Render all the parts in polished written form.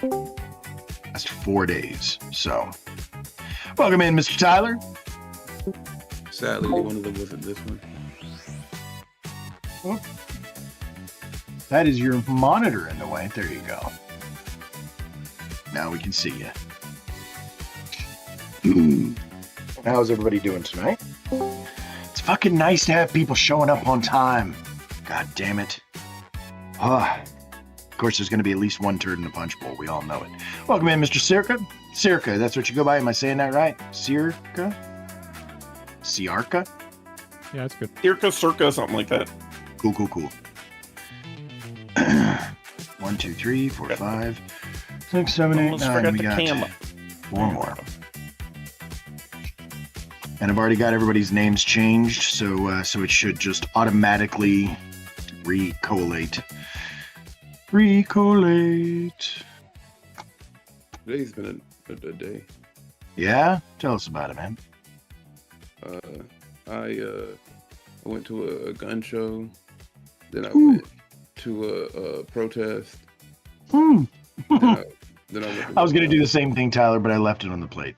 Last 4 days. So, welcome in, Mr. Tyler. Sadly, one of them wasn't this one. Oh. That is your monitor in the way. There you go. Now we can see you. How's everybody doing tonight? It's fucking nice to have people showing up on time. God damn it. Of course, there's going to be at least one turd in the punch bowl. We all know it. Welcome in, Mr. Circa. Circa, that's what you go by. Am I saying that right? Circa? Ciarca? Yeah, that's good. Circa, something like that. Cool. 1, 2, 3, 4, 5, 6, 7, 8, 9. We got 4 more. And I've already got everybody's names changed, so it should just automatically recollate. Today's been a day. Yeah? Tell us about it, man. I went to a gun show. Then I went to a protest. Then I went I was going to do the same thing, Tyler, but I left it on the plate.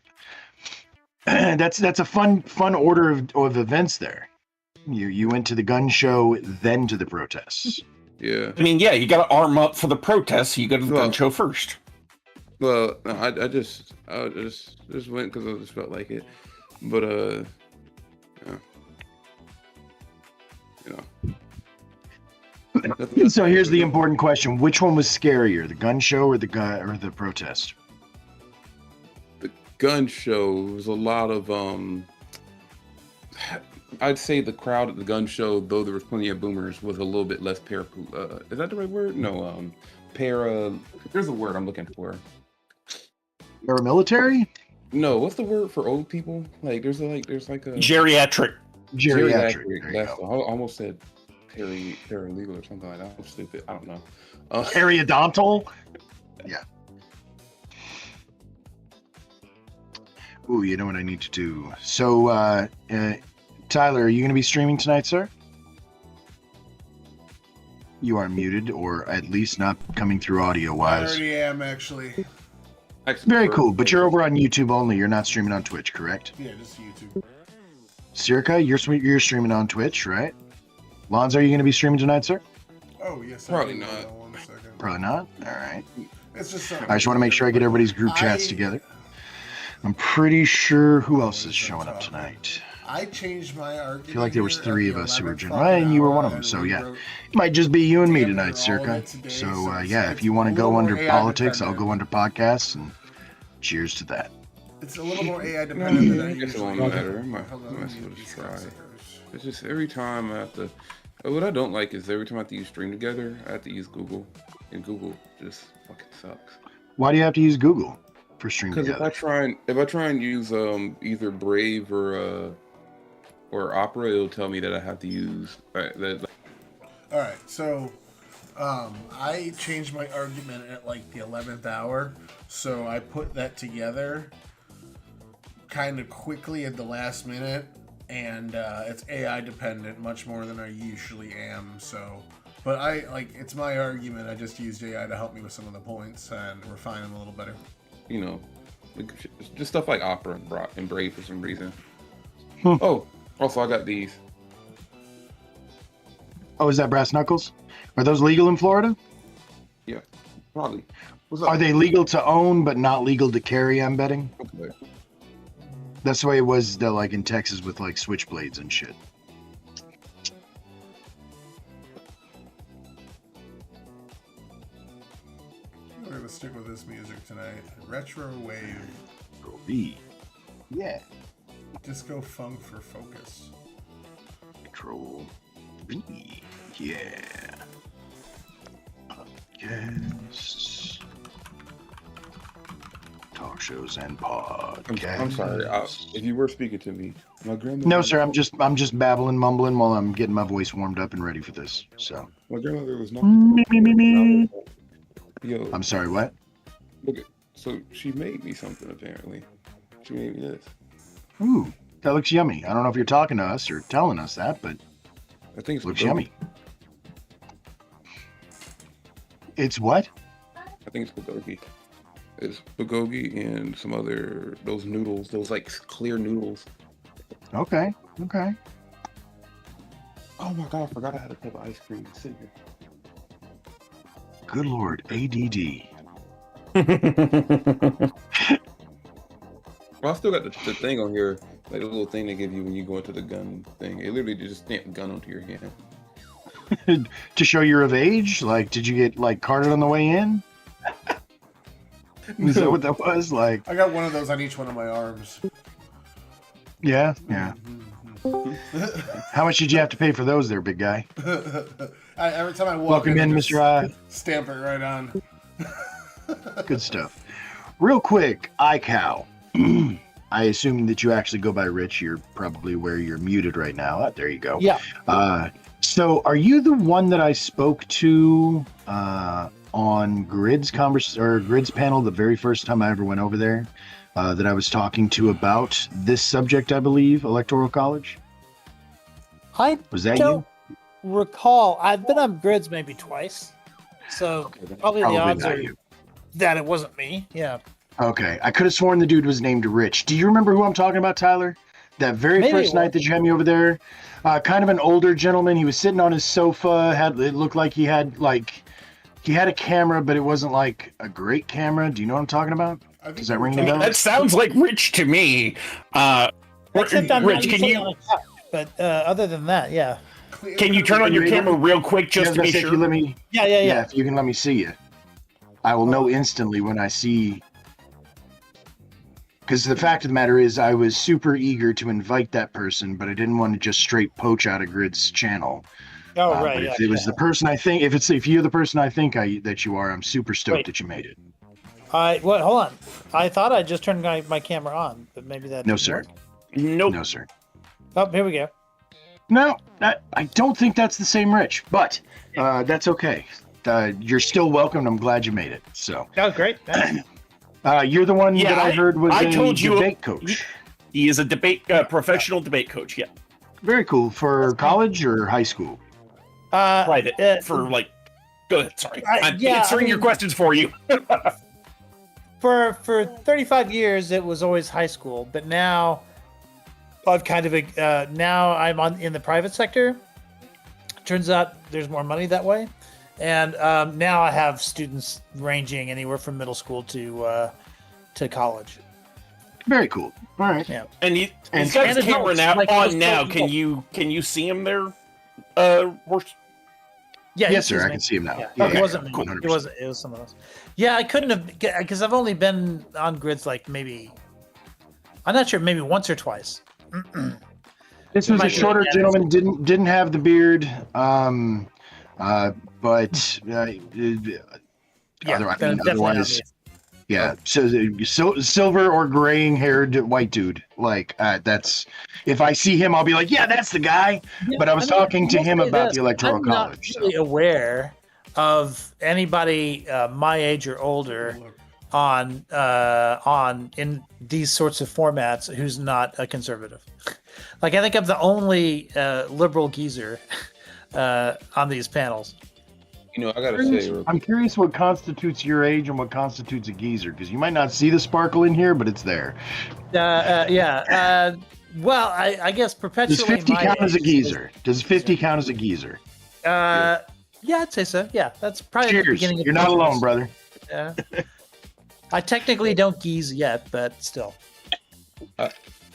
That's a fun order of events there. You went to the gun show, then to the protests. Yeah. I mean, yeah, you got to arm up for the protests, so you go to the gun show first. Well, no, I just went because I just felt like it. But So here's the important question: which one was scarier, the gun show or the protest? The gun show was a lot of I'd say the crowd at the gun show, though there was plenty of boomers, was a little bit less is that the right word? No, there's a word I'm looking for. Paramilitary? No, what's the word for old people? Like there's like a Geriatric. That's I almost said paralegal or something like that. I'm stupid. I don't know. Periodontal? Yeah. Ooh, you know what I need to do. So, Tyler, are you going to be streaming tonight, sir? You are muted, or at least not coming through audio-wise. I already am, actually. Very cool, but you're over on YouTube only. You're not streaming on Twitch, correct? Yeah, just YouTube. Circa, you're streaming on Twitch, right? Lonzo, are you going to be streaming tonight, sir? Oh, yes. Probably not. 1 second. Probably not? All right. It's just something. I just want to make sure I get everybody's group chats together. I'm pretty sure who else is showing up tonight. I changed my argument. I feel like there was 3 of us who were joining. Well, and you were one of them, so yeah. It might just be you and me tonight, Circa. So yeah, if you want to go under politics, I'll go under podcasts, and cheers to that. It's a little more AI dependent than I guess it usually won't matter. I might as well just try. It's just every time I have to. What I don't like is every time I have to use Stream Together, I have to use Google, and Google just fucking sucks. Why do you have to use Google for Stream Together? Because if I try and use either Brave or Opera, it'll tell me that I have to use that. All right, so I changed my argument at like the 11th hour, so I put that together kind of quickly at the last minute, and it's AI dependent much more than I usually am. So, but it's my argument. I just used AI to help me with some of the points and refine them a little better. You know, just stuff like Opera and Brave for some reason. Oh, also I got these. Oh, is that brass knuckles? Are those legal in Florida? Yeah, probably. Are they legal to own but not legal to carry, I'm betting? Okay. That's the way it was like in Texas with like switchblades and shit. We're going to stick with this music tonight. Retro wave. B. Yeah. Disco funk for focus. Control B. Yeah. Podcasts. Talk shows and podcasts. I'm sorry. If you were speaking to me, my grandmother. No, sir. I'm just babbling, mumbling while I'm getting my voice warmed up and ready for this. So. My grandmother was not. Me. Yo. I'm sorry. What? Look at. So she made me something apparently. She made me this. Ooh, that looks yummy. I don't know if you're talking to us or telling us that, but I think it looks yummy. It's what? I think it's called Doki. It's bulgogi and some other those noodles, those like clear noodles. Okay. Okay. Oh my god, I forgot I had a cup of ice cream sitting here. Good Lord, ADD. Well, I still got the thing on here, like the little thing they give you when you go into the gun thing. It literally just stamp the gun onto your hand. To show you're of age? Like, did you get like carded on the way in? Is that what that was? Like, I got one of those on each one of my arms. yeah. How much did you have to pay for those there, big guy? Every time I walk Welcome in, I Mr. I. stamp it right on. Good stuff. Real quick, iCow. I assume that you actually go by Rich. You're probably where you're muted right now. There you go. Yeah. So are you the one that I spoke to on Grid's panel the very first time I ever went over there? That I was talking to about this subject, I believe, Electoral College? I Was that don't you? recall. I've been on grids maybe twice, so probably the odds not are you. that it wasn't me. Yeah. Okay, I could have sworn the dude was named Rich. Do you remember who I'm talking about, Tyler? That very Maybe first it night was. that you had me over there, kind of an older gentleman. He was sitting on his sofa. It looked like he had a camera, but it wasn't like a great camera. Do you know what I'm talking about? Does that ring any bells? That sounds like Rich to me. Except I'm Rich, not can sitting you on a couch, but other than that, yeah. can you turn on your camera real quick just to be If you sure? let me, Yeah. if you can let me see you, I will know instantly when I see. Because the fact of the matter is, I was super eager to invite that person, but I didn't want to just straight poach out of Grid's channel. Oh, But right. if Yeah. it was the person I think, if you're the person I think that you are, I'm super stoked Wait. that you made it. Hold on. I thought I just turned my camera on, but maybe that. No, didn't sir. work. Nope. No, sir. Oh, here we go. No, I don't think that's the same Rich, but that's okay. You're still welcome. I'm glad you made it. So, Oh, great. Thanks. you're the one Yeah, that I heard was I a told you- debate coach. He is a professional debate coach. Yeah, Very cool. For college or high school? private for like. Go ahead. Sorry, I'm yeah, answering your questions for you. For 35 years, it was always high school, but now I've kind of now I'm in the private sector. Turns out there's more money that way, and now I have students ranging anywhere from middle school to college. Very cool. All right. Yeah. And he's And- got his and camera adults, now like on those now. people. Can you see him there? Horse. Yeah. Yes, he sir. sees I me. can see him now. Yeah. It wasn't me. 100%. It wasn't. It was someone else. Yeah, I couldn't have because I've only been on grids like maybe. I'm not sure, maybe once or twice. This was a Might be. shorter Yeah, gentleman. Didn't have the beard. But Yeah, definitely otherwise, not yeah. So silver or graying haired white dude. Like that's. If I see him, I'll be like, yeah, that's the guy. me. But I was talking to will him say about this, the Electoral I'm College. not really aware of anybody my age or older on in these sorts of formats who's not a conservative. Like I think I'm the only liberal geezer on these panels. You know, I gotta say, I'm curious what constitutes your age and what constitutes a geezer, because you might not see the sparkle in here, but it's there. Yeah. Well, I guess perpetually. Does 50 my count as a age geezer? Does 50 count as a geezer? Yeah, I'd say so. Yeah, that's probably the Cheers. beginning of You're not alone, brother. Yeah. I technically don't geese yet, but still.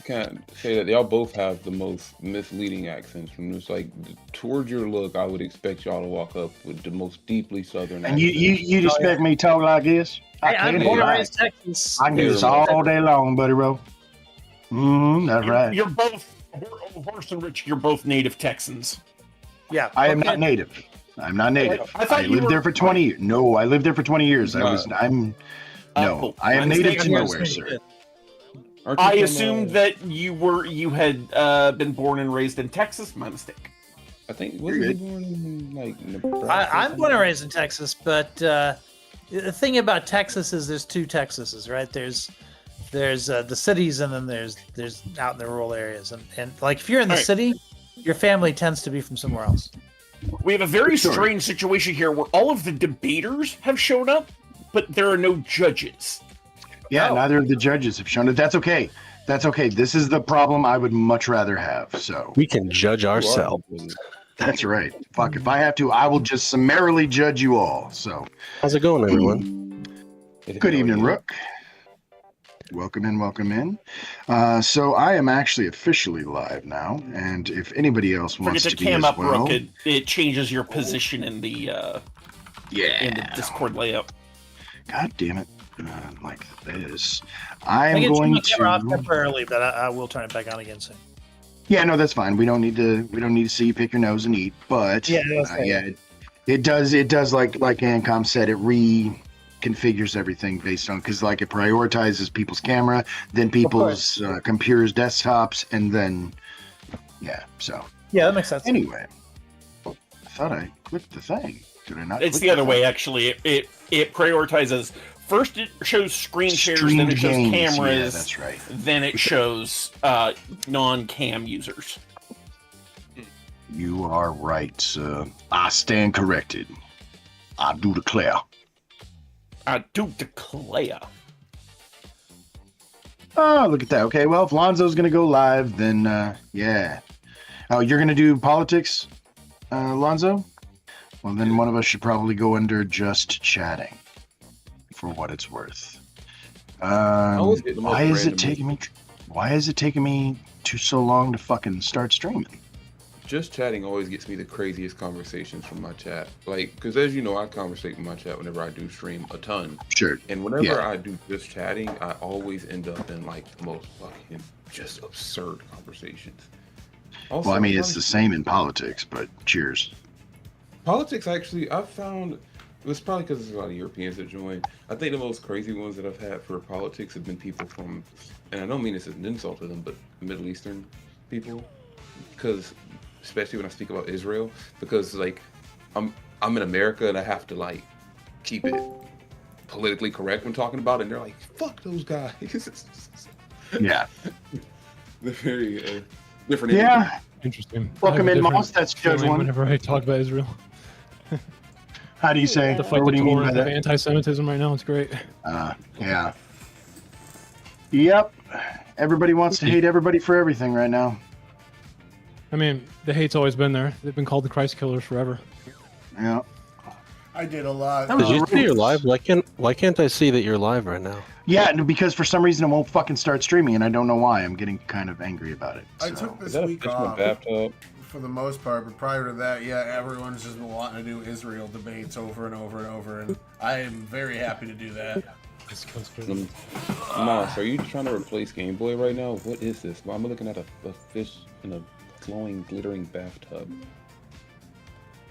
Can't say that y'all both have the most misleading accents. From just like towards your look, I would expect y'all to walk up with the most deeply southern. And accent. you'd expect me to talk like this? I Hey, I'm can't born do and that. raised Texas. I can do this all day long, buddy, bro. That's right. You're both Horse and Rich. You're both native Texans. Yeah, I am okay. not native. I'm not native. I thought I you lived were- there for 20 years. No, I lived there for 20 years. No. I am native to Yeah, nowhere, it's sir. good. Aren't you I from, assumed that you had been born and raised in Texas. My mistake. I think You're wasn't he good. born in like Nebraska? I'm born and raised in Texas, but the thing about Texas is there's two Texases, right? There's the cities, and then there's out in the rural areas, and like if you're in the All right. city, your family tends to be from somewhere else. We have a very Sure. strange situation here where all of the debaters have shown up, but there are no judges. Yeah, No. neither of the judges have shown it. That's okay. That's okay. This is the problem I would much rather have. So We can judge You are ourselves. completely- that's right. Fuck, if I have to, I will just summarily judge you all. So How's it going, everyone? good evening, Rook. Welcome in, welcome in. So I am actually officially live now, and if anybody else Forget wants to to be cam as up, well, Rook. It changes your position in the Discord layout. God damn it, like this. I I'm can turn going my camera off to. temporarily, but I will turn it back on again soon. Yeah, no, that's fine. We don't need to see you pick your nose and eat. But Yeah, that's fine. it does like Ancom said, it reconfigures everything based on, because like it prioritizes people's camera, then people's computers, desktops, and then so Yeah, that makes sense. anyway, I thought I clicked the thing. Did I not? It's click the other thing? way, actually. It prioritizes. First, it shows screen shares, then Streamed it shows games. cameras, Yeah, that's right. then it shows non-cam users. You are right, sir. I stand corrected. I do declare. I do declare. Oh, look at that. Okay, well, if Lonzo's going to go live, then yeah. Oh, you're going to do politics, Lonzo? Well, then one of us should probably go under just chatting, for what it's worth. always get the most Why is it random taking me? Why is it taking me so long to fucking start streaming? Just chatting always gets me the craziest conversations from my chat. Like, because as you know, I conversate with my chat whenever I do stream a ton. Sure. And whenever Yeah. I do just chatting, I always end up in like the most fucking just absurd conversations. Also, Well, I mean, it's the same in politics, but cheers. politics actually, I've found it was probably because there's a lot of Europeans that join. I think the most crazy ones that I've had for politics have been people from, and I don't mean this as an insult to them, but Middle Eastern people, because especially when I speak about Israel, because like I'm in America and I have to like keep it politically correct when talking about it, and they're like, "Fuck those guys." Yeah. They're very different. Yeah. Interesting. Welcome I have in, a Moss. different That's Judge feeling One. Whenever I talk about Israel, How do you say? the Or fight what do the you mean by torrent of that? anti-Semitism right now, it's great. Yeah. Yep. Everybody wants to hate everybody for everything right now. I mean, the hate's always been there. They've been called the Christ killers forever. Yeah. I did a lot. That was Did you see you're ruthless. live? Why can't I see that you're live right now? Yeah, no, because for some reason it won't fucking start streaming, and I don't know why. I'm getting kind of angry about it. I so. took Is this that a week fish in a off bathtub? for the most part, but prior to that, yeah, everyone's just been wanting to do Israel debates over and over and over, and I am very happy to do that. Moss, are you trying to replace Game Boy right now? What is this? I'm looking at a fish in a glowing, glittering bathtub.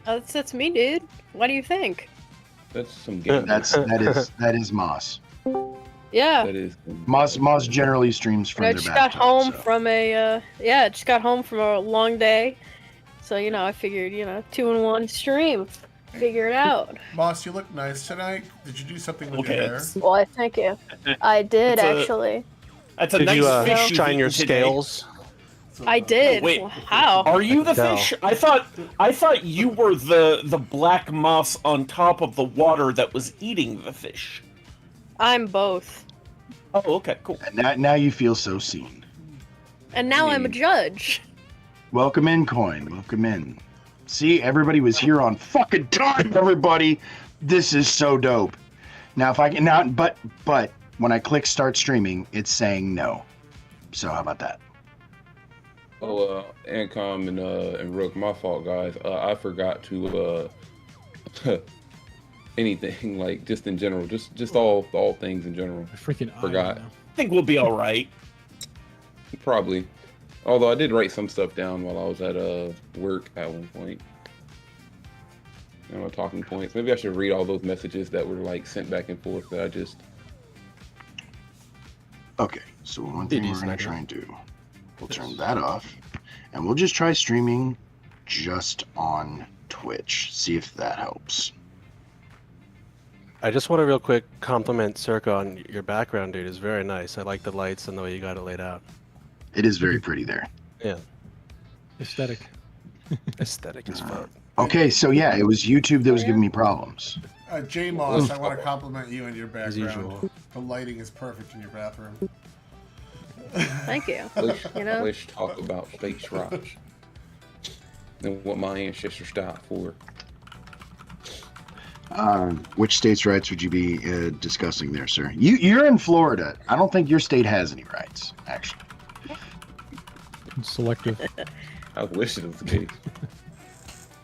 That's me, dude. What do you think? That's some game. That is Moss. Yeah. That is. Moss generally streams from I their just bathtub. got home so. from just got home from a long day. So, I figured, 2-in-1 stream. Figure it out. Moss, you look nice tonight. Did you do something with your hair? Well, thank you. I did, That's a- actually. That's a Did nice you fish you've shine your eaten today. scales? I did. Wait. How? Are you the No. fish? I thought you were the black moss on top of the water that was eating the fish. I'm both. Oh, okay, cool. And now you feel so seen. And now I'm a judge. Welcome in, Coin. Welcome in. See, everybody was here on fucking time, everybody. This is so dope. Now, if I can now, but when I click start streaming, it's saying no. So how about that? Oh, Ancom and Rook, my fault, guys. I forgot to anything like just in general, just all things in general. I freaking Forgot. eye now. I think we'll be all right. Probably. Although I did write some stuff down while I was at work at one point. Talking points. Maybe I should read all those messages that were like sent back and forth that I just. Okay, so one thing It we're is gonna not try and do, we'll turn that off, and we'll just try streaming just on Twitch. See if that helps. I just want to real quick compliment Circa on your background, dude. It's very nice. I like the lights and the way you got it laid out. It is very pretty there. Yeah, Aesthetic. aesthetic as fuck. Okay, so yeah, it was YouTube that was giving me problems. J Moss, I want to compliment you and your As background. usual. The lighting is perfect in your bathroom. Thank you. You know? Let's talk about states' rights and what my ancestors died for. Which states' rights would you be discussing there, sir? You're in Florida. I don't think your state has any rights, actually. It's selective. I wish it was the case.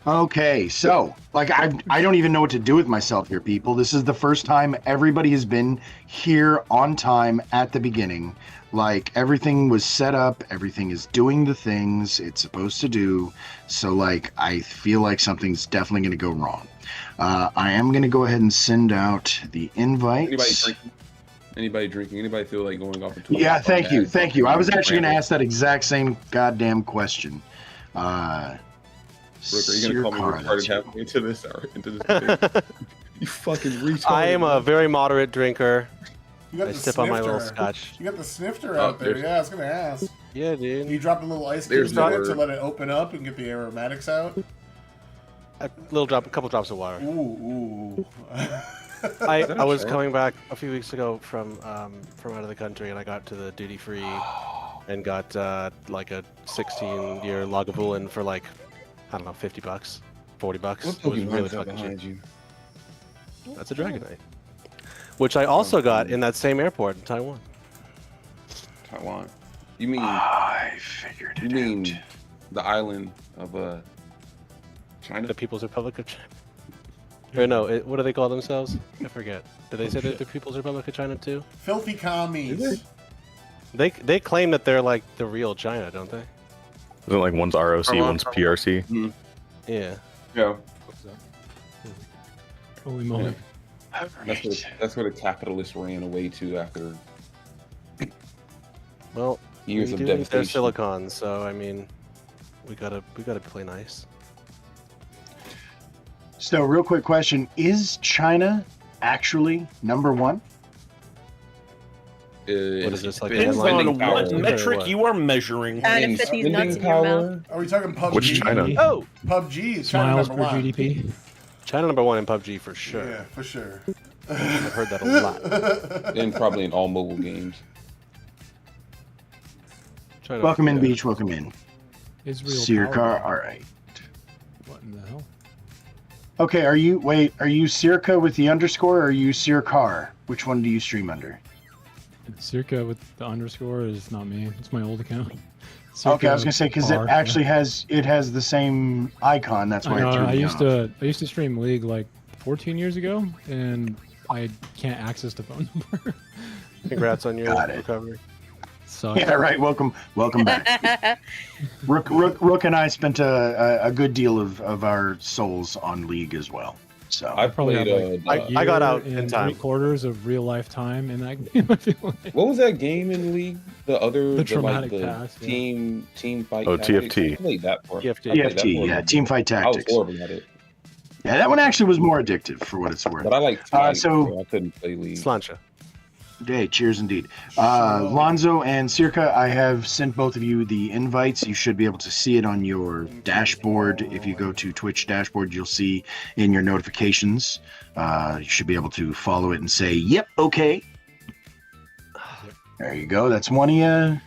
Okay, so like I don't even know what to do with myself here, people. This is the first time everybody has been here on time at the beginning. Like everything was set up, everything is doing the things it's supposed to do. So like I feel like something's definitely going to go wrong. I am going to go ahead and send out the invites. Anybody drinking? Anybody feel like going off into? Yeah, thank you. I was actually going to ask that exact same goddamn question. Brooke, are you gonna call me retarded halfway into this hour? Into this you fucking retarded. I am a very moderate drinker. You got I the sip snifter. on my little scotch. You got the snifter out there. Yeah, I was gonna ask. Yeah, dude. You dropped a little ice There's cube in it water. to let it open up and get the aromatics out. A couple drops of water. Ooh. I was coming back a few weeks ago from out of the country, and I got to the duty free and got like a 16-year Lagavulin for like, I don't know, $50, $40. What It was Pokemon's really out fucking behind cheap. you? That's a Dragonite, which I also got in that same airport in Taiwan. Taiwan. You mean? I figured it You mean out. the island of China? The People's Republic of China. Or no, what do they call themselves? I forget. Did they say that the People's Republic of China too? Filthy commies. Is They claim that they're like the real China, don't they? Isn't it like one's ROC, one's PRC? Yeah. Yeah. Holy moly. That's where the capitalists ran away to after Well, years we of do need their devastation. silicon, so I mean, we gotta play nice. So, real quick question: is China actually number one? What is this, like a Depends headline? on what Power. metric What? you are measuring. And In if these nuts spending in your mouth. power, Are we talking PUBG? Which China? Oh, PUBG is China Smiles number per one. GDP. China number one in PUBG for sure. Yeah, for sure. I've heard that a lot. and probably in all mobile games. China, Welcome in, yeah. Beach. Welcome in. Israel. See your power. car. All right. What in the hell? Okay. Are you Circa with the underscore, or are you Circar? Which one do you stream under? Circa with the underscore is not me. It's my old account. Okay, I was Circa gonna say because it R, actually has the same icon. That's why I know, it threw I me used off. to stream League like 14 years ago, and I can't access the phone number. Congrats on your Got it. recovery. Sucks. Yeah, right. Welcome back. Rook and I spent a good deal of our souls on League as well. So I Probably played. have, like, I got Year out in and time. 3/4 of real life time in that game. I feel like. What was that game in League? The other, The Traumatic like, Past, yeah. team fight. Oh, tactics? TFT. I played that part. TFT. I played that TFT, part. yeah, Teamfight I was Tactics. horrible at it, Yeah, that one actually was more addictive for what it's worth. but I liked fight, so- so I couldn't play League. Slancha. Hey, cheers indeed. Lonzo and Circa, I have sent both of you the invites. You should be able to see it on your dashboard. If you go to Twitch dashboard, you'll see in your notifications. You should be able to follow it and say, yep, okay. There you go. That's one of you.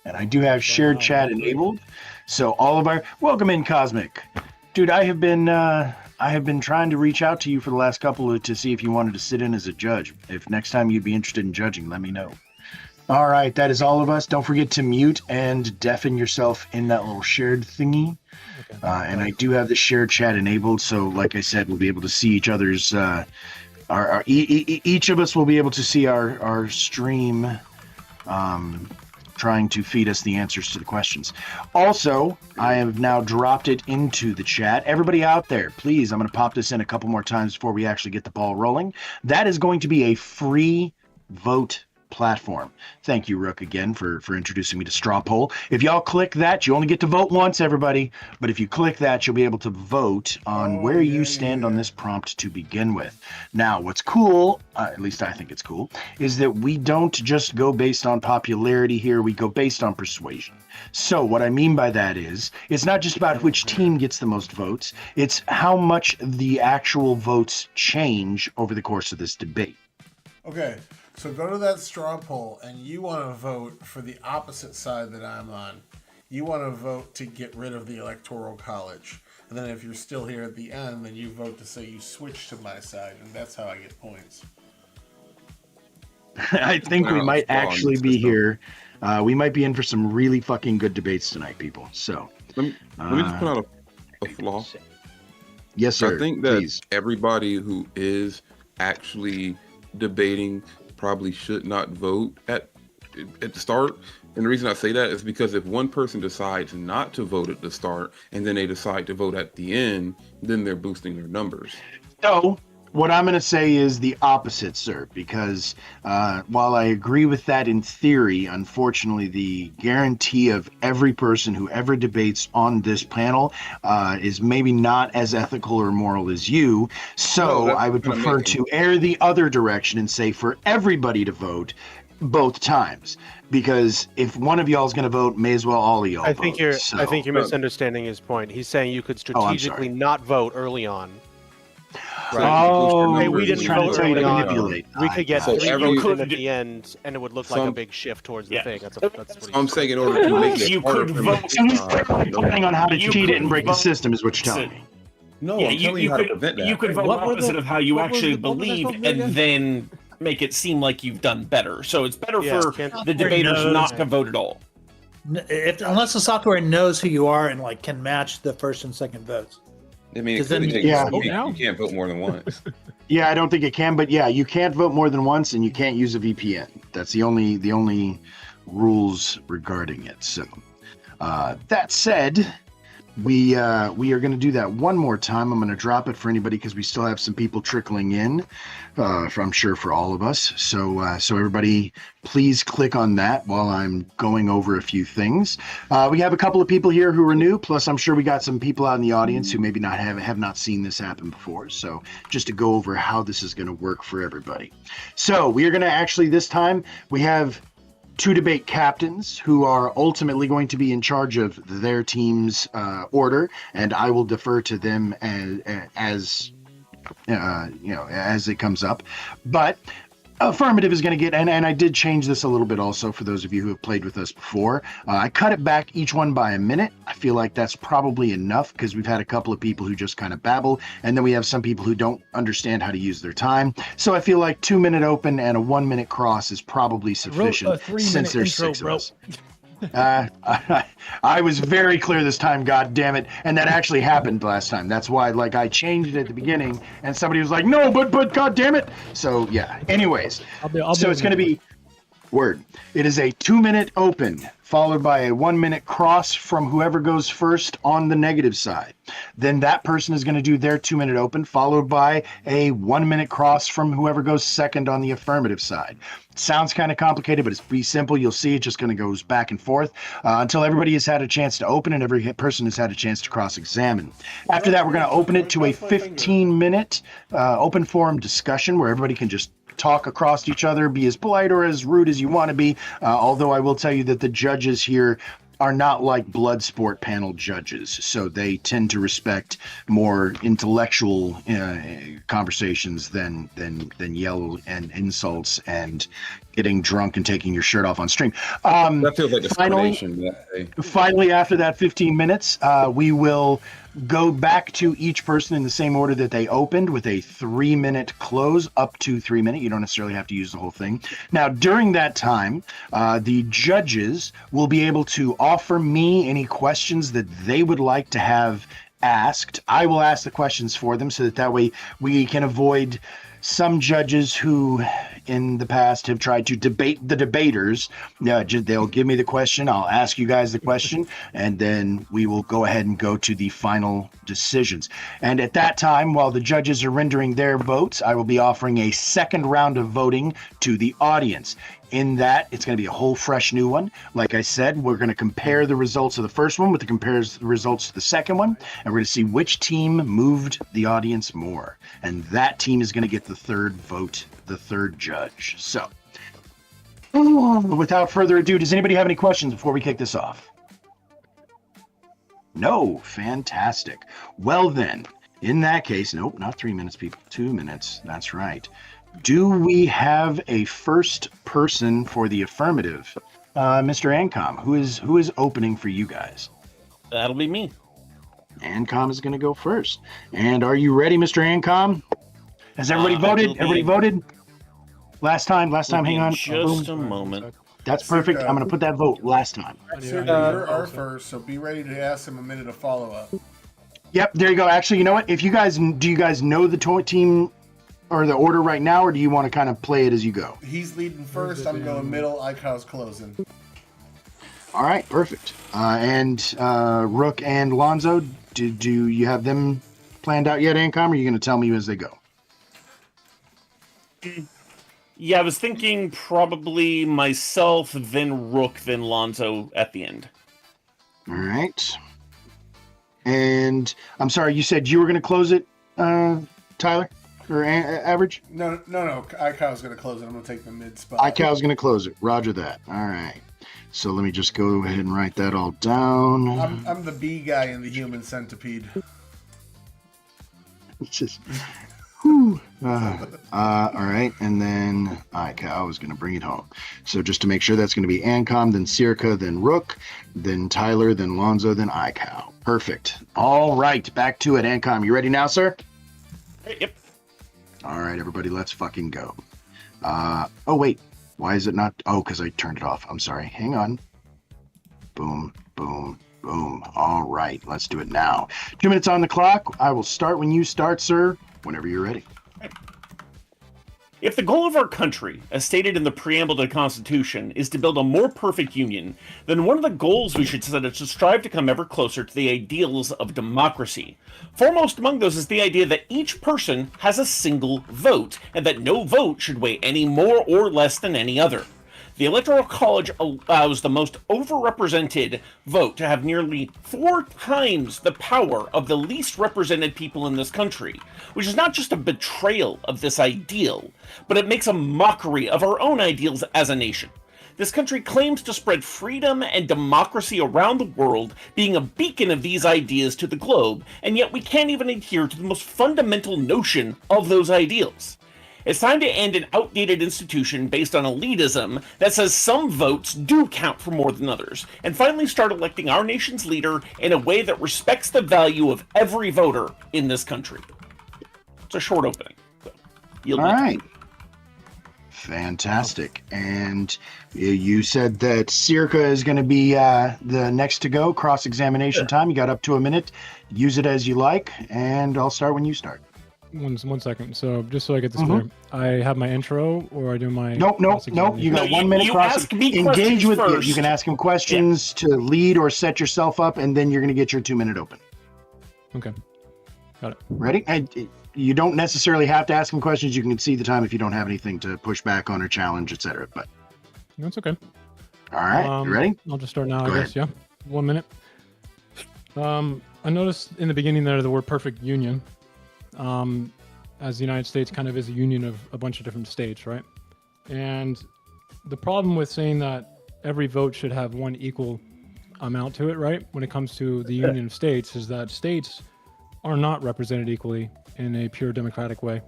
And I do have shared chat enabled. So all of our welcome in, Cosmic. Dude, I have been trying to reach out to you for the last couple to see if you wanted to sit in as a judge. If next time you'd be interested in judging, let me know. All right, that is all of us. Don't forget to mute and deafen yourself in that little shared thingy. And I do have the shared chat enabled, so like I said, we'll be able to see each other's. Each of us will be able to see our stream. Trying to feed us the answers to the questions. Also, I have now dropped it into the chat. Everybody out there, please, I'm going to pop this in a couple more times before we actually get the ball rolling. That is going to be a free vote platform. Thank you, Rook, again for introducing me to Straw Poll. If y'all click that, you only get to vote once, everybody. But if you click that, you'll be able to vote on where you stand on this prompt to begin with. Now, what's cool, at least I think it's cool, is that we don't just go based on popularity here. We go based on persuasion. So what I mean by that is, it's not just about which team gets the most votes. It's how much the actual votes change over the course of this debate. Okay, so go to that straw poll and you want to vote for the opposite side that I'm on. You want to vote to get rid of the Electoral College. And then if you're still here at the end, then you vote to say you switch to my side, and that's how I get points. I think we might actually be here. We might be in for some really fucking good debates tonight, people. So let me just put out a flaw. Yes, sir. I think that please. everybody who is actually debating probably should not vote at the start. And the reason I say that is because if one person decides not to vote at the start and then they decide to vote at the end, then they're boosting their numbers. So what I'm going to say is the opposite, sir, because while I agree with that in theory, unfortunately, the guarantee of every person who ever debates on this panel is maybe not as ethical or moral as you. So I would prefer to err the other direction and say for everybody to vote both times, because if one of y'all is going to vote, may as well all of y'all I think vote. I think you're misunderstanding his point. He's saying you could strategically not vote early on. Right. Oh, hey, we didn't vote early on. Manipulate. We could get So 3 every- votes in at the end, and it would look like a big shift towards the thing. That's what I'm saying in order to make it You harder could for vote. Depending on how to You cheat it could and break the vote- system is what you're telling me. No, Yeah, I'm telling you how to prevent that. You could vote What were opposite the- of how you what was actually the- what was that believe, supposed to be and again? then make it seem like you've done better. So it's better Yeah, for can't- the debaters knows. not to vote at all. Unless the software knows who you are and like can match the first and second votes. I mean, it Because then clearly takes Yeah. you can't vote more than once. Yeah, I don't think it can, but yeah, you can't vote more than once, and you can't use a VPN. That's the only rules regarding it. So, that said, we are going to do that one more time. I'm going to drop it for anybody because we still have some people trickling in. I'm sure for all of us. So everybody, please click on that while I'm going over a few things. We have a couple of people here who are new. Plus, I'm sure we got some people out in the audience who maybe have not seen this happen before. So just to go over how this is going to work for everybody. So we are going to actually this time we have 2 debate captains who are ultimately going to be in charge of their team's order, and I will defer to them as it comes up. But affirmative is going to get, and I did change this a little bit also for those of you who have played with us before. I cut it back each one by a minute. I feel like that's probably enough because we've had a couple of people who just kind of babble, and then we have some people who don't understand how to use their time. So I feel like 2-minute open and a 1-minute cross is probably sufficient since there's 6 of us. I was very clear this time, god damn it, and that actually happened last time. That's why I changed it at the beginning and somebody was like, no, but god damn it. So yeah, anyways, so it's going to be word. It is a 2-minute open followed by a 1-minute cross from whoever goes first on the negative side. Then that person is going to do their 2-minute open followed by a 1-minute cross from whoever goes second on the affirmative side. Sounds kind of complicated, but it's pretty simple. You'll see it just going to goes back and forth until everybody has had a chance to open and every person has had a chance to cross-examine. After that, we're going to open it to a 15-minute open forum discussion where everybody can just talk across each other, be as polite or as rude as you want to be. Although I will tell you that the judges here are not like blood sport panel judges, so they tend to respect more intellectual conversations than yell and insults and getting drunk and taking your shirt off on stream. That feels like discrimination. Finally, after that 15 minutes, we will go back to each person in the same order that they opened with a 3-minute close, up to 3 minutes. You don't necessarily have to use the whole thing. Now, during that time, the judges will be able to offer me any questions that they would like to have asked. I will ask the questions for them so that way we can avoid some judges who in the past have tried to debate the debaters. They'll give me the question, I'll ask you guys the question, and then we will go ahead and go to the final decisions. And at that time, while the judges are rendering their votes, I will be offering a second round of voting to the audience. In that, it's going to be a whole fresh new one. Like I said, we're going to compare the results of the first one with the results to the second one, and we're going to see which team moved the audience more. And that team is going to get the third vote, the third judge. So, without further ado, does anybody have any questions before we kick this off? No? Fantastic. Well then, in that case, nope, not 3 minutes, people. 2 minutes. That's right. Do we have a first person for the affirmative? Mr. Ancom, who is opening for you guys? That'll be me. Ancom is going to go first. And are you ready, Mr. Ancom? Has everybody voted? Everybody voted? Last time, hang on. Just a moment. That's perfect. I'm going to put that vote last time. Sir, you're our first, so be ready to ask him a minute of follow-up. Yep, there you go. Actually, you know what? Do you guys know the team or the order right now, or do you want to kind of play it as you go? He's leading first. I'm going middle. Icow's closing. All right, perfect. And Rook and Lonzo, do you have them planned out yet, Ancom, or are you going to tell me as they go? Yeah, I was thinking probably myself, then Rook, then Lonzo at the end. All right. And I'm sorry, you said you were going to close it, Tyler? Or Average? No. Icow's going to close it. I'm going to take the mid spot. Icow's going to close it. Roger that. All right. So let me just go ahead and write that all down. I'm the B guy in the human centipede. It's just, whew. All right. And then Icow is going to bring it home. So just to make sure, that's going to be Ancom, then Circa, then Rook, then Tyler, then Lonzo, then Icow. Perfect. All right. Back to it, Ancom. You ready now, sir? Yep. All right, everybody, let's fucking go. Oh, wait. Why is it not? Oh, because I turned it off. I'm sorry. Hang on. Boom, boom, boom. All right, let's do it now. 2 minutes on the clock. I will start when you start, sir, whenever you're ready. If the goal of our country, as stated in the preamble to the Constitution, is to build a more perfect union, then one of the goals we should set is to strive to come ever closer to the ideals of democracy. Foremost among those is the idea that each person has a single vote, and that no vote should weigh any more or less than any other. The Electoral College allows the most overrepresented vote to have nearly 4 times the power of the least represented people in this country, which is not just a betrayal of this ideal, but it makes a mockery of our own ideals as a nation. This country claims to spread freedom and democracy around the world, being a beacon of these ideas to the globe, and yet we can't even adhere to the most fundamental notion of those ideals. It's time to end an outdated institution based on elitism that says some votes do count for more than others, and finally start electing our nation's leader in a way that respects the value of every voter in this country. It's a short opening. So, all right. Fantastic. And you said that Circa is going to be the next to go, cross-examination time. You got up to a minute. Use it as you like, and I'll start when you start. One second. So just so I get this clear, I have my intro, or I do my nope. You got 1 minute. Engage with you. You can ask him questions to lead or set yourself up, and then you're going to get your 2 minute open. Okay, got it. Ready? And you don't necessarily have to ask him questions. You can see the time if you don't have anything to push back on or challenge, etc. But that's okay. All right, you ready? I'll just start now. I guess. Yeah, 1 minute. I noticed in the beginning there the word "perfect union." As the United States kind of is a union of a bunch of different states, right? And the problem with saying that every vote should have one equal amount to it, right? When it comes to the Union of States, is that states are not represented equally in a pure democratic way.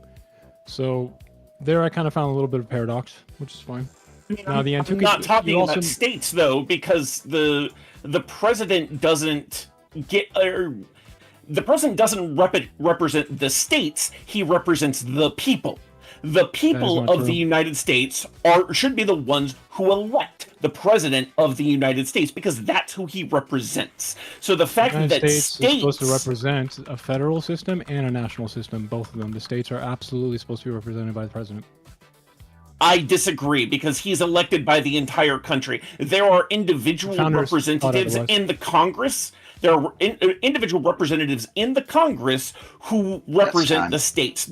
So there I kind of found a little bit of paradox, which is fine. Now the I'm not talking about states though, because the president doesn't get the president doesn't represent the states, he represents the people. The people of the United States should be the ones who elect the president of the United States, because that's who he represents. So the fact that states is supposed to represent a federal system and a national system, both of them. The states are absolutely supposed to be represented by the president. I disagree because he's elected by the entire country. There are individual Founders thought representatives otherwise. in the Congress. There are individual representatives in the Congress who represent time. the states.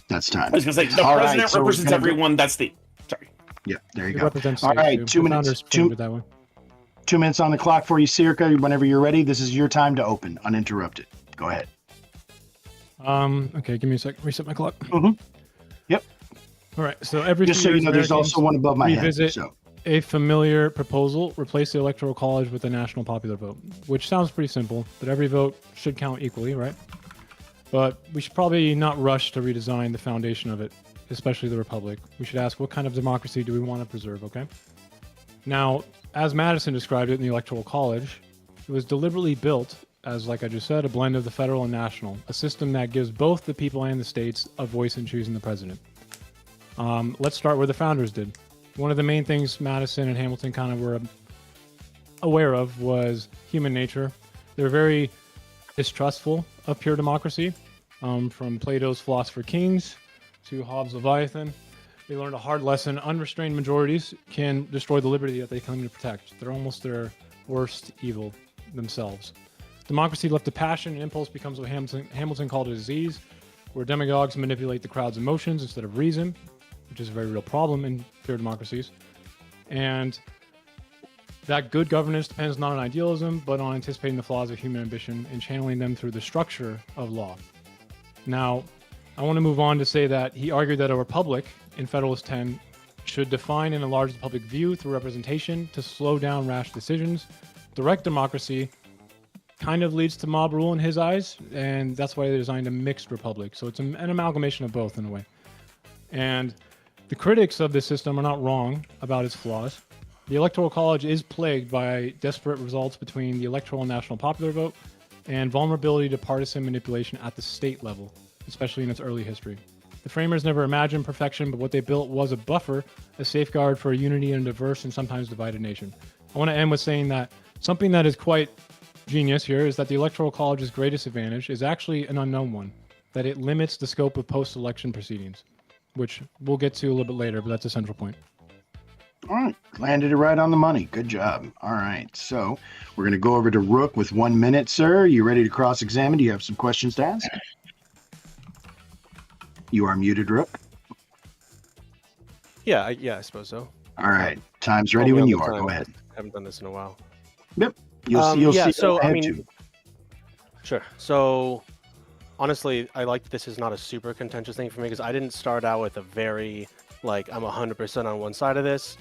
That's time. I was going to say the All right, president so we're represents gonna go- everyone. That's the sorry. Yeah, there you It go. represents All states, right, too. 2 The minutes. founders Two, framed it that way. 2 minutes on the clock for you, Circa. Whenever you're ready, this is your time to open, uninterrupted. Go ahead. Okay, give me a sec. Reset my clock. Mhm. Yep. All right. So every Just 2 so you years, know, there's Americans also one above my head. revisit So a familiar proposal: replace the Electoral College with a national popular vote, which sounds pretty simple. But every vote should count equally, right? But we should probably not rush to redesign the foundation of it, especially the republic. We should ask, what kind of democracy do we want to preserve? Okay. Now, as Madison described it in the Electoral College, it was deliberately built as, like I just said, a blend of the federal and national, a system that gives both the people and the states a voice in choosing the president. Let's start where the founders did. One of the main things Madison and Hamilton kind of were aware of was human nature. They were very distrustful of pure democracy, from Plato's Philosopher Kings to Hobbes' Leviathan. They learned a hard lesson: unrestrained majorities can destroy the liberty that they claim to protect. They're almost their worst evil themselves. Democracy left to passion and impulse becomes what Hamilton called a disease, where demagogues manipulate the crowd's emotions instead of reason, which is a very real problem in pure democracies. And that good governance depends not on idealism, but on anticipating the flaws of human ambition and channeling them through the structure of law. Now, I want to move on to say that he argued that a republic in Federalist 10 should define and enlarge the public view through representation to slow down rash decisions. Direct democracy kind of leads to mob rule in his eyes, and that's why they designed a mixed republic. So it's an amalgamation of both in a way. And the critics of this system are not wrong about its flaws. The Electoral College is plagued by desperate results between the electoral and national popular vote and vulnerability to partisan manipulation at the state level, especially in its early history. The framers never imagined perfection, but what they built was a buffer, a safeguard for a unity in a diverse and sometimes divided nation. I want to end with saying that something that is quite genius here is that the Electoral College's greatest advantage is actually an unknown one, that it limits the scope of post-election proceedings, which we'll get to a little bit later, but that's a central point. all right, landed it right on the money. Good job. All right, so we're going to go over to Rook with 1 minute, sir. You ready to cross-examine? Do you have some questions to ask? You are muted, Rook. Yeah, I suppose so. All right, time's ready Call me when on you the are. time. Go ahead. I haven't done this in a while. You'll yeah, see. so, I I have mean- to. Sure. So, honestly, I like this is not a super contentious thing for me because I didn't start out with a very, like, I'm 100% on one side of this.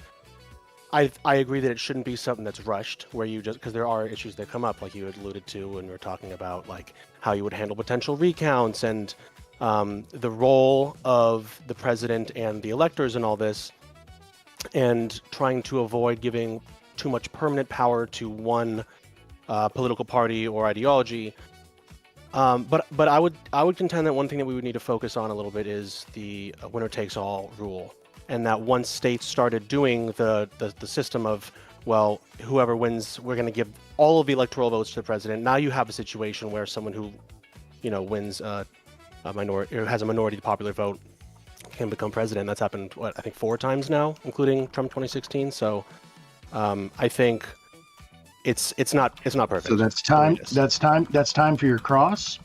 I agree that it shouldn't be something that's rushed, where you just, because there are issues that come up, like you had alluded to when we were talking about, like, how you would handle potential recounts and the role of the president and the electors in all this, and trying to avoid giving too much permanent power to one political party or ideology. But I would contend that one thing that we would need to focus on a little bit is the winner takes all rule, and that once states started doing the system of, well, whoever wins, we're going to give all of the electoral votes to the president. Now you have a situation where someone who, wins a minority or has a minority popular vote can become president. That's happened, I think 4 times now, including Trump 2016. So I think it's not perfect. So that's time. Outrageous. That's time for your cross.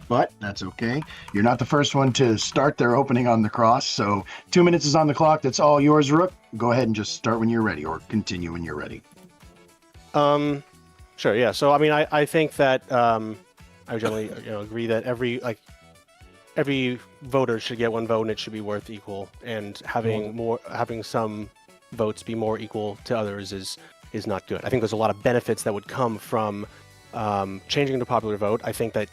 But that's okay. You're not the first one to start their opening on the cross. So 2 minutes is on the clock. That's all yours, Rook. Go ahead and just start when you're ready, or continue when you're ready. Sure. Yeah. So I mean, I think that I generally agree that every voter should get one vote and it should be worth equal, and having some votes be more equal to others is not good. I think there's a lot of benefits that would come from changing the popular vote. I think that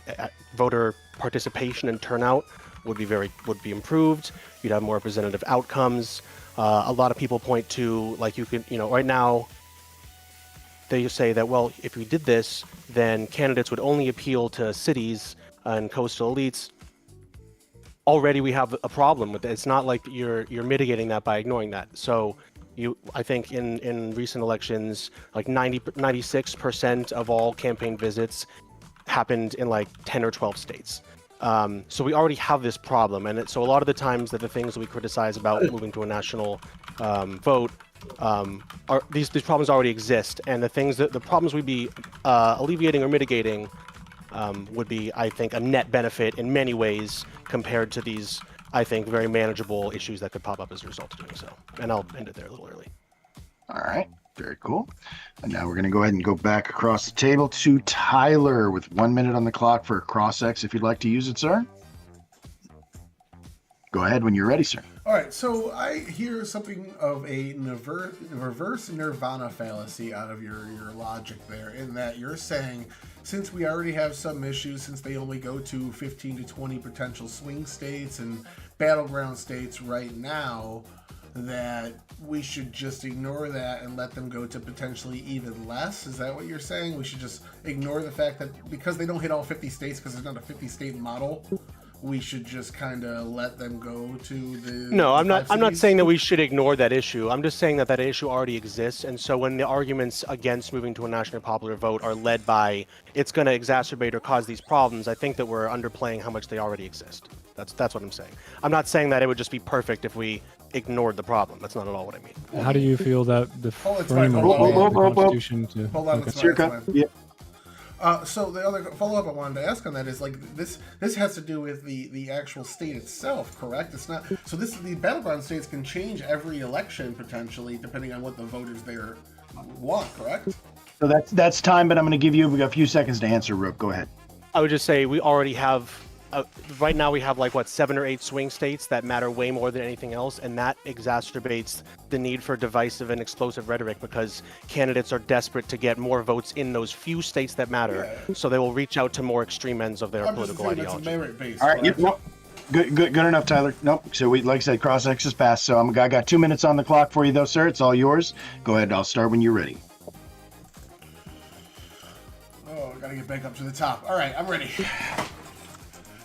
voter participation and turnout would be improved. You'd have more representative outcomes. A lot of people point to, like, you could, right now they say that, well, if we did this, then candidates would only appeal to cities and coastal elites. Already we have a problem with it. It's not like you're mitigating that by ignoring that. So I think in recent elections, like 96% of all campaign visits happened in like 10 or 12 states. So we already have this problem, and so a lot of the times that the things that we criticize about moving to a national vote are these problems already exist, and the problems we'd be alleviating or mitigating would be, I think, a net benefit in many ways compared to these, I think, very manageable issues that could pop up as a result of doing so. And I'll end it there a little early. All right. Very cool. And now we're going to go ahead and go back across the table to Tyler with 1 minute on the clock for a cross-X if you'd like to use it, sir. Go ahead when you're ready, sir. All right, so I hear something of a reverse nirvana fallacy out of your logic there, in that you're saying, since we already have some issues, since they only go to 15 to 20 potential swing states and battleground states right now, that we should just ignore that and let them go to potentially even less? Is that what you're saying? We should just ignore the fact that because they don't hit all 50 states, because there's not a 50 state model, we should just kind of let them go to the... No, I'm not saying that we should ignore that issue. I'm just saying that that issue already exists, and so when the arguments against moving to a national popular vote are led by it's going to exacerbate or cause these problems, I think that we're underplaying how much they already exist. That's what I'm saying. I'm not saying that it would just be perfect if we ignored the problem. That's not at all what I mean. How do you feel that the it's framework fine. of the Constitution to... Hold on, Okay. it's fine, it's fine. Yeah. So the other follow-up I wanted to ask on that is, like, this has to do with the actual state itself, correct? It's not, so the battleground states can change every election potentially depending on what the voters there want, correct? So that's time, but I'm going to give you a few seconds to answer, Rook. Go ahead. I would just say we already have, right now we have like, 7 or 8 swing states that matter way more than anything else, and that exacerbates the need for divisive and explosive rhetoric because candidates are desperate to get more votes in those few states that matter, so they will reach out to more extreme ends of their political ideology. Merit-based. All right. Yep. Nope. Good enough, Tyler. Nope. So like I said, cross-X is passed. So I got 2 minutes on the clock for you, though, sir. It's all yours. Go ahead. I'll start when you're ready. Oh, I gotta get back up to the top. All right, I'm ready.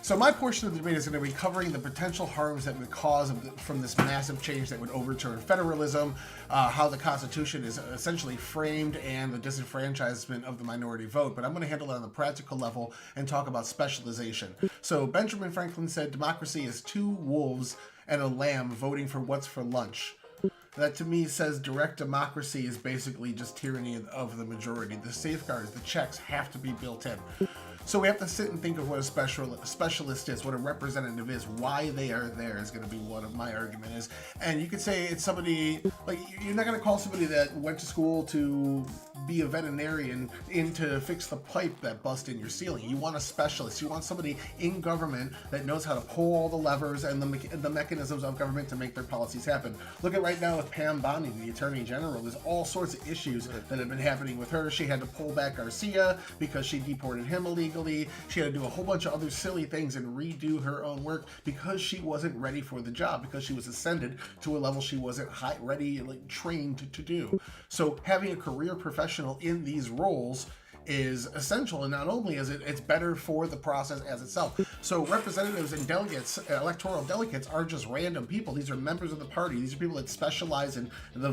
So my portion of the debate is going to be covering the potential harms that would cause from this massive change that would overturn federalism, how the Constitution is essentially framed, and the disenfranchisement of the minority vote. But I'm going to handle it on the practical level and talk about specialization. So Benjamin Franklin said democracy is 2 wolves and a lamb voting for what's for lunch. That to me says direct democracy is basically just tyranny of the majority. The safeguards, the checks have to be built in. So we have to sit and think of what a specialist is, what a representative is, why they are there is going to be one of my argument is. And you could say it's somebody, like, you're not going to call somebody that went to school to be a veterinarian in to fix the pipe that bust in your ceiling. You want a specialist. You want somebody in government that knows how to pull all the levers and the mechanisms of government to make their policies happen. Look at right now with Pam Bondi, the Attorney General. There's all sorts of issues that have been happening with her. She had to pull back Garcia because she deported him illegally. She had to do a whole bunch of other silly things and redo her own work because she wasn't ready for the job, because she was ascended to a level she wasn't ready, like, trained to do. So having a career professional in these roles is essential, and not only is it's better for the process as itself. So representatives and delegates, electoral delegates, are just random people. These are members of the party. These are people that specialize in the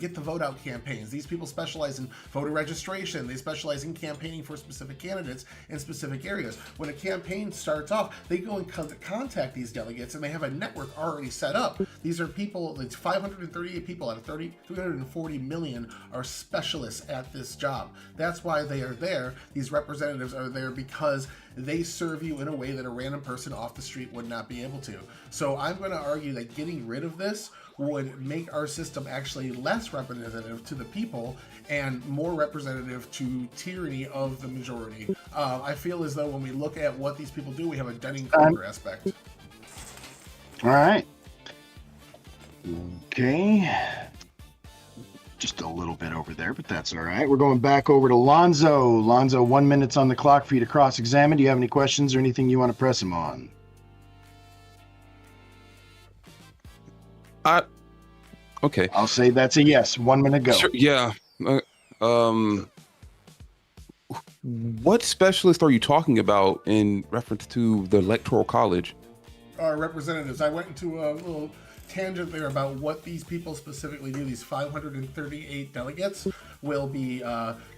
get the vote out campaigns. These people specialize in voter registration. They specialize in campaigning for specific candidates in specific areas. When a campaign starts off, they go and contact these delegates, and they have a network already set up. These are people, it's 538 people out of 340 million are specialists at this job. That's why they are there. These representatives are there because they serve you in a way that a random person off the street would not be able to. So I'm going to argue that getting rid of this would make our system actually less representative to the people and more representative to tyranny of the majority. I feel as though when we look at what these people do, we have a Dunning-Kruger aspect. All right. Okay. Just a little bit over there, but that's all right. We're going back over to Lonzo. Lonzo, 1 minute's on the clock for you to cross-examine. Do you have any questions or anything you want to press him on? Okay. I'll say that's a yes. 1 minute go. Sure, yeah. What specialist are you talking about in reference to the Electoral College? Our representatives. I went into a little tangent there about what these people specifically do. These 538 delegates will be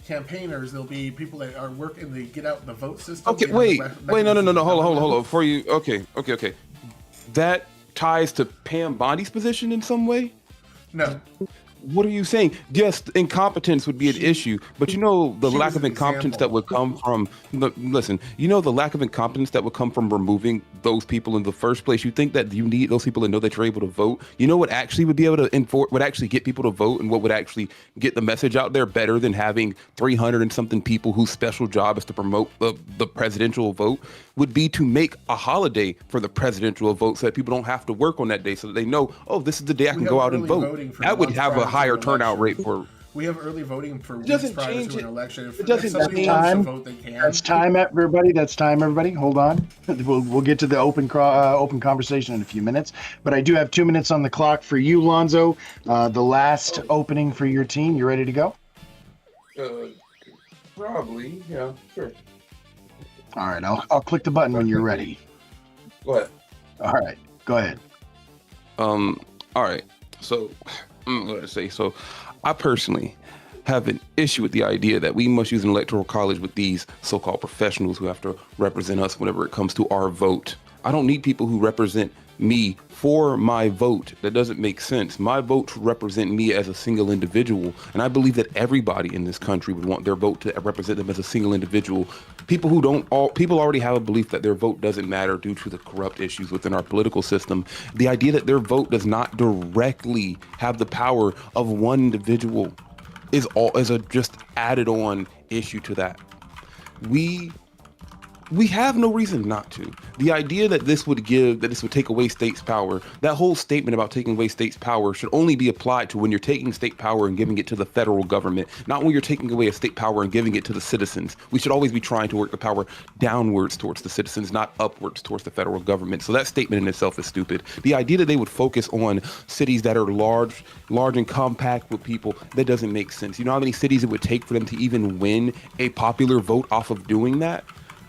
campaigners. They'll be people that are working the get out the vote system. Okay, wait, no. Hold on. Before you, okay. That ties to Pam Bondi's position in some way? No. What are you saying? Yes, incompetence would be an issue, but you know the lack of an incompetence example. that would come from. Listen, you know the lack of incompetence that would come from removing those people in the first place. You think that you need those people to know that you're able to vote. You know what actually would be able to enforce, would actually get people to vote, and what would actually get the message out there better than having 300 and something people whose special job is to promote the presidential vote, would be to make a holiday for the presidential vote so that people don't have to work on that day, so that they know, oh, this is the day I can go out and vote. That would have a higher turnout rate for. We have early voting for weeks doesn't prior change to an it. election. If It doesn't somebody change wants to time. vote, they can. That's time, everybody. That's time, everybody. Hold on. We'll get to the open conversation in a few minutes. But I do have 2 minutes on the clock for you, Lonzo. The last opening for your team. You ready to go? Probably, yeah, sure. All right. I'll click the button when you're ready. Go ahead. All right. Go ahead. All right. So, I'm going to say, so I personally have an issue with the idea that we must use an electoral college with these so-called professionals who have to represent us whenever it comes to our vote. I don't need people who represent me for my vote. That doesn't make sense. My vote should represent me as a single individual, and I believe that everybody in this country would want their vote to represent them as a single individual. People already have a belief that their vote doesn't matter due to the corrupt issues within our political system. The idea that their vote does not directly have the power of one individual is a just added on issue to that. We have no reason not to. The idea that this would take away states' power, that whole statement about taking away states' power should only be applied to when you're taking state power and giving it to the federal government, not when you're taking away a state power and giving it to the citizens. We should always be trying to work the power downwards towards the citizens, not upwards towards the federal government. So that statement in itself is stupid. The idea that they would focus on cities that are large and compact with people, that doesn't make sense. You know how many cities it would take for them to even win a popular vote off of doing that?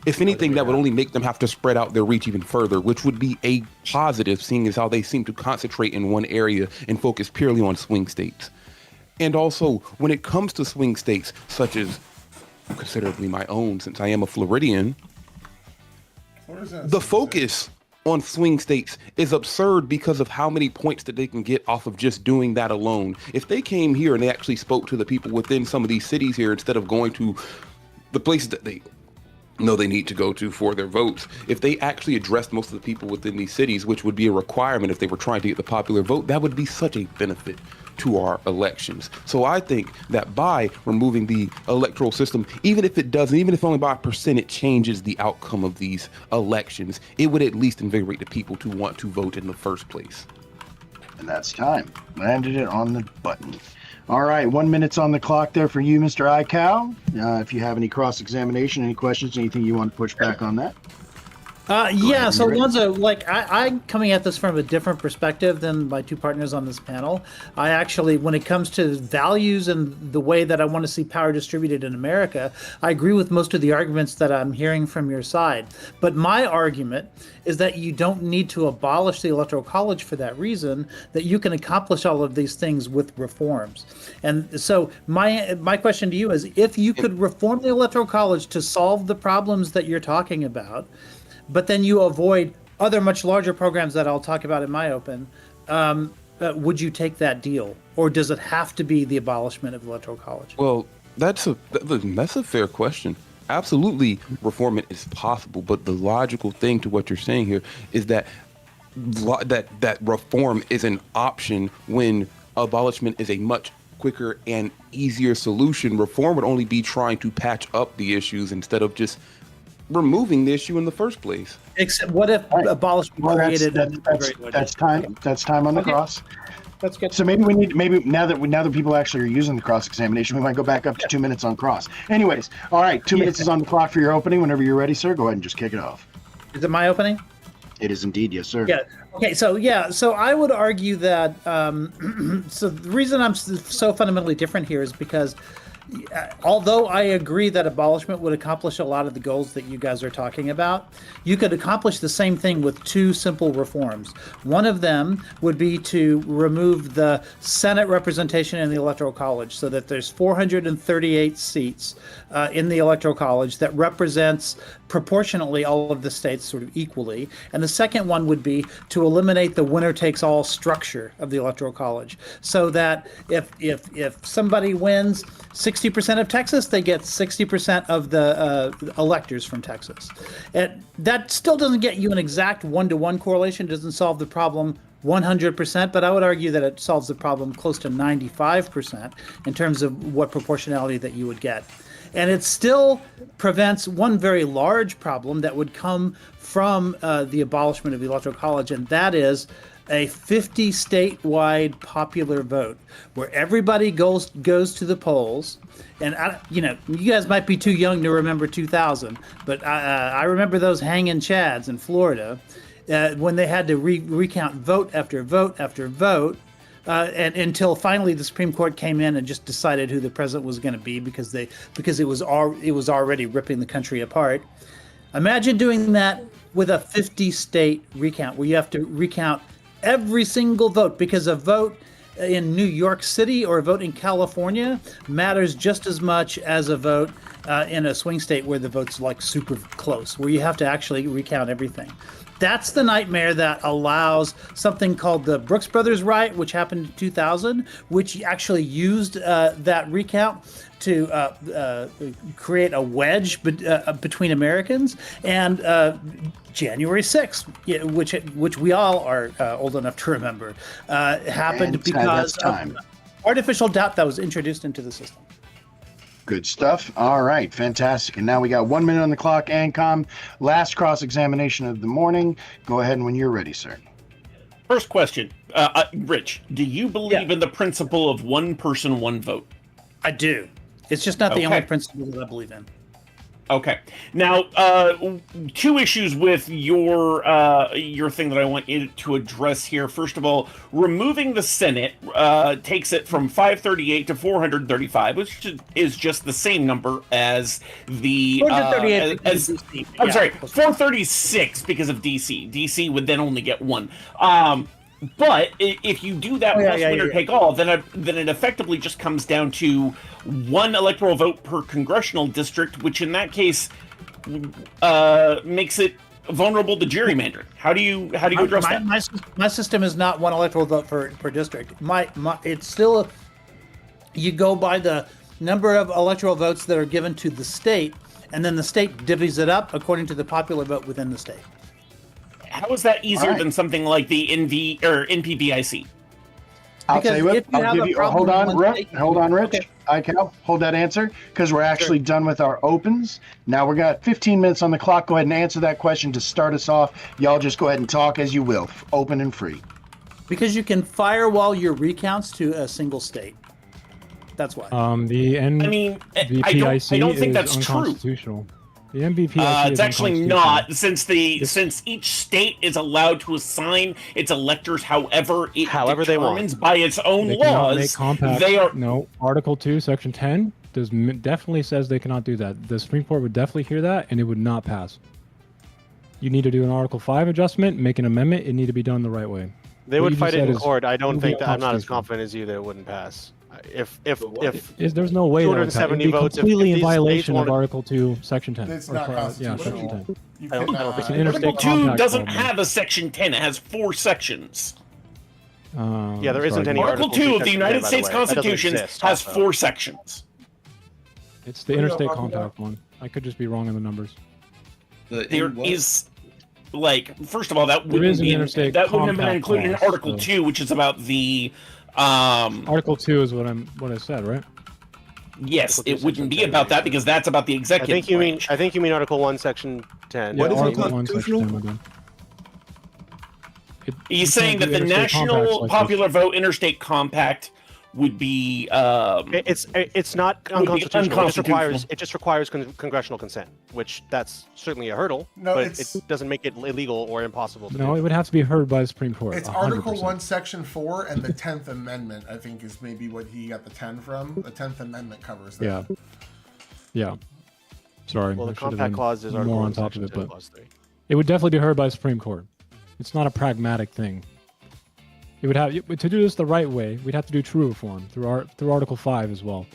If anything, that would only make them have to spread out their reach even further, which would be a positive, seeing as how they seem to concentrate in one area and focus purely on swing states. And also, when it comes to swing states, such as considerably my own, since I am a Floridian, the focus on swing states is absurd because of how many points that they can get off of just doing that alone. If they came here and they actually spoke to the people within some of these cities here, instead of going to the places that they know they need to go to for their votes, if they actually addressed most of the people within these cities, which would be a requirement if they were trying to get the popular vote, that would be such a benefit to our elections. So I think that by removing the electoral system, even if only by a percent it changes the outcome of these elections, it would at least invigorate the people to want to vote in the first place. And that's time. Landed it on the button. All right, 1 minute's on the clock there for you, Mr. iCow. If you have any cross-examination, any questions, anything you want to push back on that? Yeah, so Lonzo, I'm coming at this from a different perspective than my two partners on this panel. I actually, when it comes to values and the way that I want to see power distributed in America, I agree with most of the arguments that I'm hearing from your side. But my argument is that you don't need to abolish the Electoral College for that reason, that you can accomplish all of these things with reforms. And so my question to you is, if you could reform the Electoral College to solve the problems that you're talking about, but then you avoid other much larger programs that I'll talk about in my open, would you take that deal? Or does it have to be the abolishment of the Electoral College? Well, that's a fair question. Absolutely, reform it is possible, but the logical thing to what you're saying here is that reform is an option when abolishment is a much quicker and easier solution. Reform would only be trying to patch up the issues instead of just removing the issue in the first place. Except what if abolishment created? That's time. That's time on the cross. That's good. So maybe now that people actually are using the cross examination, we might go back up to 2 minutes on cross. Anyways, all right, 2 minutes is on the clock for your opening. Whenever you're ready, sir, go ahead and just kick it off. Is it my opening? It is indeed, yes, sir. Yeah. Okay. So I would argue that. So the reason I'm so fundamentally different here is because although I agree that abolishment would accomplish a lot of the goals that you guys are talking about, you could accomplish the same thing with two simple reforms. One of them would be to remove the Senate representation in the Electoral College so that there's 438 seats in the Electoral College that represents proportionately all of the states sort of equally. And the second one would be to eliminate the winner takes all structure of the Electoral College, so that if somebody wins 60% of Texas, they get 60% of the electors from Texas. And that still doesn't get you an exact one-to-one correlation, doesn't solve the problem 100%, but I would argue that it solves the problem close to 95% in terms of what proportionality that you would get. And it still prevents one very large problem that would come from the abolishment of the Electoral College, and that is a 50 statewide popular vote where everybody goes to the polls. And you guys might be too young to remember 2000, but I remember those hanging chads in Florida when they had to recount vote after vote after vote. And until finally the Supreme Court came in and just decided who the president was going to be because it was already ripping the country apart. Imagine doing that with a 50-state recount where you have to recount every single vote, because a vote in New York City or a vote in California matters just as much as a vote in a swing state where the vote's like super close, where you have to actually recount everything. That's the nightmare that allows something called the Brooks Brothers riot, which happened in 2000, which actually used that recount to create a wedge between Americans, and January 6th, which we all are old enough to remember, happened because of artificial doubt that was introduced into the system. Good stuff. All right, fantastic. And now we got 1 minute on the clock. ANCOM, last cross-examination of the morning. Go ahead when you're ready, sir. First question, Rich, do you believe in the principle of one person, one vote? I do. It's just not the only principle that I believe in. Okay. Now, two issues with your thing that I want you to address here. First of all, removing the Senate takes it from 538 to 435, which is just the same number as the 438 I'm sorry, 436 because of DC. DC would then only get one. But if you do that winner take all, then it effectively just comes down to one electoral vote per congressional district, which in that case makes it vulnerable to gerrymandering. How do you address that? My system is not one electoral vote per district. It's still you go by the number of electoral votes that are given to the state, and then the state divvies it up according to the popular vote within the state. How is that easier than something like the NPBIC? I'll tell you what. I'll give you. Hold on, Rich. Okay. Hold that answer, because we're actually done with our opens. Now we got 15 minutes on the clock. Go ahead and answer that question to start us off. Y'all just go ahead and talk as you will, open and free. Because you can firewall your recounts to a single state. That's why. The PIC I don't think is that's unconstitutional. The MVPIC it's actually not, since each state is allowed to assign its electors however it determines by its own laws. No, Article 2, Section 10 definitely says they cannot do that. The Supreme Court would definitely hear that, and it would not pass. You need to do an Article 5 adjustment, make an amendment. It need to be done the right way. They would fight it in court. I don't think that. I'm not as confident as you that it wouldn't pass. If there's no way 270 votes, completely in violation of Article 2, Section 10. It's not constitutional. Section 10. I don't think It's an interstate Article 2 compact doesn't problem. have a Section 10. It has 4 sections. Yeah, there isn't any Article 2 of the Section 10, United by States the way. That doesn't Constitution exist, has also. 4 sections. It's the interstate compact one. I could just be wrong in the numbers. There is, first of all, that There wouldn't is an be interstate that wouldn't have been compact included in clause, Article so- 2, which is about the Article 2 is what I said, right? Yes, Article it 2, wouldn't Section be 10, about that because that's about the I executive think you mean branch. Article 1, Section 10. Yeah, What is Article 1, unconstitutional? Section 10 again. He's saying that the interstate compacts National like Popular Vote Interstate Compact would be It's not be unconstitutional. unconstitutional. It just requires congressional consent, which that's certainly a hurdle, No, but it's- it doesn't make it illegal or impossible to No, do. it would have to be heard by the Supreme Court. It's 100%. Article 1, Section 4, and the 10th Amendment, I think, is maybe what he got the 10 from. The 10th Amendment covers that. Yeah. Yeah. Sorry. Well, I the should have compact been clause is more Article on 1, top of Section it, 10, but Clause 3. it would definitely be heard by the Supreme Court. It's not a pragmatic thing. It would have to do this the right way. We'd have to do true reform through Article 5 as well,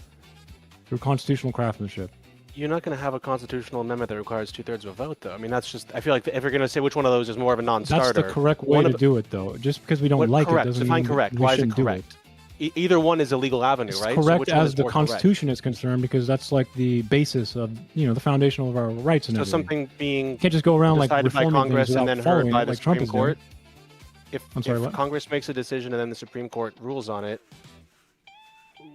through constitutional craftsmanship. You're not going to have a constitutional amendment that requires 2/3 of a vote, though. I mean, that's just. I feel like if you're going to say which one of those is more of a non-starter, That's the correct way to do it, though. Just because we don't What- like correct. it doesn't Define mean correct. we Why is it shouldn't do correct? Either one is a legal avenue, It's right? So correct which one as is the more correct? Constitution is concerned, because that's like the basis of the foundation of our rights and So everything. something being You can't just go around like decided by reforming Congress things and without then heard following by it the like Trump Supreme is doing. Court. I'm sorry, if what? Congress makes a decision and then the Supreme Court rules on it,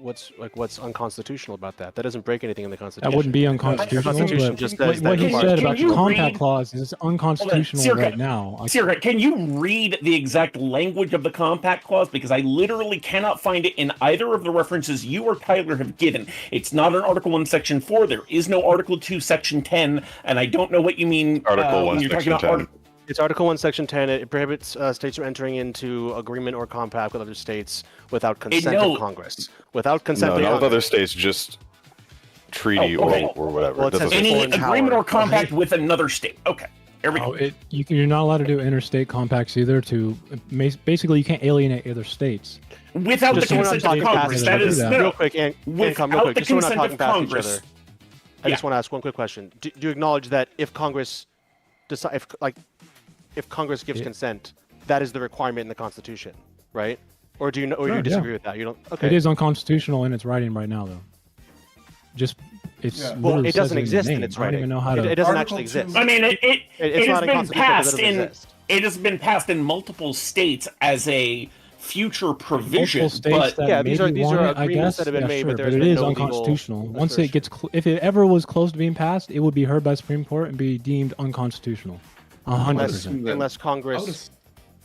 what's unconstitutional about that? That doesn't break anything in the Constitution. That wouldn't be The unconstitutional. Constitution But just what, says what that he requires said about Can the you compact read- clause is unconstitutional Sirka, right now. Sirka, can you read the exact language of the compact clause? Because I literally cannot find it in either of the references you or Tyler have given. It's not in Article 1, Section 4. There is no Article 2, Section 10, and I don't know what you mean Article 1, when you're talking Section about 10. Article. It's Article 1, Section 10. It prohibits states from entering into agreement or compact with other states without consent no. of Congress. Without consent No, of not with Congress. other states, just treaty Oh, okay. or whatever. Well, It it says doesn't- Any foreign agreement power. or compact with another state. Okay, here we go. You're not allowed to do interstate compacts either. Basically, you can't alienate other states. Without the Just so we're not consent of talking Congress. past That each is other. no. Real quick, and real Without quick, the just so we're not consent talking of past Congress. each other. I just want to ask one quick question. Do you acknowledge that if Congress decide, if Congress gives consent, that is the requirement in the Constitution, right? Or do you Sure, you disagree with that? You don't. Okay. It is unconstitutional in its writing right now, though. It's Yeah. Well, literally it doesn't says exist the in name. its I don't writing. even know how to. It doesn't Article actually 2. exist. I mean, it It's has not been unconstitutional because passed it doesn't in. exist. It has been passed in multiple states as a future provision, Multiple states but that Yeah, these maybe are want it, I agreements guess. that have been Yeah, made, sure, but there's it been is no legal unconstitutional. Once assertion. it gets, if it ever was close to being passed, it would be heard by the Supreme Court and be deemed unconstitutional. 100%. Unless I Congress would've-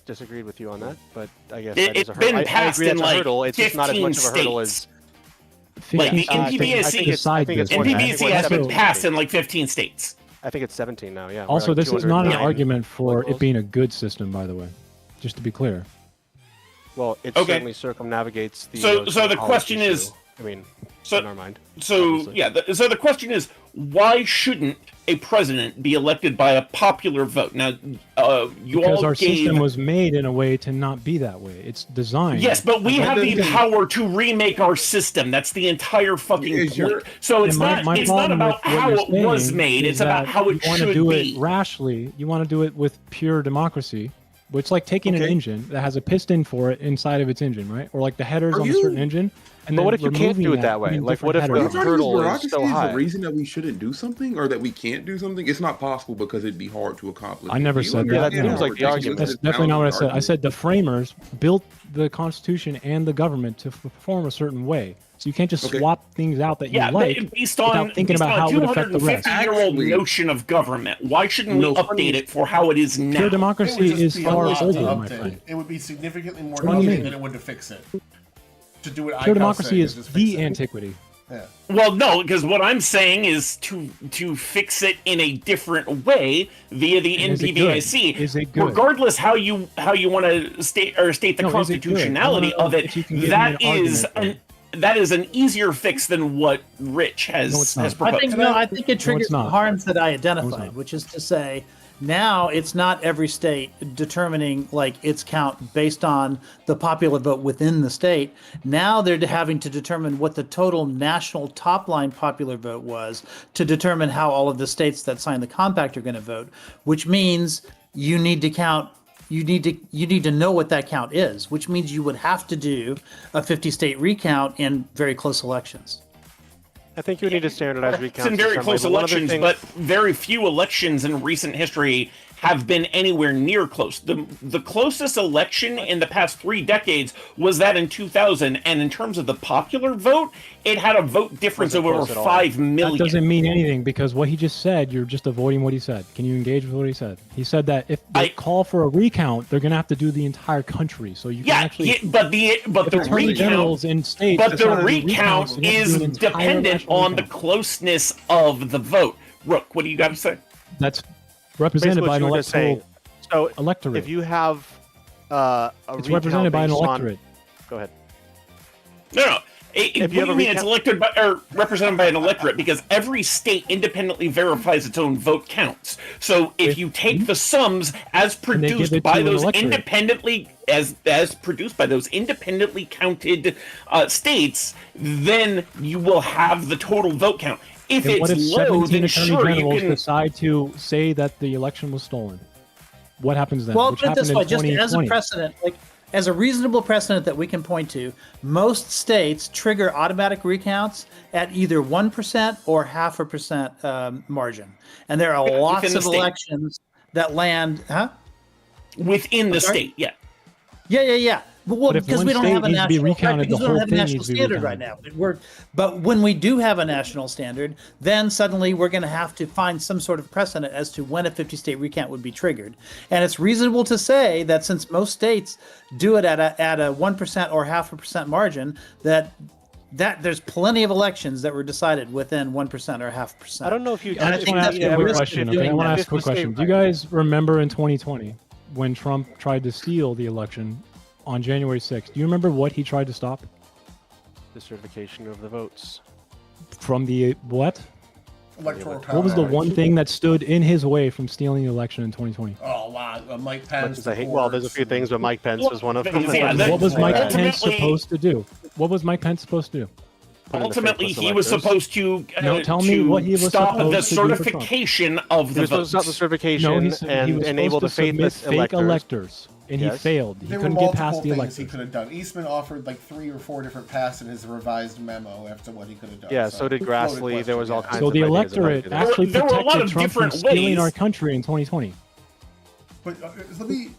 disagreed with you on that, but I guess It- that is it's a hurdle. been I passed agree in, that's a like, hurdle. It's just not as much of a 15 hurdle as. states. Like, the 15 states NPVSC decide think it's this more right than- now. NPVSC I think has been 17. passed in like 15 states. I think it's 17 now. Yeah. we're Also, like this is not an 209. argument for Locals. it being a good system, by the way. Just to be clear. Well, it Okay. certainly circumnavigates the. So the electoral college question issue. is- I mean, So- in our mind. So obviously. yeah, so the question is, why shouldn't a president be elected by a popular vote? Now, you Because all our gave. system was made in a way to not be that way. It's designed. Yes, but we But have the then- power to remake our system. That's the entire fucking Is point. your- So it's And my not. It's not problem about with what how you're it was saying made. is It's about that how it you want to should do be. it rashly. You want to do it with pure democracy. But it's like taking an Okay. engine that has a piston for it inside of its engine, right? Or like the headers Are on a you- certain engine. And But then what if you can't removing do it that way? putting Like, what different if headers the on it. hurdle is bureaucracy so high? the reason that we shouldn't do something or that we can't do something? It's not possible because it'd be hard to accomplish. I never Do you said that. understand That how seems like the ridiculous argument. this That's definitely not what I sounds said. as I said the framers built the Constitution and the government to perform a certain way. So you can't just Okay. swap things out that you Yeah, like based on without thinking about how it would affect the rest. 250-year-old Actually- notion of government. Why shouldn't we No, update funny- it for how it is now? Pure It democracy would just is be a far lot to older, my update. friend. It would be significantly more to What do you update mean? than it would to fix it. To do what I Pure democracy is just fix the it. antiquity. Yeah. Well, no, because what I'm saying is to fix it in a different way via the Is it good? NPVIC. Is it good? Regardless how you want to state the No, is it good? constitutionality I wanna of know it, if you can give me that an is argument that is an easier fix than what Rich No, it's has not. has I proposed. think I think it triggers the not. harms that I No, identified, it's not. which is to say, now it's not every state determining like its count based on the popular vote within the state. Now they're having to determine what the total national top line popular vote was to determine how all of the states that signed the compact are going to vote, which means you need to count. You need to know what that count is, which means you would have to do a 50-state recount in very close elections. I think you would need to standardize It's recounts in very some way, close but one other elections, thing- but very few elections in recent history have been anywhere near close. The closest election in the past 3 decades was that in 2000, and in terms of the popular vote, it had a vote difference of over 5 million. That doesn't mean anything, because what he just said, you're just avoiding what he said. Can you engage with what he said? He said that if they call for a recount, they're going to have to do the entire country. So you can actually... but the recount in states, but the recount is dependent on the closeness of the vote. Rook, what do you got to say? That's represented by an electoral So electorate. if you have it's represented by an electorate. Go ahead. No. What do you mean it's elected by, or represented by an electorate? Because every state independently verifies its own vote counts. So if you take the sums as produced by those independently produced by those independently counted states, then you will have the total vote count. If And it's what if low, 17 then attorney sure you generals can. decide to say that the election was stolen? What happens then? Well, Which put it this happened in way, just as a 2020. precedent, like as a reasonable precedent that we can point to, most states trigger automatic recounts at either 1% or 0.5% margin, and there are lots the of state. elections that land, within the state. Yeah. Yeah. Well, But if because one we don't state have a needs to be national, recounted, because the we don't whole have a thing national needs to be standard right now. But when we do have a national standard, then suddenly we're going to have to find some sort of precedent as to when a 50-state recount would be triggered. And it's reasonable to say that since most states do it at a 1% or 0.5% margin, that there's plenty of elections that were decided within 1% or 0.5%. I don't know if you. And I think that's the risk of doing I want to that. ask a quick question. Do you guys remember in 2020 when Trump tried to steal the election on January 6th? Do you remember what he tried to stop? The certification of the votes. From the what? Electoral College. What was the one thing that stood in his way from stealing the election in 2020? Oh, wow. Mike Pence. Well, there's a few things, but Mike Pence was one of them. What was Mike Pence ultimately- supposed to do? What was Mike Pence supposed to do? Ultimately, he was supposed to, No, tell me to what he was stop the supposed to do for Trump. certification of He the was supposed to votes. stop the certification No, he and was enable the supposed to submit faithless fake electors, and he Yes. failed. He There were couldn't get multiple past the things electors. he could have done. Eastman offered like 3 or 4 different paths in his revised memo after what he could have done. Yeah, so did Grassley. There was all kinds So of the ideas about electorate it. actually There were a lot protected of Trump from different stealing ways. our country in 2020. But let me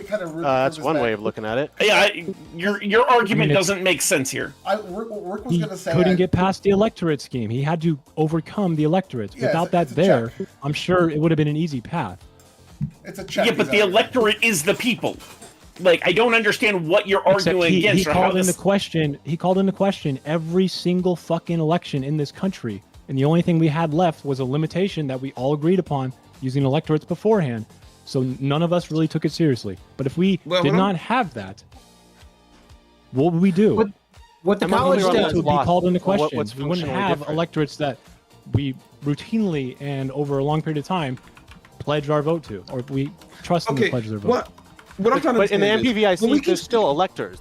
kind of. That's one way of looking at it. Yeah, your argument it's- doesn't make sense here. Rick was He going to say couldn't get past the electorate scheme. He had to overcome the electorate. Yeah, Without that it's a there, check. I'm sure it would have been an easy path. it's a check. Yeah, but the he's arguing. electorate is the people. Like, I don't understand what you're arguing Except against. he or how called into this... question. He called into question every single fucking election in this country, and the only thing we had left was a limitation that we all agreed upon using electorates beforehand. So none of us really took it seriously. But if we did not have that, what would we do? What the I'm not college clear on does It would be called into What- question. what's We wouldn't functionally have different? electorates that we routinely and over a long period of time pledge our vote to, or we trust them to pledge their vote. What I'm trying to But in the understand is, when MPVIC, we there's can- still electors.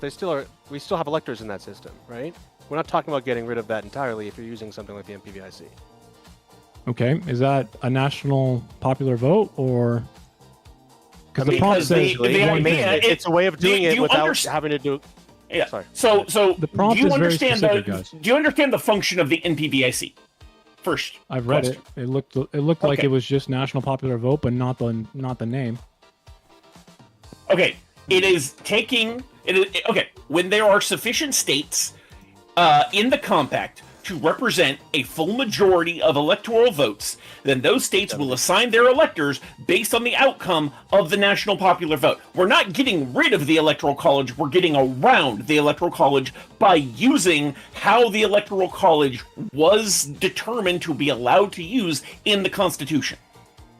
We still have electors in that system, right? We're not talking about getting rid of that entirely if you're using something like the MPVIC. Okay, is that a national popular vote, or because the prompt Because says the one idea- thing. It's a way of Do doing it you without underst- having to do. Yeah. Sorry. So The prompt do you is very understand specific, the guys. do you understand the function of the NPVIC? First, I've read question. it. It looked like Okay. it was just national popular vote, but not the name. Okay, it is taking it. Okay, when there are sufficient states in the compact to represent a full majority of electoral votes, then those states will assign their electors based on the outcome of the national popular vote. We're not getting rid of the Electoral College, we're getting around the Electoral College by using how the Electoral College was determined to be allowed to use in the Constitution.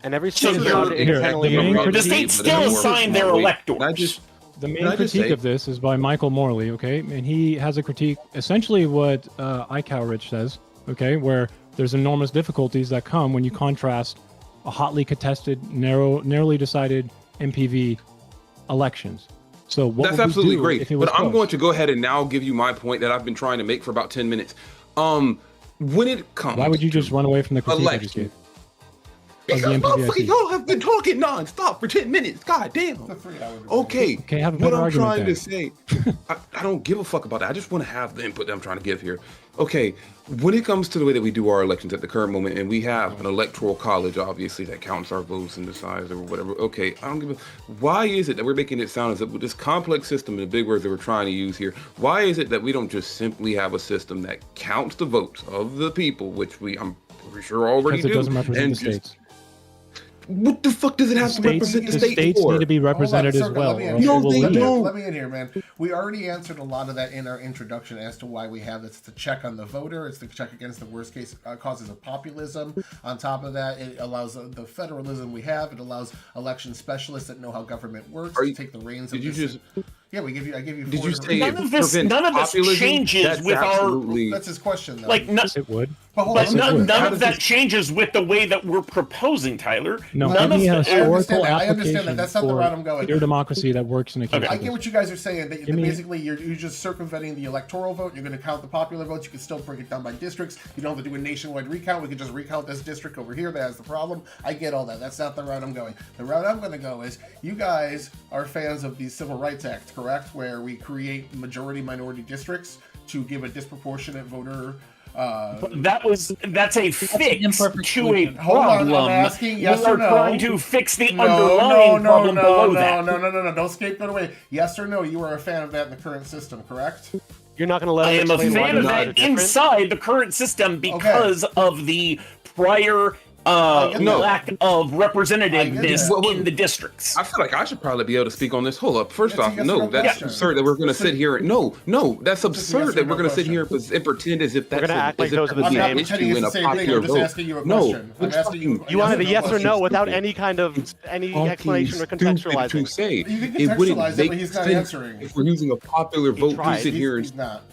And every So state is here- allowed to here, independently the main agree. The critique- states still assign their electors. The main Can I just critique say- of this is by Michael Morley, okay? And he has a critique, essentially what iCowrich says, okay? Where there's enormous difficulties that come when you contrast a hotly contested, narrowly decided MPV elections. So what That's would we absolutely do great. if it was But I'm close? going to go ahead and now give you my point that I've been trying to make for about 10 minutes. When it comes Why would you to just run away from the critique I just election, gave? of the Motherfucker, MPVIC. y'all have been talking non-stop for 10 minutes. God damn. Okay. Okay, have a What better I'm argument trying to then. say, I don't give a fuck about that. I just want to have the input that I'm trying to give here. Okay, when it comes to the way that we do our elections at the current moment, and we have an electoral college, obviously, that counts our votes and decides or whatever. Okay, I don't give a. Why is it that we're making it sound as if with this complex system and the big words that we're trying to use here, why is it that we don't just simply have a system that counts the votes of the people, which I'm pretty sure already Because it do, doesn't represent and the states. What the fuck does it have to represent the states for? need to be represented as Circle, well. let me or in else here. it will they leave. don't. Let me in here, man. We already answered a lot of that in our introduction as to why we have this. It's to check on the voter. It's to check against the worst case causes of populism. On top of that, it allows the federalism we have. It allows election specialists that know how government works to take the reins of Did you this. just? Yeah, I give you. Did four you say different- it None of this populism? changes That's with absolutely... That's his question, though. like no, It would. But hold but on, Yes, it would. none How of does that this- changes with the way that we're proposing, Tyler. No, None give me a of historical I understand that. application That's not the for route I'm going. pure democracy that works in a case Okay. I like get this. what you guys are saying. That Give me- basically, you're just circumventing the electoral vote. You're going to count the popular votes. You can still break it down by districts. You don't have to do a nationwide recount. We can just recount this district over here that has the problem. I get all that. That's not the route I'm going. The route I'm going to go is you guys are fans of the Civil Rights Act, correct? Where we create majority-minority districts to give a disproportionate voter. That's a fix imperfect to a solution. Hold on, I'm problem. asking yes We're or no. trying to fix the underlying problem below that. No. Don't scapegoat away. Yes or no, you are a fan of that in the current system, correct? You're not going to let I him am a explain why fan they're of not that different? inside the current system because of the prior get that. lack of representativeness that. in the districts. I feel like I should probably be able to speak on this. Hold up. First It's a off, yes or no, no that's question. absurd that we're going to sit here. No, that's It's a absurd yes or that no we're going to sit question. here and pretend as if that's gonna act like as if those are the that would be I'm an not same. pretending issue it's in the a same thing. popular I'm just vote. asking you a No, question. I'm it's asking you. fucking- You wanted a yes yes or no question. without any kind of explanation or Stupid to contextualizing. say. You can It wouldn't contextualize it, make but he's not sense answering. if we're using a popular vote to tried. sit here He's and not.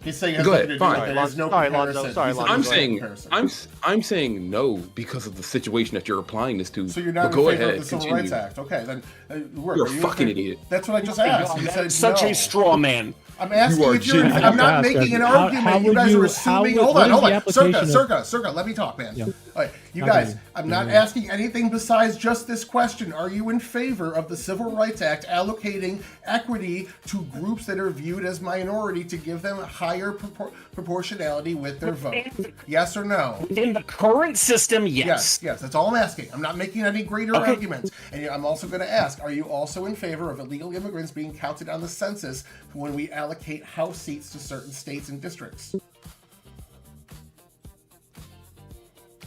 He's saying it has Go nothing ahead, to do fine. with it. There's no Sorry, comparison. Lonzo. Sorry, He said Lonzo. I'm there's no saying comparison. I'm saying no because of the situation that you're applying this to. So you're not but go in favor ahead, of the Civil continue. Rights Act. Okay, then work. You're Are a you in fucking favor- idiot. That's what I just asked. You said Such no. a straw man. I'm asking You are if you're. genuine. I'm not I have to making an ask you, argument. how You would guys you- are how assuming. would- Hold what on, is hold the on. application of- Circa. Let me talk, man. Yeah. All right, you Okay. guys. I'm not asking anything besides just this question. Are you in favor of the Civil Rights Act allocating equity to groups that are viewed as minority to give them higher proportionality with their vote? Yes or no? In the current system, yes. Yes, that's all I'm asking. I'm not making any greater arguments. And I'm also going to ask, are you also in favor of illegal immigrants being counted on the census when we allocate House seats to certain states and districts?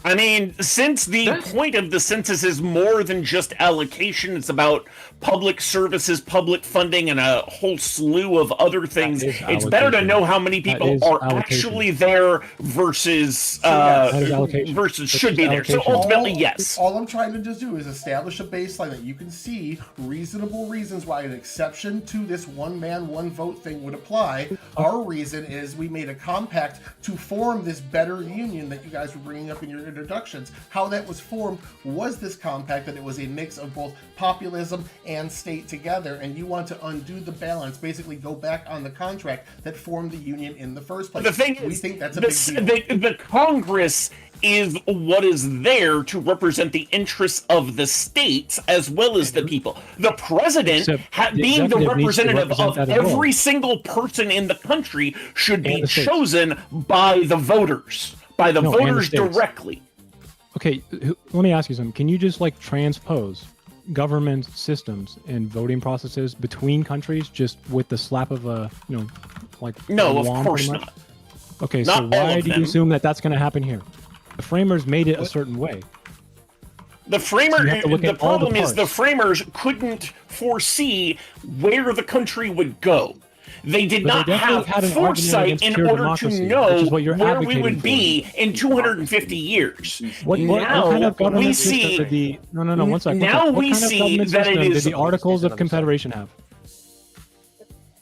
I mean, since the point of the census is more than just allocation, it's about public services, public funding, and a whole slew of other things. is It's better to allocation. know how many That people is are allocation. actually there versus yes. That is allocation. versus That's should just be there. So allocation. ultimately, yes. All I'm trying to just do is establish a baseline that you can see reasonable reasons why an exception to this one man, one vote thing would apply. Our reason is we made a compact to form this better union that you guys were bringing up in your introductions. How that was formed was this compact that it was a mix of both populism and state together, and you want to undo the balance, basically go back on the contract that formed the union in the first place. The thing we is, think that's a big deal. the Congress is what is there to represent the interests of the states as well as the people. The president, Except the being the executive needs to representative represent of that as well. every single person in the country, should be And the states. chosen by the voters, by the No, and the voters states. directly. Okay, let me ask you something. Can you just like transpose government systems and voting processes between countries just with the slap of a, like No, a of wand, course pretty much? not. Okay, Not so all why of do you them. assume that that's going to happen here? The framers made it a certain way. The framer, So you have to look the at all the problem is the parts. framers couldn't foresee where the country would go. They did But they not definitely have had an argument foresight against in pure order to democracy, know which is what you're where we advocating would for. be in 250 years. What now kind of government we system see did the no 1 second. now What we kind of see government that it system is- did the Articles of Confederation have?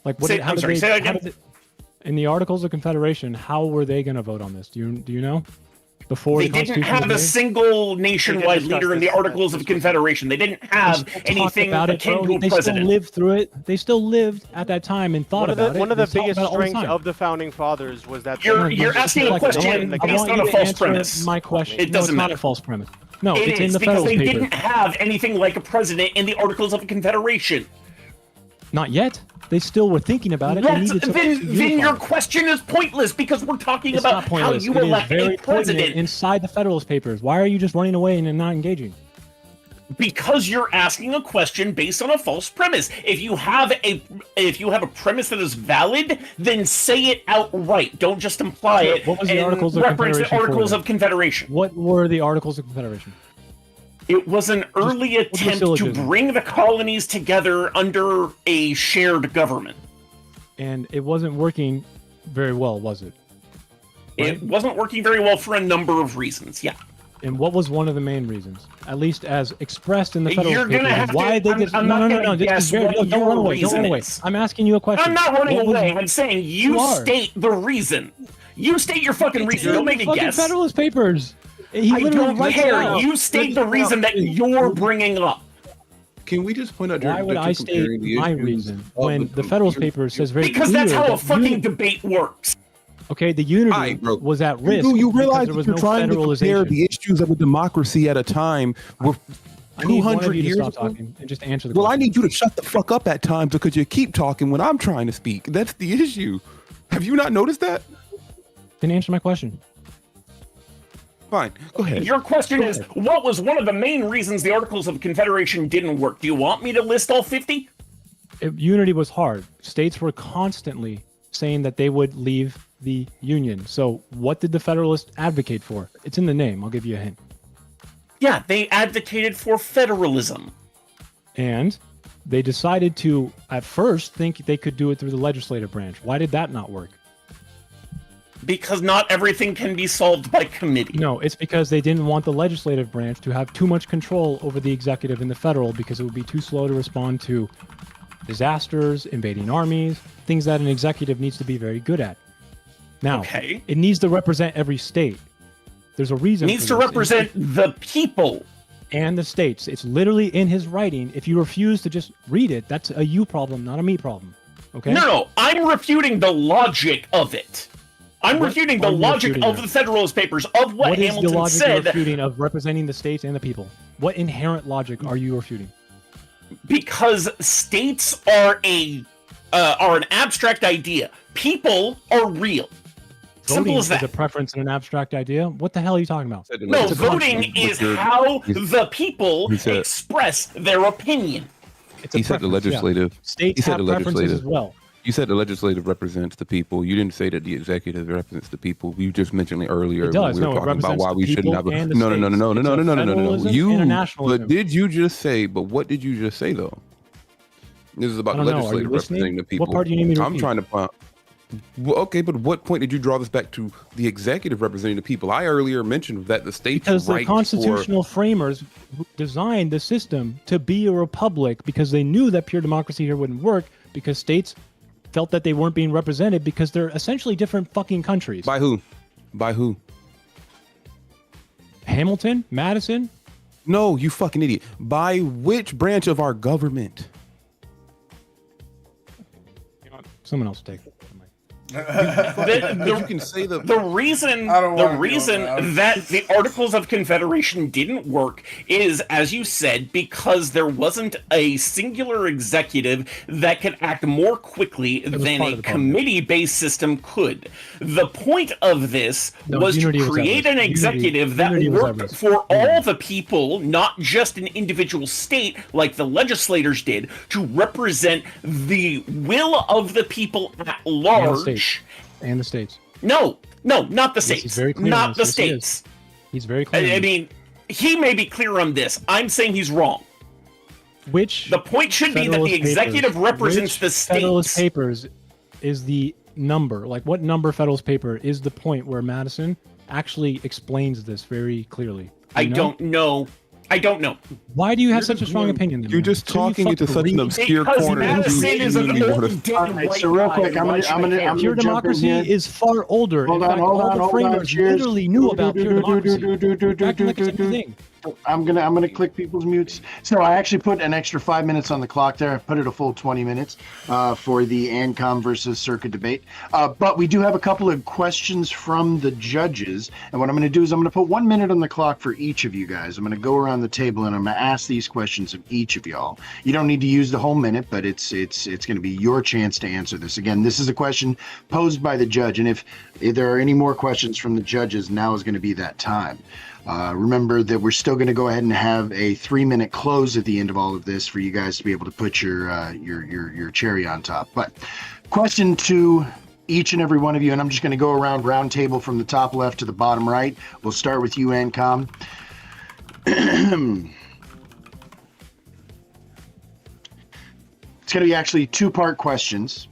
Like what? Say- How I'm did sorry, they? say that how again? did they- in the Articles of Confederation, how were they going to vote on this? Do you know? Before They the didn't Constitution have a was made? single nationwide discuss leader in the this. Articles of Confederation. They didn't They have still talked anything about it, akin bro. to a They still president. lived through it. They still lived at that time and thought about it. One of the They talked biggest about it all the strengths time. of the founding fathers was that You're they- asking a Like, question I want based on you a to false answer premise. My question. It No, doesn't it's not matter. a false premise. No, It it's in is the because they Federalist Papers. didn't have anything like a president in the Articles of Confederation. Not yet. They still were thinking about it. They needed to Then unify your it. question is pointless because we're talking It's about not how pointless. you It is elect very a poignant president. inside the Federalist Papers. Why are you just running away and not engaging? Because you're asking a question based on a false premise. If you have a premise that is valid, then say it outright. Don't just imply it. What was the and Articles of reference the Confederation for Articles then? of Confederation. What were the Articles of Confederation? It was an early what's the attempt to syllogism? bring the colonies together under a shared government. And it wasn't working very well, was it? It wasn't working very well for a number of reasons. Yeah. And what was one of the main reasons, at least as expressed in the Federalist You're gonna Papers? have to- Why they I'm- did? I'm No, not no, gonna no. This guess is very. what No, don't your run away. Don't run reason away. is. I'm asking you a question. I'm not running What was- away. I'm saying you are. state the reason. You state your fucking reason. Don't make me Fucking guess. Federalist Papers. He I literally don't writes it care. out. You state the reason that you're bringing up. Can we just point out Why would that I you're state comparing the my issues reason of when the Federalist Papers says very Because clear that's how a that fucking debate works. Okay, the unity Alright, bro. was at risk. You because realize there that was you're no trying to compare federalization. the issues of a democracy at a time with I need one 200 of you to years stop ago. talking and just answer the Well, I question. need you to shut the fuck up at times because you keep talking when I'm trying to speak. That's the issue. Have you not noticed that? Then answer my question. Fine, go ahead. Your question is, what was one of the main reasons the Articles of Confederation didn't work? Do you want me to list all 50? Unity was hard. States were constantly saying that they would leave the Union. So what did the Federalists advocate for? It's in the name. I'll give you a hint. Yeah, they advocated for federalism. And they decided to, at first, think they could do it through the legislative branch. Why did that not work? Because not everything can be solved by committee. No, it's because they didn't want the legislative branch to have too much control over the executive and the federal because it would be too slow to respond to disasters, invading armies, things that an executive needs to be very good at. Now, Okay. it needs to represent every state. There's a reason. Needs for to this. represent the people. And the states. It's literally in his writing. If you refuse to just read it, that's a you problem, not a me problem. Okay? No, I'm refuting the logic of it. I'm What refuting the are you logic refuting of then? the Federalist Papers, of what What is the Hamilton logic you're said, refuting of representing the states and the people? What inherent logic are you refuting? because states are an abstract idea. People are real. Simple Voting as that. is a preference and an abstract idea. What the hell are you talking about? No, It's a voting concept. is You're- how the people He said- express their opinion. It's a He said the preference, yeah. legislative. States He said have the preferences legislative. as well. You said the legislative represents the people. You didn't say that the executive represents the people. You just mentioned it earlier It does. when we were No, it talking about represents why the we shouldn't people have a and the no, no, no, no, no, no, states. no, It's no, a no, no, no, no. federalism and a You, nationalism. but did you just say? But what did you just say though? This is about I don't know. Are you legislative listening? representing the people. What part do you need me to I'm repeat? trying to find. Well, okay, but what point did you draw this back to the executive representing the people? I earlier mentioned that the states Because the right constitutional framers designed the system to be a republic because they knew that pure democracy here wouldn't work because states felt that they weren't being represented because they're essentially different fucking countries. by who? By who? Hamilton, Madison, No, you fucking idiot. By which branch of our government? someone else take it. You can say the The reason I don't the wanna go reason now. that the Articles of Confederation didn't work is, as you said, because there wasn't a singular executive that could act more quickly was than part a of the problem. committee-based system could. The point of this No, was to unity was at create risk. an executive that Unity was at worked risk. for all the people, not just an individual state like the legislators did, to represent the will of the people at large. states. And the states. No, not the Yes, he's states. very clear on Not the this. Yes, he is. states. He's very clear. on I this. mean, he may be clear on this. I'm saying he's wrong. Which The point should be that the Federalist executive Papers- represents which the Federalist states. Papers is the number. Like, what number Federalist paper is the point where Madison actually explains this very clearly? Do I you know? don't know. I don't know. Why do you have such a strong opinion? Then, You're man? just Shouldn't you talking into fucking such an read? obscure Because corner. Madison is an You wanna- old dead Alright, white so real guy. quick, I'm Why gonna- should I'm I gonna- care? I'm Pure gonna jump in democracy here. is far older. Hold In on, fact, hold all on, the hold on. framers Cheers. literally knew about pure democracy. Acting like it's a new thing. I'm gonna click people's mutes. So I actually put an extra 5 minutes on the clock there. I put it a full 20 minutes for the ANCOM versus Circuit debate. But we do have a couple of questions from the judges, and what I'm going to do is I'm going to put 1 minute on the clock for each of you guys. I'm going to go around the table and I'm going to ask these questions of each of y'all. You don't need to use the whole minute, but it's going to be your chance to answer this. Again, this is a question posed by the judge, and if there are any more questions from the judges, now is going to be that time. Remember that we're still going to go ahead and have a 3-minute close at the end of all of this for you guys to be able to put your cherry on top. But question to each and every one of you, and I'm just going to go around round table from the top left to the bottom right. We'll start with you, Ancom. It's going to be actually two-part questions.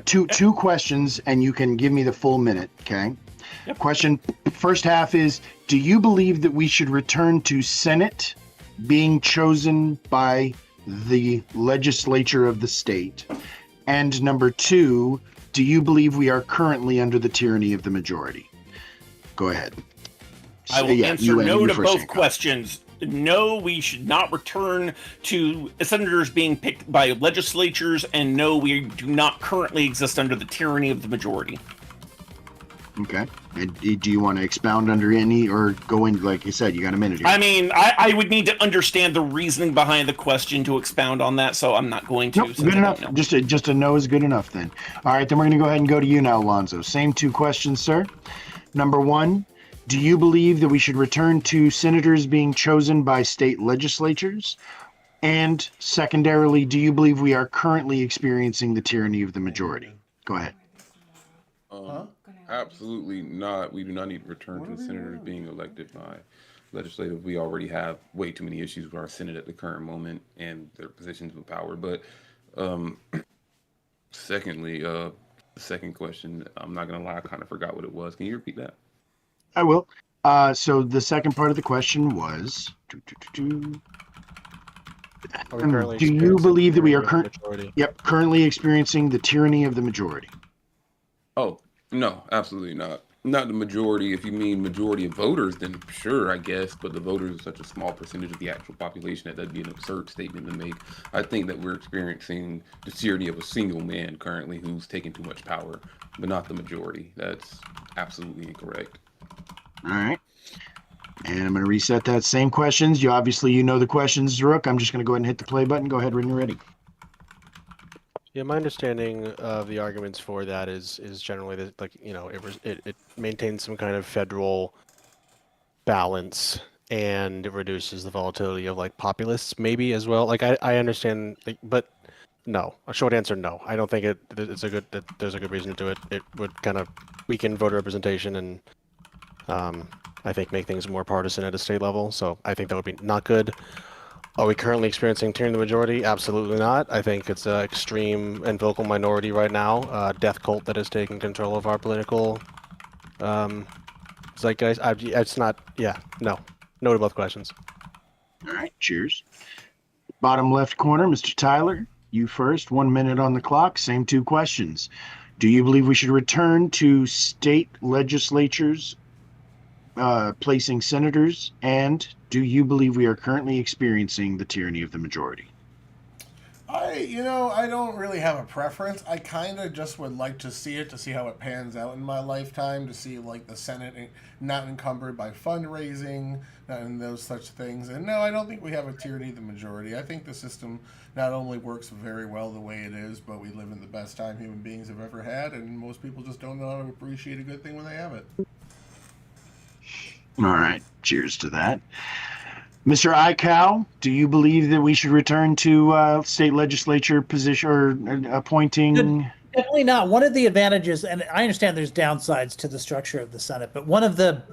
Two questions, and you can give me the full minute, okay? Yep. Question, first half is, do you believe that we should return to Senate being chosen by the legislature of the state? And number 2, do you believe we are currently under the tyranny of the majority? Go ahead. I will answer no to both questions. No, we should not return to senators being picked by legislatures, and no, we do not currently exist under the tyranny of the majority. Okay. Do you want to expound under any, or go in, like you said, you got a minute here? I mean, I would need to understand the reasoning behind the question to expound on that, so I'm not going to. Nope, good enough. Just a no is good enough then. All right, then we're going to go ahead and go to you now, Alonzo. Same 2 questions, sir. Number 1, do you believe that we should return to senators being chosen by state legislatures? And secondarily, do you believe we are currently experiencing the tyranny of the majority? Go ahead. Absolutely not. We do not need to return to the senators being elected by legislative. We already have way too many issues with our Senate at the current moment and their positions of power. But secondly, the second question, I'm not going to lie, I kind of forgot what it was. Can you repeat that? I will. So the second part of the question was, do you believe that we are currently experiencing the tyranny of the majority? Oh, no, absolutely not. Not the majority. If you mean majority of voters, then sure, I guess. But the voters are such a small percentage of the actual population that'd be an absurd statement to make. I think that we're experiencing the tyranny of a single man currently who's taking too much power, but not the majority. That's absolutely incorrect. All right. And I'm going to reset that same questions. You know the questions, Rook. I'm just going to go ahead and hit the play button. Go ahead when you're ready. Yeah, my understanding of the arguments for that is generally that, like, you know, it maintains some kind of federal balance, and it reduces the volatility of like populists maybe as well. Like I understand, but no. A short answer, no. I don't think there's a good reason to do it. It would kind of weaken voter representation and I think make things more partisan at a state level. So I think that would be not good. Are we currently experiencing tyranny of the majority? Absolutely not. I think it's an extreme and vocal minority right now, death cult that is taking control of our political zeitgeist. It's not, yeah, no. No to both questions. All right, cheers. Bottom left corner, Mr. Tyler, you first. 1 minute on the clock, same 2 questions. Do you believe we should return to state legislatures placing senators, and do you believe we are currently experiencing the tyranny of the majority? I don't really have a preference. I kind of just would like to see it, to see how it pans out in my lifetime, to see like the Senate not encumbered by fundraising, not in those such things. And no, I don't think we have a tyranny of the majority. I think the system not only works very well the way it is, but we live in the best time human beings have ever had, and most people just don't know how to appreciate a good thing when they have it. All right, cheers to that. Mr. Icow, do you believe that we should return to state legislature position or appointing? Definitely not. One of the advantages, and I understand there's downsides to the structure of the Senate, but one of the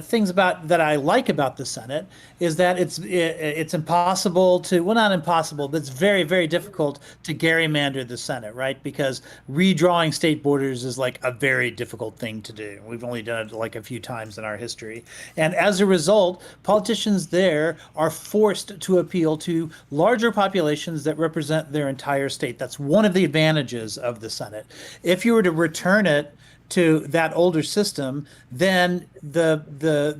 things that I like about the Senate is that it's impossible to, well, not impossible, but it's very, very difficult to gerrymander the Senate, right? Because redrawing state borders is like a very difficult thing to do. We've only done it like a few times in our history. And as a result, politicians there are forced to appeal to larger populations that represent their entire state. That's one of the advantages of the Senate. If you were to return it to that older system, then the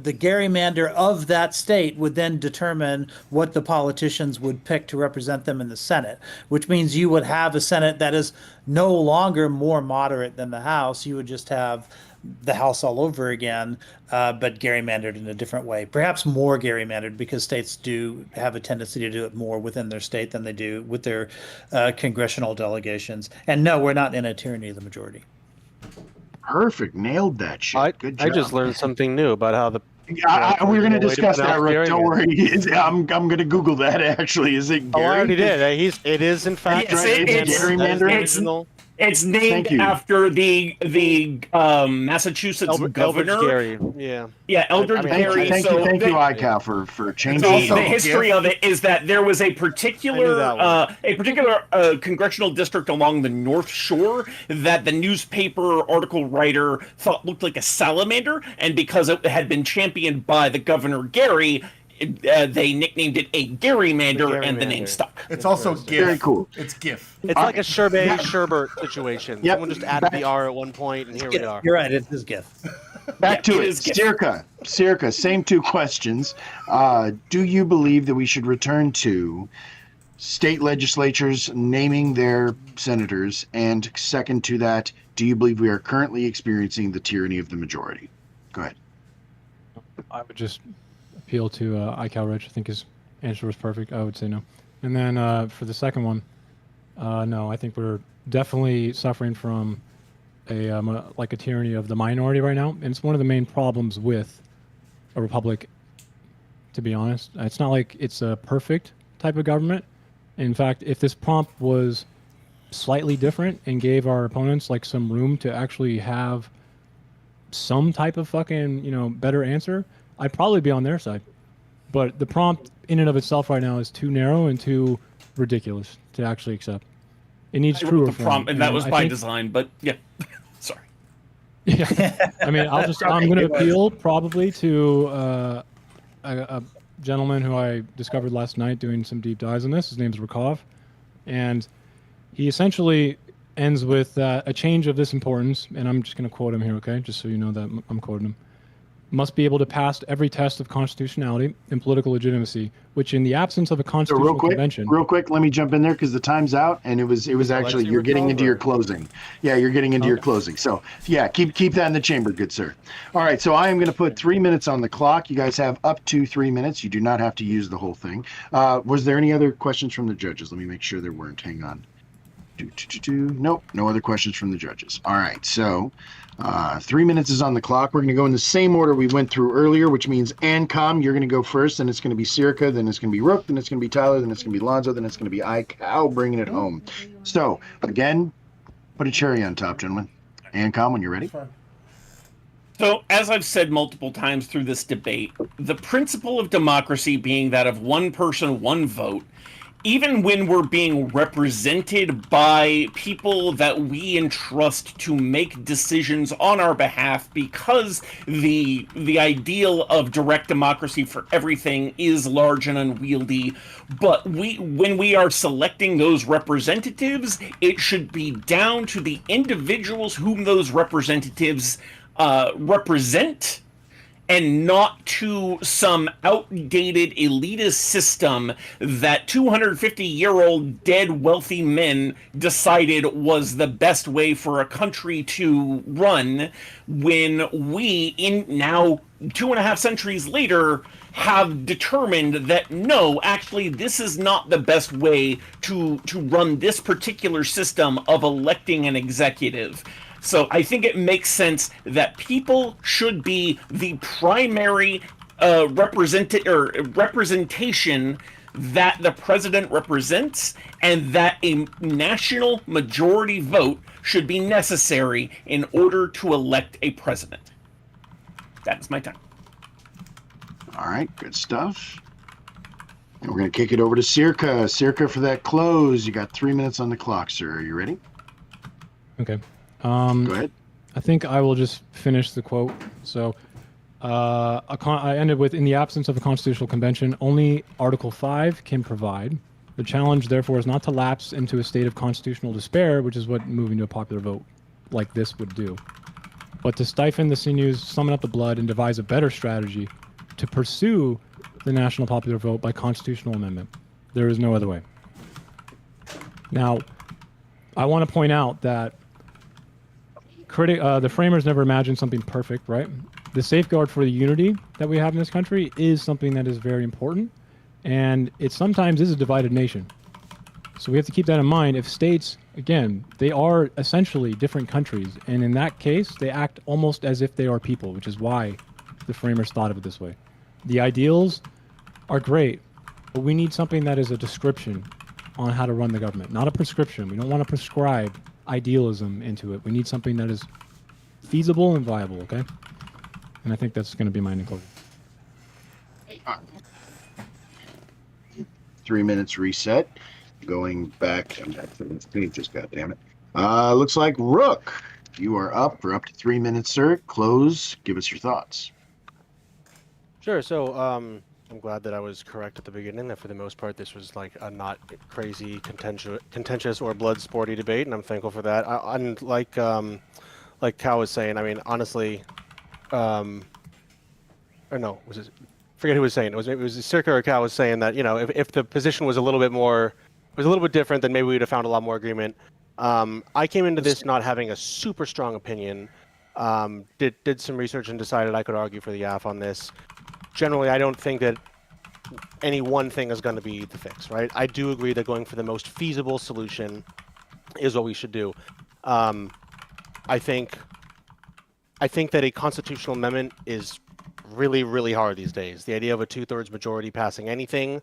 gerrymander of that state would then determine what the politicians would pick to represent them in the Senate, which means you would have a Senate that is no longer more moderate than the House. You would just have the House all over again, but gerrymandered in a different way, perhaps more gerrymandered, because states do have a tendency to do it more within their state than they do with their congressional delegations. And no, we're not in a tyranny of the majority. Perfect. Nailed that shit. Good job. I just learned something new about how the. We're going to discuss that, Rick. Don't Gerrymander. worry. I'm going to Google that, actually. Is it Oh, Gary? I already did. It is in fact. Yes, it's gerrymander. It's named after the Massachusetts governor. Eldridge Gary. Yeah. Yeah, Eldridge Gary. Thank you, ICAL, for changing the history of it is that there was a particular congressional district along the North Shore that the newspaper article writer thought looked like a salamander, and because it had been championed by the Governor Gary, they nicknamed it a gerrymander, and the name stuck. It's also GIF. Very cool. It's GIF. It's like a Sherbert situation. Yep. Someone just added the R at one point, and here we are. You're right. It is GIF. Back to it. Circa, same two questions. Do you believe that we should return to state legislatures naming their senators? And second to that, do you believe we are currently experiencing the tyranny of the majority? Go ahead. I would just appeal to iCal Rich. I think his answer was perfect. I would say no. And then for the second one, no. I think we're definitely suffering from a tyranny of the minority right now, and it's one of the main problems with a republic. To be honest, it's not like it's a perfect type of government. In fact, if this prompt was slightly different and gave our opponents like some room to actually have some type of fucking better answer, I'd probably be on their side. But the prompt in and of itself right now is too narrow and too ridiculous to actually accept. It needs true reform. Prompt, and that was by design, but yeah. Sorry. Yeah. I mean, I'm going to appeal probably to a gentleman who I discovered last night doing some deep dives on this. His name's Rakov. And he essentially ends with a change of this importance, and I'm just going to quote him here, okay? Just so you know that I'm quoting him. Must be able to pass every test of constitutionality and political legitimacy, which in the absence of a constitutional convention... Real quick, let me jump in there because the time's out, and it was actually, you're getting into your closing. Yeah, you're getting into your closing. So, yeah, keep that in the chamber, good sir. All right, so I am going to put 3 minutes on the clock. You guys have up to 3 minutes. You do not have to use the whole thing. Was there any other questions from the judges? Let me make sure there weren't. Hang on. Nope, no other questions from the judges. All right, so 3 minutes is on the clock. We're going to go in the same order we went through earlier, which means Ancom, you're going to go first, then it's going to be Circa, then it's going to be Rook, then it's going to be Tyler, then it's going to be Lonzo, then it's going to be iCal bringing it home. So, again, put a cherry on top, gentlemen. Ancom, when you're ready. So, as I've said multiple times through this debate, the principle of democracy being that of one person, one vote, even when we're being represented by people that we entrust to make decisions on our behalf, because the ideal of direct democracy for everything is large and unwieldy, but when we are selecting those representatives, it should be down to the individuals whom those representatives represent, and not to some outdated elitist system that 250-year-old dead wealthy men decided was the best way for a country to run, when we, in now 2.5 centuries later, have determined that no, actually, this is not the best way to run this particular system of electing an executive. So I think it makes sense that people should be the primary representation that the president represents, and that a national majority vote should be necessary in order to elect a president. That's my time. All right, good stuff. And we're going to kick it over to Circa. Circa, for that close, you got 3 minutes on the clock, sir. Are you ready? Okay. Go ahead. I think I will just finish the quote. So I ended with, in the absence of a constitutional convention, only Article 5 can provide. The challenge, therefore, is not to lapse into a state of constitutional despair, which is what moving to a popular vote like this would do. but to stifle the sinews, summon up the blood, and devise a better strategy to pursue the national popular vote by constitutional amendment. There is no other way. Now, I want to point out that the framers never imagined something perfect, right? The safeguard for the unity that we have in this country is something that is very important, and it sometimes is a divided nation. So we have to keep that in mind. If states, again, they are essentially different countries, and in that case, they act almost as if they are people, which is why the framers thought of it this way. The ideals are great, but we need something that is a description on how to run the government, not a prescription. We don't want to prescribe idealism into it. We need something that is feasible and viable, okay? And I think that's going to be my conclusion. 3 minutes reset. Going back, I'm back to the page, just goddammit. Looks like Rook, you are up for up to 3 minutes, sir. Close. Give us your thoughts. Sure. So I'm glad that I was correct at the beginning. That for the most part, this was like a not crazy, contentious or blood sporty debate, and I'm thankful for that. And like Cal was saying, I mean, honestly, or no, was it? Forget who was saying it. It was Circa or Cal was saying that, you know, if the position was a little bit more, was a little bit different, then maybe we'd have found a lot more agreement. I came into this not having a super strong opinion. Did some research and decided I could argue for the YAF on this. Generally, I don't think that any one thing is going to be the fix, right? I do agree that going for the most feasible solution is what we should do. I think that a constitutional amendment is really, really hard these days. The idea of a 2/3 majority passing anything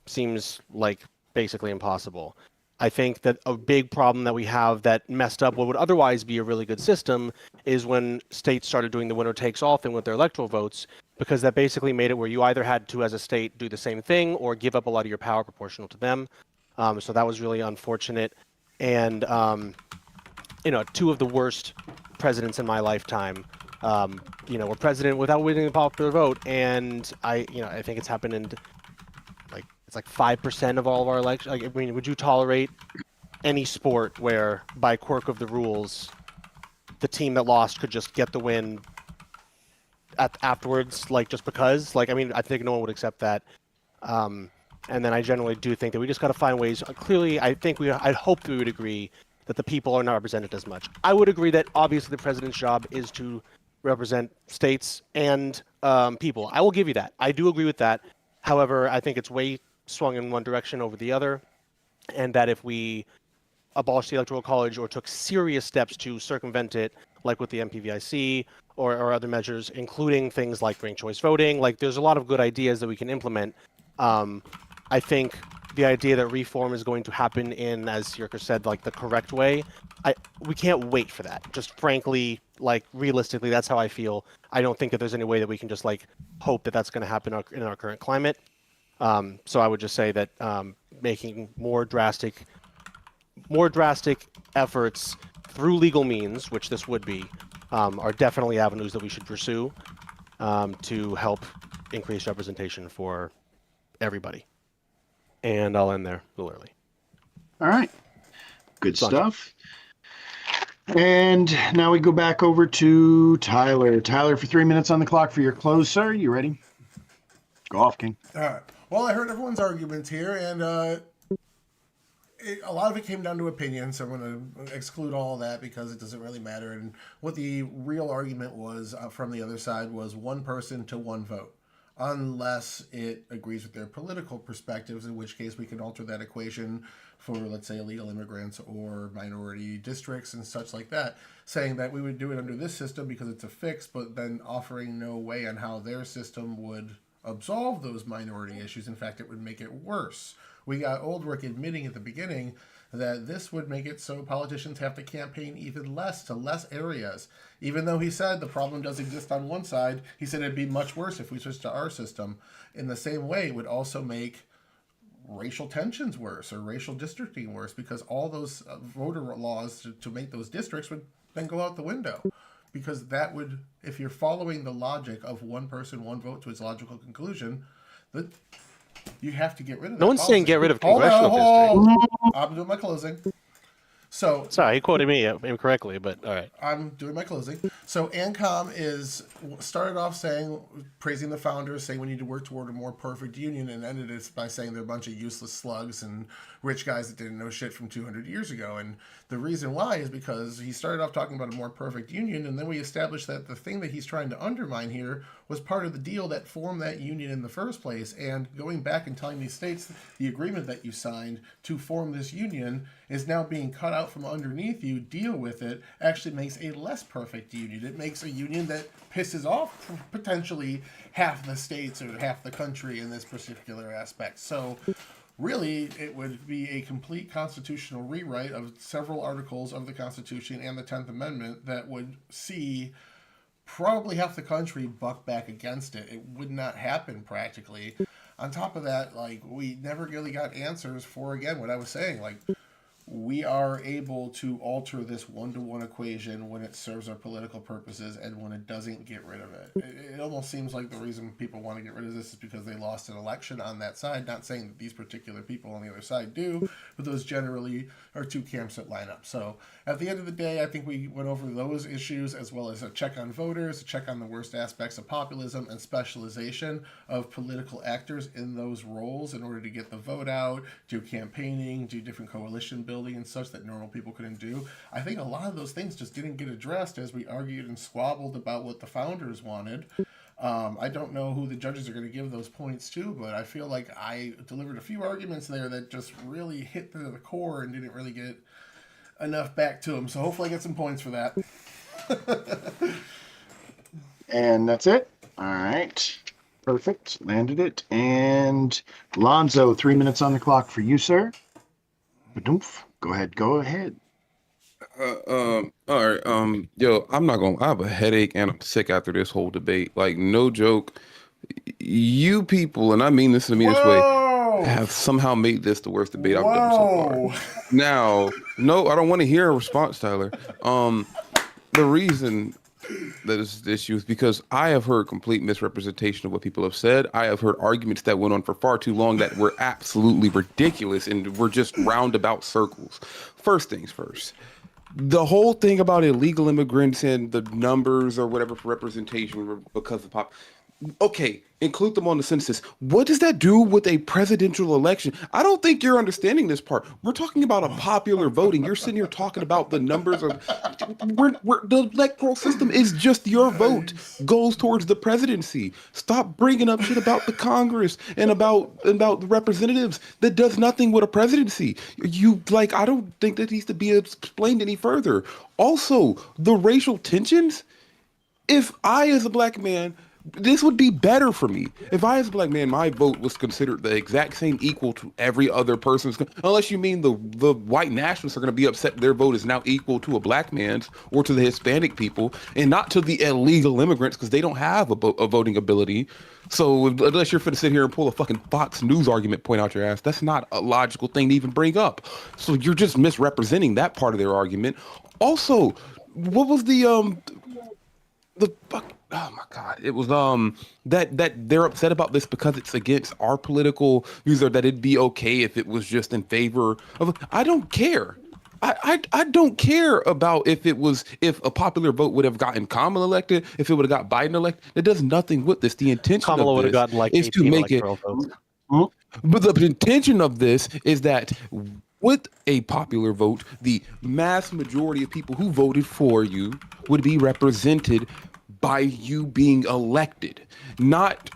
seems like basically impossible. I think that a big problem that we have that messed up what would otherwise be a really good system is when states started doing the winner takes all thing with their electoral votes, because that basically made it where you either had to, as a state, do the same thing or give up a lot of your power proportional to them. So that was really unfortunate. And, you know, two of the worst presidents in my lifetime, you know, were president without winning the popular vote. And I think it's happened in it's like 5% of all of our elections. Like, I mean, would you tolerate any sport where, by quirk of the rules, the team that lost could just get the win afterwards, like just because? Like, I mean, I think no one would accept that. And then I generally do think that we just got to find ways. Clearly, I hope that we would agree that the people are not represented as much. I would agree that obviously the president's job is to represent states and people. I will give you that. I do agree with that. However, I think it's way swung in one direction over the other, and that if we abolished the Electoral College or took serious steps to circumvent it, like with the MPVIC or other measures, including things like ranked choice voting, like there's a lot of good ideas that we can implement. I think the idea that reform is going to happen in, as Yerker said, like the correct way, we can't wait for that. Just frankly, like realistically, that's how I feel. I don't think that there's any way that we can just like hope that that's going to happen in our current climate. So I would just say that making more drastic efforts through legal means, which this would be, are definitely avenues that we should pursue to help increase representation for everybody. And I'll end there a little early. All right. Good stuff. And now we go back over to Tyler. Tyler, for 3 minutes on the clock for your close, sir. You ready? Go off, King. All right. Well, I heard everyone's arguments here, and a lot of it came down to opinion, so I'm going to exclude all that because it doesn't really matter. And what the real argument was from the other side was one person to one vote, unless it agrees with their political perspectives, in which case we can alter that equation for, let's say, illegal immigrants or minority districts and such like that, saying that we would do it under this system because it's a fix, but then offering no way on how their system would absolve those minority issues. In fact, it would make it worse. We got Oldrick admitting at the beginning that this would make it so politicians have to campaign even less to less areas. Even though he said the problem does exist on one side, he said it'd be much worse if we switched to our system. In the same way, it would also make racial tensions worse or racial districting worse, because all those voter laws to make those districts would then go out the window. Because that would, if you're following the logic of one person, one vote to its logical conclusion, that you have to get rid of that. No one's saying get rid of congressional districts. I'm doing my closing. So Sorry, he quoted me incorrectly, but all right. I'm doing my closing. So ANCOM started off praising the founders, saying we need to work toward a more perfect union, and ended it by saying they're a bunch of useless slugs and rich guys that didn't know shit from 200 years ago. And the reason why is because he started off talking about a more perfect union, and then we established that the thing that he's trying to undermine here was part of the deal that formed that union in the first place. And going back and telling these states the agreement that you signed to form this union is now being cut out from underneath you, deal with it, actually makes a less perfect union. It makes a union that pisses off potentially half the states or half the country in this particular aspect. So really, it would be a complete constitutional rewrite of several articles of the Constitution and the 10th Amendment that would see probably half the country buck back against it. It would not happen practically. On top of that, like, we never really got answers for, again, what I was saying, like, we are able to alter this one-to-one equation when it serves our political purposes and when it doesn't get rid of it. It almost seems like the reason people want to get rid of this is because they lost an election on that side. Not saying that these particular people on the other side do, but those generally are two camps that line up. So at the end of the day, I think we went over those issues as well as a check on voters, a check on the worst aspects of populism and specialization of political actors in those roles in order to get the vote out, do campaigning, do different coalition building and such that normal people couldn't do. I think a lot of those things just didn't get addressed as we argued and squabbled about what the founders wanted. I don't know who the judges are going to give those points to, but I feel like I delivered a few arguments there that just really hit to the core and didn't really get enough back to them. So hopefully I get some points for that. And that's it. All right. Perfect. Landed it. And Lonzo, 3 minutes on the clock for you, sir. Ba-doomf. Go ahead. All right. Yo, I'm not gonna. I have a headache and I'm sick after this whole debate. Like, no joke. You people, and I mean this in the meanest way, have somehow made this the worst debate I've done so far. Now, no, I don't want to hear a response, Tyler. The reason that is the issue is because I have heard complete misrepresentation of what people have said. I have heard arguments that went on for far too long that were absolutely ridiculous and were just roundabout circles. First things first. The whole thing about illegal immigrants and the numbers or whatever for representation because of okay, include them on the census. What does that do with a presidential election? I don't think you're understanding this part. We're talking about a popular voting. You're sitting here talking about the numbers of the electoral system is just your vote goes towards the presidency. Stop bringing up shit about the Congress and about the representatives that does nothing with a presidency. I don't think that needs to be explained any further. Also, the racial tensions. If I, as a black man, this would be better for me. If I, as a black man, my vote was considered the exact same equal to every other person's, unless you mean the white nationalists are going to be upset their vote is now equal to a black man's or to the Hispanic people and not to the illegal immigrants because they don't have a voting ability. So unless you're finna sit here and pull a fucking Fox News argument point out your ass, that's not a logical thing to even bring up. So you're just misrepresenting that part of their argument. Also, what was the fuck? Oh my God! It was that they're upset about this because it's against our political views, or that it'd be okay if it was just in favor of. I don't care. I don't care about if a popular vote would have gotten Kamala elected, if it would have got Biden elected. It does nothing with this. The intention Kamala of would this have gotten like is 18 to make it. votes. But the intention of this is that with a popular vote, the mass majority of people who voted for you would be represented by you being elected, not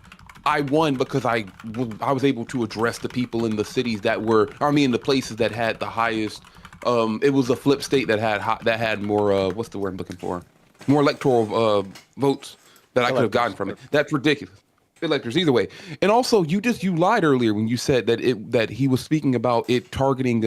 I won because I was able to address the people in the cities in the places that had the highest. It was a flip state that had more. What's the word I'm looking for? More electoral votes that I could have gotten from it. That's ridiculous. Electors, either way. And also, you lied earlier when you said that he was speaking about it targeting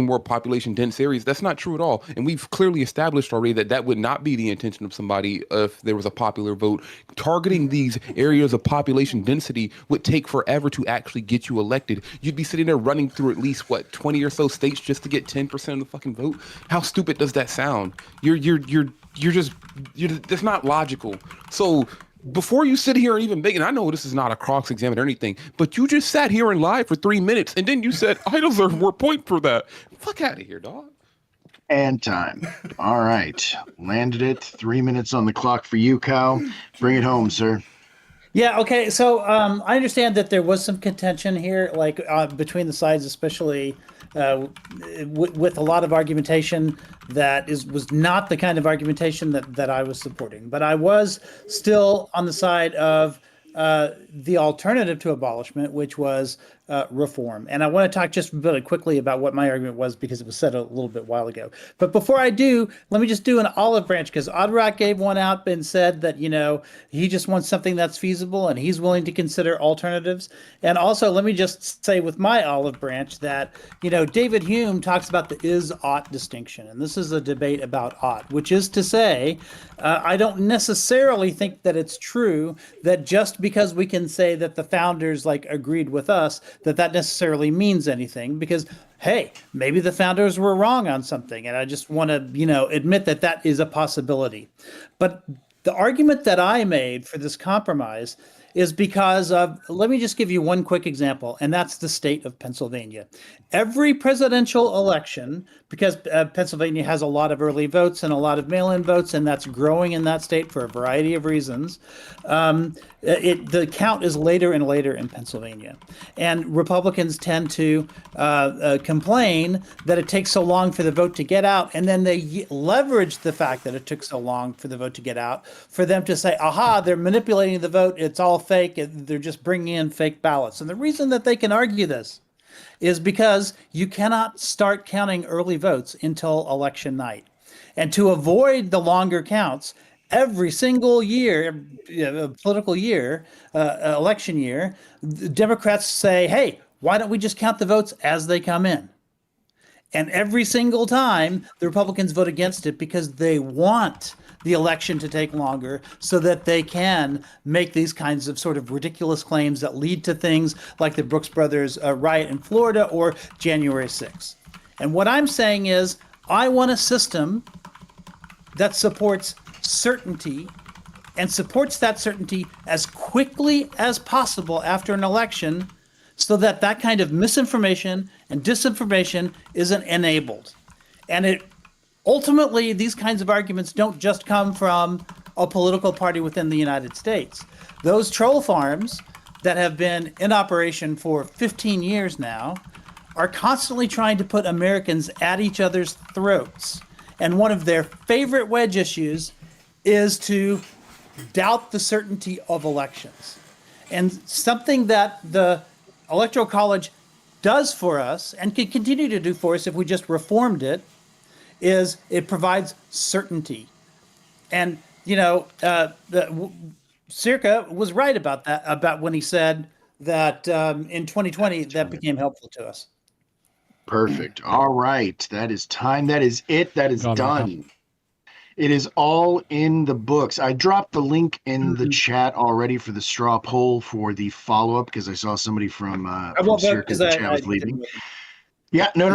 more population dense areas. That's not true at all. And we've clearly established already that would not be the intention of somebody if there was a popular vote. Targeting these areas of population density would take forever to actually get you elected. You'd be sitting there running through at least 20 or so states just to get 10% of the fucking vote. How stupid does that sound? That's not logical. So before you sit here and even make, and I know this is not a cross-examine or anything, but you just sat here and lied for 3 minutes, and then you said, I deserve more point for that. Fuck out of here, dog. And time. All right. Landed it. 3 minutes on the clock for you, Cal. Bring it home, sir. Yeah, okay. So I understand that there was some contention here, like between the sides, especially with a lot of argumentation that was not the kind of argumentation that I was supporting. But I was still on the side of the alternative to abolishment, which was reform. And I want to talk just really quickly about what my argument was because it was said a little bit while ago. But before I do, let me just do an olive branch because Odrock gave one out and said that, he just wants something that's feasible and he's willing to consider alternatives. And also, let me just say with my olive branch that, David Hume talks about the is-ought distinction. And this is a debate about ought, which is to say, I don't necessarily think that it's true that just because we can say that the founders agreed with us, that necessarily means anything, because hey, maybe the founders were wrong on something, and I just want to admit that is a possibility. But the argument that I made for this compromise is because of, let me just give you one quick example, and that's the state of Pennsylvania. Every presidential election, because Pennsylvania has a lot of early votes and a lot of mail-in votes, and that's growing in that state for a variety of reasons, the count is later and later in Pennsylvania. And Republicans tend to complain that it takes so long for the vote to get out, and then they leverage the fact that it took so long for the vote to get out for them to say, aha, they're manipulating the vote, it's all fake, they're just bringing in fake ballots. And the reason that they can argue this is because you cannot start counting early votes until election night. And to avoid the longer counts, every single year, political year, election year, the Democrats say, hey, why don't we just count the votes as they come in? And every single time, the Republicans vote against it because they want the election to take longer so that they can make these kinds of sort of ridiculous claims that lead to things like the Brooks Brothers riot in Florida or January 6th. And what I'm saying is, I want a system that supports certainty and supports that certainty as quickly as possible after an election so that kind of misinformation and disinformation isn't enabled. And ultimately, these kinds of arguments don't just come from a political party within the United States. Those troll farms that have been in operation for 15 years now are constantly trying to put Americans at each other's throats. And one of their favorite wedge issues is to doubt the certainty of elections. And something that the Electoral College does for us and can continue to do for us if we just reformed it is it provides certainty. And, Circa was right about that, about when he said that in 2020, that became helpful to us. Perfect. All right. That is time. That is it. That is Got it. done. It is all in the books. I dropped the link in the chat already for the straw poll for the follow-up because I saw somebody from Circus chat was leaving. Yeah, no.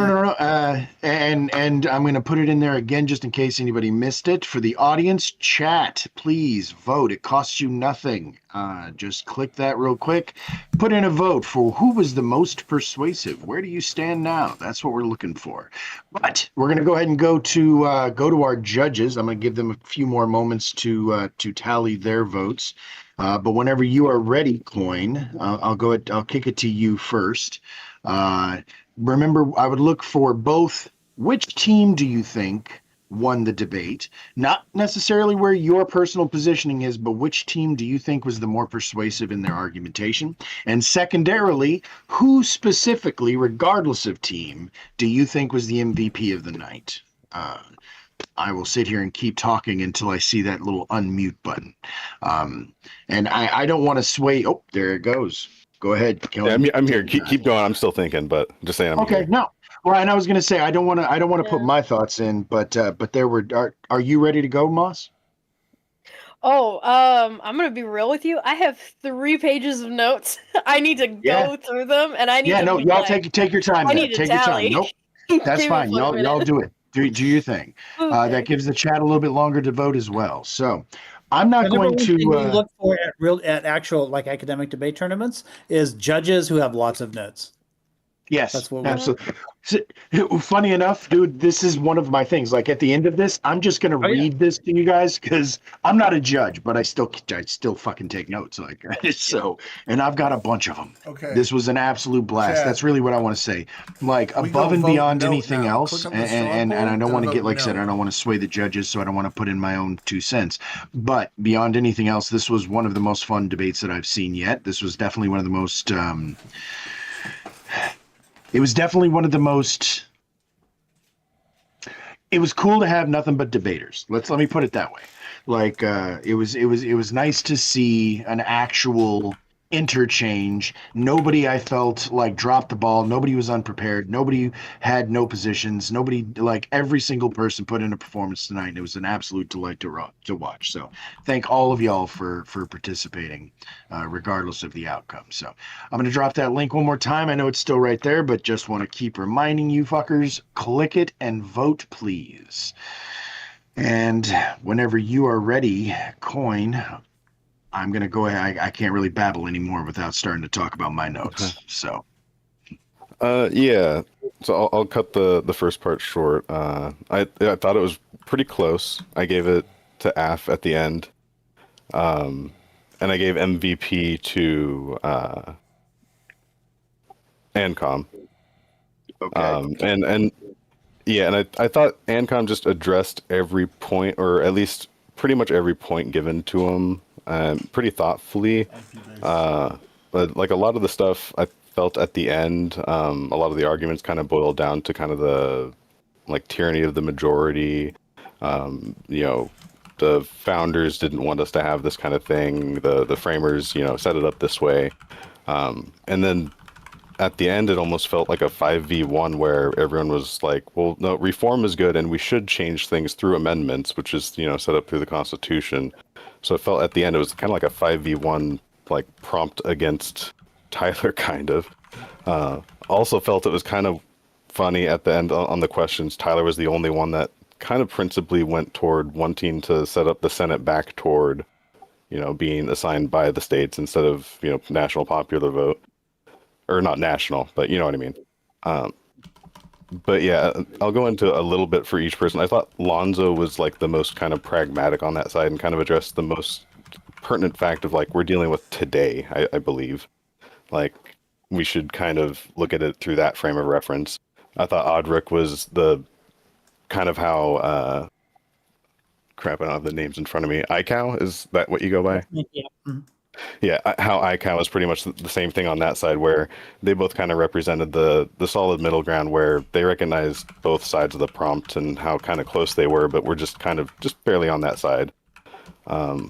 And I'm going to put it in there again just in case anybody missed it. For the audience, chat, please vote. It costs you nothing. Just click that real quick. Put in a vote for who was the most persuasive. Where do you stand now? That's what we're looking for. But we're going to go ahead and go to our judges. I'm going to give them a few more moments to tally their votes. But whenever you are ready, Coin, I'll kick it to you first. Remember, I would look for both which team do you think won the debate, not necessarily where your personal positioning is, but which team do you think was the more persuasive in their argumentation? And secondarily, who specifically, regardless of team, do you think was the MVP of the night? I will sit here and keep talking until I see that little unmute button. And I don't want to sway. Oh, there it goes. Go ahead. Yeah, I'm here. Keep going. I'm still thinking, but just saying. I'm okay. Here. No. Well, and I was going to say I don't want to put my thoughts in, but there were. Are you ready to go, Moss? Oh, I'm gonna be real with you. I have 3 pages of notes. I need to go through them, and I need. Yeah, no, y'all take your time. I need to take tally. your time. Nope, that's fine. Y'all do it. Do your thing. Okay. That gives the chat a little bit longer to vote as well. So. I'm not going to look for at actual academic debate tournaments is judges who have lots of notes. Yes, That's what absolutely. Funny enough, dude, this is one of my things. Like at the end of this, I'm just gonna read this to you guys because I'm not a judge, but I still fucking take notes. Like so, and I've got a bunch of them. Okay. This was an absolute blast. Chad. That's really what I want to say. Like We above go and vote beyond no anything now. else, Click on the straw and I poll don't and want to get vote like I said, no. I don't want to sway the judges, so I don't want to put in my own 2 cents. But beyond anything else, this was one of the most fun debates that I've seen yet. This was definitely one of the most. It was definitely one of the most. It was cool to have nothing but debaters. Let me put it that way. Like it was nice to see an actual interchange. Nobody I felt like dropped the ball. Nobody was unprepared. Nobody had no positions. Nobody like every single person put in a performance tonight. And it was an absolute delight to watch. So thank all of y'all for participating, regardless of the outcome. So I'm gonna drop that link one more time. I know it's still right there, but just want to keep reminding you fuckers, click it and vote, please. And whenever you are ready, Coin, I'm going to go ahead. I can't really babble anymore without starting to talk about my notes. So, Yeah. So I'll cut the first part short. I thought it was pretty close. I gave it to AF at the end. And I gave MVP to Ancom. okay. And yeah, and I thought Ancom just addressed every point, or at least pretty much every point given to him, pretty thoughtfully. But like a lot of the stuff I felt at the end, a lot of the arguments kind of boiled down to kind of the like tyranny of the majority. You know, the founders didn't want us to have this kind of thing. The framers, you know, set it up this way. And then at the end, it almost felt like a 5v1 where everyone was like, well, no, reform is good and we should change things through amendments, which is, you know, set up through the Constitution. So it felt at the end, it was kind of like a 5v1, like prompt against Tyler, kind of. Also felt it was kind of funny at the end on the questions. Tyler was the only one that kind of principally went toward wanting to set up the Senate back toward, you know, being assigned by the states instead of, you know, national popular vote. Or not national, but you know what I mean. But yeah, I'll go into a little bit for each person. I thought Lonzo was like the most kind of pragmatic on that side and kind of addressed the most pertinent fact of like we're dealing with today, I believe. Like we should kind of look at it through that frame of reference. I thought Audric was the kind of how crap, I don't have the names in front of me. iCow, is that what you go by? Yeah. Yeah, how iCow was pretty much the same thing on that side, where they both kind of represented the solid middle ground, where they recognized both sides of the prompt and how kind of close they were, but we're just kind of just barely on that side. I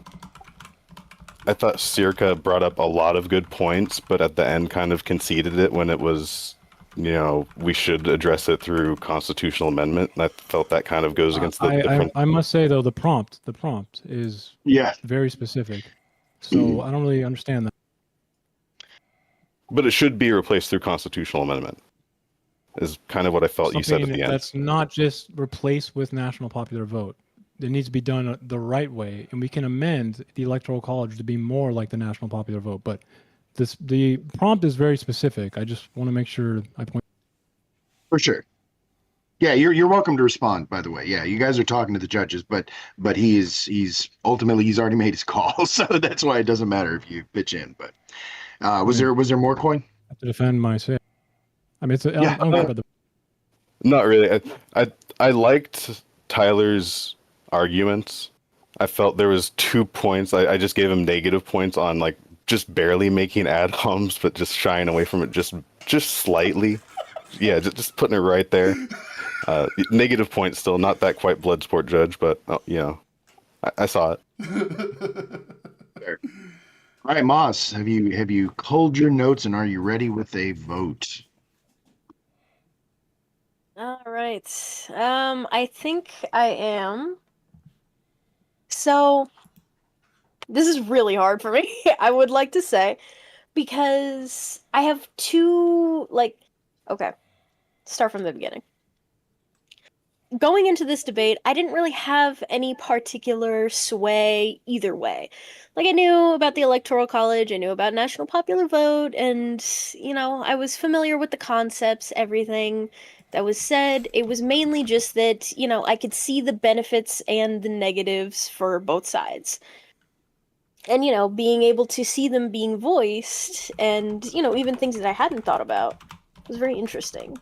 thought Circa brought up a lot of good points, but at the end kind of conceded it when it was, you know, we should address it through constitutional amendment. And I felt that kind of goes against the I must say though, the prompt is very specific. So I don't really understand that. But it should be replaced through constitutional amendment, is kind of what I felt you said at the end. That's not just replaced with national popular vote. It needs to be done the right way, and we can amend the Electoral College to be more like the national popular vote. But the prompt is very specific. I just want to make sure I point. For sure. Yeah, you're welcome to respond, by the way. Yeah, you guys are talking to the judges, but he's ultimately he's already made his call, so that's why it doesn't matter if you pitch in. But was there more, Coin? I have to defend my say. I mean, I don't care about the. Not really. I liked Tyler's arguments. I felt there was 2 points. I just gave him negative points on like just barely making ad homs, but just shying away from it just slightly. Yeah, just putting it right there. Negative points still, not that quite Bloodsport judge, but you know, I saw it. Fair. All right, Moss, have you culled your notes and are you ready with a vote? All right. I think I am. So this is really hard for me, I would like to say, because I have two, like, okay, start from the beginning. going into this debate, I didn't really have any particular sway either way. Like, I knew about the Electoral College, I knew about national popular vote, and, I was familiar with the concepts, everything that was said. It was mainly just that, I could see the benefits and the negatives for both sides. And, being able to see them being voiced, and, even things that I hadn't thought about was very interesting.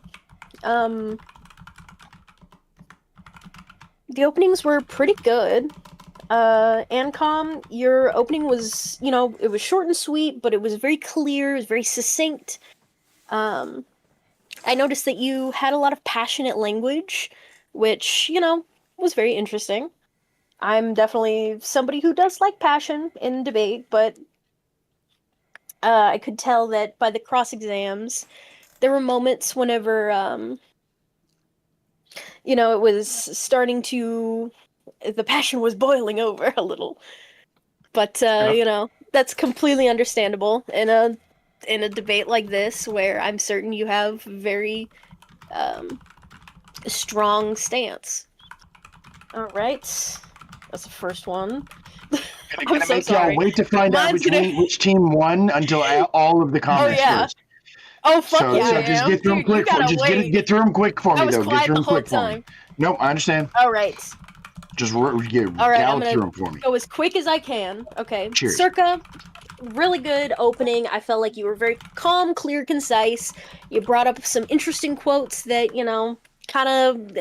The openings were pretty good. Ancom, your opening was, it was short and sweet, but it was very clear, it was very succinct. I noticed that you had a lot of passionate language, which, was very interesting. I'm definitely somebody who does like passion in debate, but I could tell that by the cross exams, there were moments whenever, it was starting to, the passion was boiling over a little. But that's completely understandable in a debate like this, where I'm certain you have very strong stance. All right, that's the first one. I'm so make y'all sorry. wait to find out which team won until all of the comments yeah. first. Oh fuck So, yeah! so just get through them quick. Just get through them quick for I me, was though. Get quiet through the them whole quick for me. time. Nope, I understand. All right. Just All right, gallop through them for me. go as quick as I can. Okay. Cheers. Circa, really good opening. I felt like you were very calm, clear, concise. You brought up some interesting quotes that, kind of.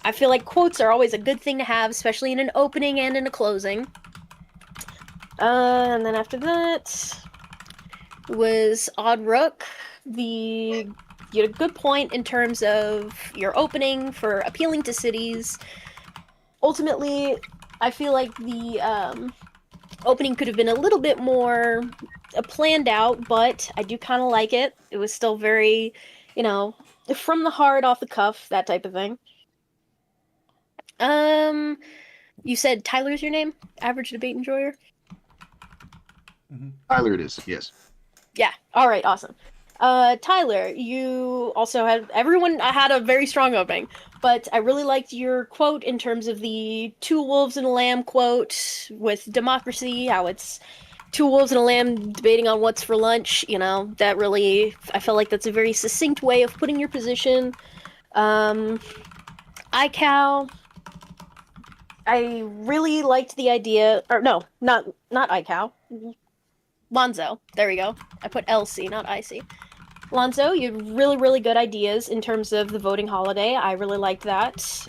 I feel like quotes are always a good thing to have, especially in an opening and in a closing. And then after that was Odd Rook. You had a good point in terms of your opening for appealing to cities. Ultimately, I feel like the opening could have been a little bit more planned out, but I do kind of like it. It was still very, from the heart, off the cuff, that type of thing. You said Tyler's your name? Average debate enjoyer? Tyler, it is. Yes. Yeah. All right. Awesome. Tyler, you also everyone had a very strong opening, but I really liked your quote in terms of the two wolves and a lamb quote with democracy, how it's two wolves and a lamb debating on what's for lunch. That really, I felt like that's a very succinct way of putting your position. iCow, I really liked the idea, or no, not iCow. Lonzo, there we go. I put LC, not IC. Lonzo, you had really, really good ideas in terms of the voting holiday. I really liked that.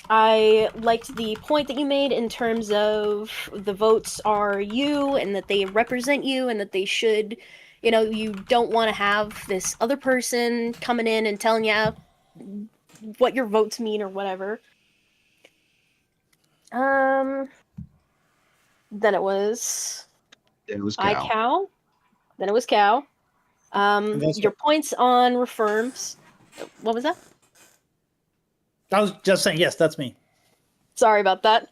I liked the point that you made in terms of the votes are you and that they represent you and that they should, you don't want to have this other person coming in and telling you what your votes mean or whatever. Then it was Cow. Then it was Cow. Your points on reforms. What was that? I was just saying, yes, that's me. Sorry about that.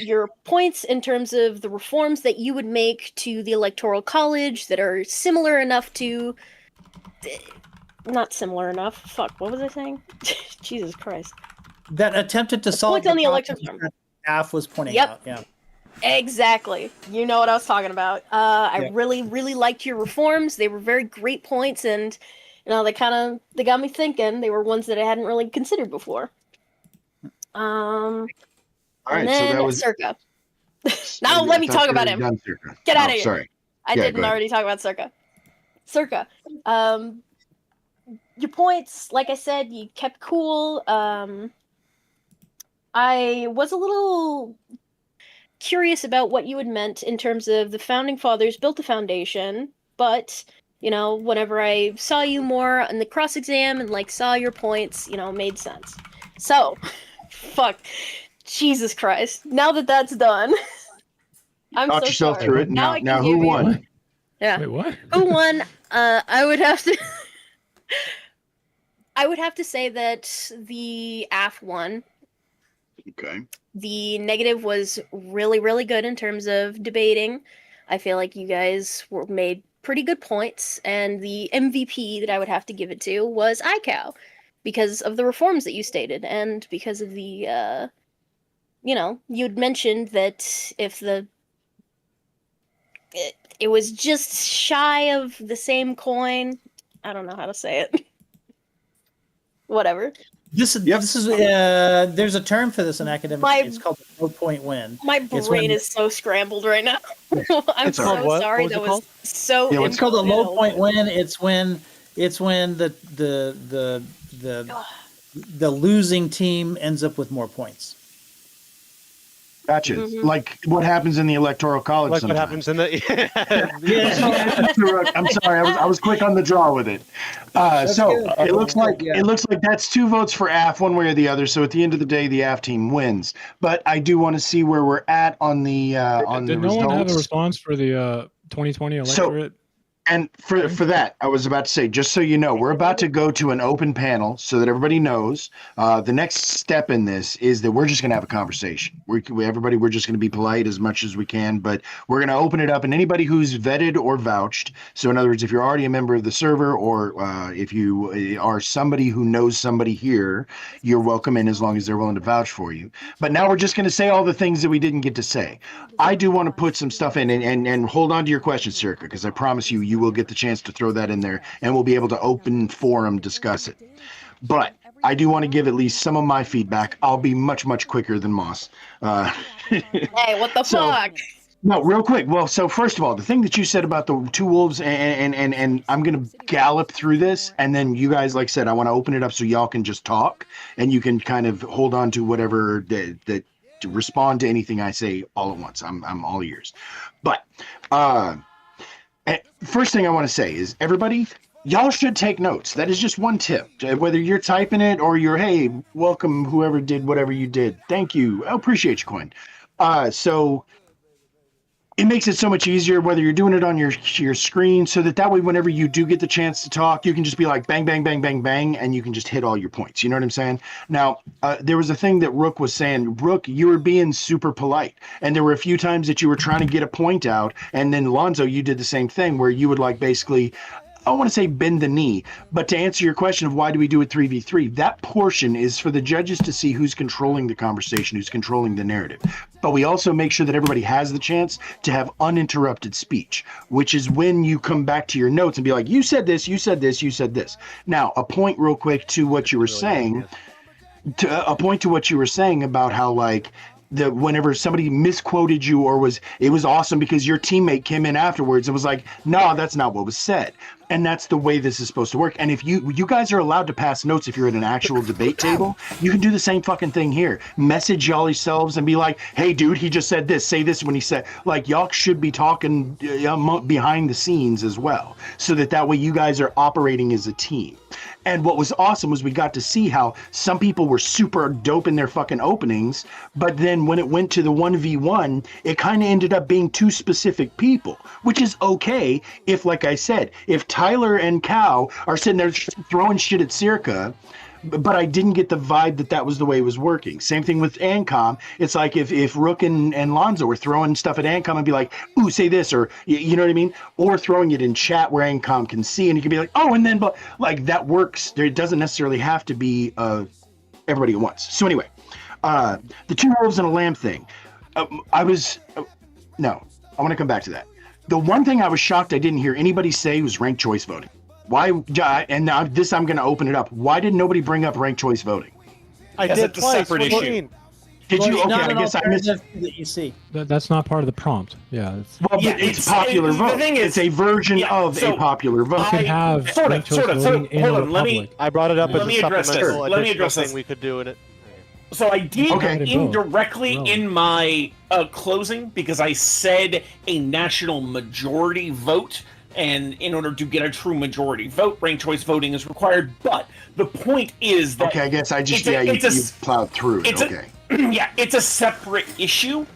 Your points in terms of the reforms that you would make to the Electoral College that are similar enough to... Not similar enough. Fuck, what was I saying? Jesus Christ. That attempted to solve points on the election staff was pointing out, yeah. Exactly. You know what I was talking about. I really, really liked your reforms. They were very great points, and they got me thinking. They were ones that I hadn't really considered before. All right, and then so that was Circa. Now let me talk about him. Get out of here. Sorry. I didn't already talk about Circa. Circa. Your points, like I said, you kept cool. I was a little curious about what you had meant in terms of the founding fathers built the foundation, but whenever I saw you more in the cross exam and saw your points, made sense. So, fuck, Jesus Christ! Now that that's done, I'm Got so yourself sorry. through it. Now who won? Yeah. Wait, what? Who won? I would have to. I would have to say that the AF won. Okay. The negative was really, really good in terms of debating. I feel like you guys made pretty good points, and the MVP that I would have to give it to was iCow, because of the reforms that you stated, and because of the, you'd mentioned that if it was just shy of the same coin. I don't know how to say it. Whatever. This is there's a term for this in academics. It's called the 4-point win. My brain is so scrambled right now. I'm It's so all right. sorry. What was That it was called? so. Yeah, It's called a low point win. It's when the losing team ends up with more points. Gotcha. Like what happens in the Electoral College. Like sometimes. what happens in the I'm sorry, I was quick on the draw with it. So good. it looks like Yeah. it looks like that's 2 votes for AF one way or the other. So at the end of the day, the AF team wins. But I do want to see where we're at on the Did no results. one have a response for the 2020 electorate? And for that, I was about to say, just so you know, we're about to go to an open panel so that everybody knows. The next step in this is that we're just going to have a conversation. We're just going to be polite as much as we can, but we're going to open it up. And anybody who's vetted or vouched, so in other words, if you're already a member of the server or if you are somebody who knows somebody here, you're welcome in as long as they're willing to vouch for you. But now we're just going to say all the things that we didn't get to say. I do want to put some stuff in and hold on to your questions, Circa, because I promise you will get the chance to throw that in there and we'll be able to open forum discuss it. But I do want to give at least some of my feedback. I'll be much, much quicker than Moss. Hey, what the fuck? No, real quick. Well, so first of all, the thing that you said about the 2 wolves and I'm going to gallop through this. And then you guys, like I said, I want to open it up so y'all can just talk and you can kind of hold on to whatever that to respond to anything I say all at once. I'm all ears. But, first thing I want to say is everybody, y'all should take notes. That is just one tip. Whether you're typing it or you're, hey, welcome whoever did whatever you did. Thank you. I appreciate you, Quinn. So it makes it so much easier whether you're doing it on your screen so that way whenever you do get the chance to talk, you can just be like bang, bang, bang, bang, bang, and you can just hit all your points. You know what I'm saying? Now, there was a thing that Rook was saying. Rook, you were being super polite. And there were a few times that you were trying to get a point out. And then Lonzo, you did the same thing where you would like basically, I don't want to say bend the knee, but to answer your question of why do we do it 3v3, that portion is for the judges to see who's controlling the conversation, who's controlling the narrative. But we also make sure that everybody has the chance to have uninterrupted speech, which is when you come back to your notes and be like, you said this, you said this, you said this. Now, a point real quick to what you were saying, about how like, whenever somebody misquoted you or it was awesome because your teammate came in afterwards and was like, no, that's not what was said. And that's the way this is supposed to work. And if you guys are allowed to pass notes if you're at an actual debate table, you can do the same fucking thing here. Message y'all yourselves and be like, hey, dude, he just said this. Say this when he said, like, y'all should be talking behind the scenes as well, so that way you guys are operating as a team. And what was awesome was we got to see how some people were super dope in their fucking openings, but then when it went to the 1v1, it kind of ended up being 2 specific people, which is okay if, like I said, if Tyler and Cal are sitting there throwing shit at Circa, but I didn't get the vibe that was the way it was working. Same thing with Ancom. It's like if Rook and Lonzo were throwing stuff at Ancom and be like, ooh, say this, or you know what I mean? Or throwing it in chat where Ancom can see and you can be like, oh, and then, but like that works. It doesn't necessarily have to be everybody at once. So anyway, the 2 wolves and a lamb thing. I want to come back to that. The one thing I was shocked I didn't hear anybody say was ranked choice voting. Why? And now this, I'm going to open it up. Why did nobody bring up ranked choice voting? I Because did it's a twice. separate What do you issue. mean? Did you? It's Okay, not I an guess I missed. alternative that you see. That's not part of the prompt. Yeah. Well, Yeah, but it's popular the vote. thing is- It's a version yeah, of so a popular vote. You could have Sort of, ranked choice sort of. voting in Hold a on, let me- republic. I brought it up Let as me a address this. supplemental Let me additional address this. thing we could do in it. So I did Okay. indirectly Both. in my closing because I said a national majority vote, and in order to get a true majority vote, ranked choice voting is required. But the point is that Okay, I guess I just it's a- you plowed through it. it's a- Okay. yeah, it's a separate issue,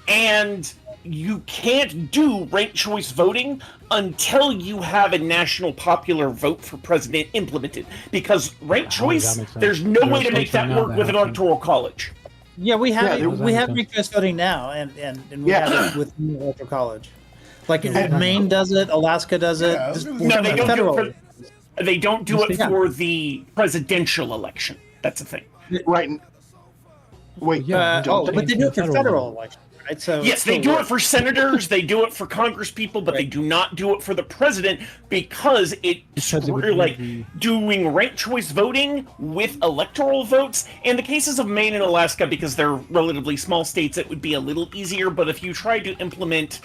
and you can't do ranked choice voting until you have a national popular vote for president implemented. Because ranked How does choice, that make sense? there's no There way are to make states that right now work that with an have electoral college. Yeah, we have Yeah, it. We have that makes request voting now, and we Yeah. have it with the Electoral College. Like Yeah. Maine does it, Alaska does it. Yeah, I was this- gonna No, they don't do federal. it for, They don't do it Yeah. for the presidential election. That's the thing. Right. Wait. Yeah, But they do it for federal elections, right? So Yes, they do it for senators, they do it for Congress people, but they do not do it for the president because Because it would like be- doing ranked choice voting with electoral votes. In the cases of Maine and Alaska, because they're relatively small states, it would be a little easier. But if you try to implement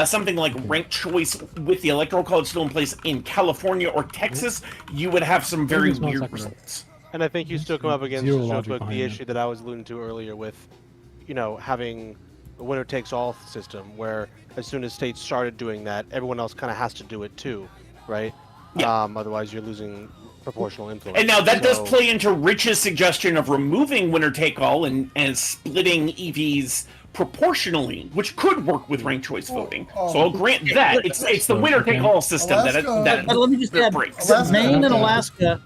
something like ranked choice with the Electoral College still in place in California or Texas, you would have some very Maybe it's not weird secular. results. And I think you still come up against Zero just real logic quick, behind the it. issue that I was alluding to earlier with, having a winner takes all system where as soon as states started doing that, everyone else kind of has to do it too, right? Yeah. Otherwise, you're losing proportional influence. And now that does So- play into Rich's suggestion of removing winner take all and splitting EVs proportionally, which could work with ranked choice voting. So I'll grant that. It's the winner take all system that But let me just add, breaks. Maine and Alaska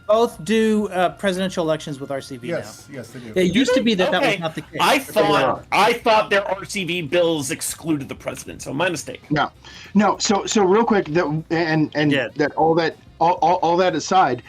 both do presidential elections with RCV Yes, now. yes, they do. It used to be that Okay. was not the case. I thought their RCV bills excluded the president, so my mistake. No. So real quick, all that aside,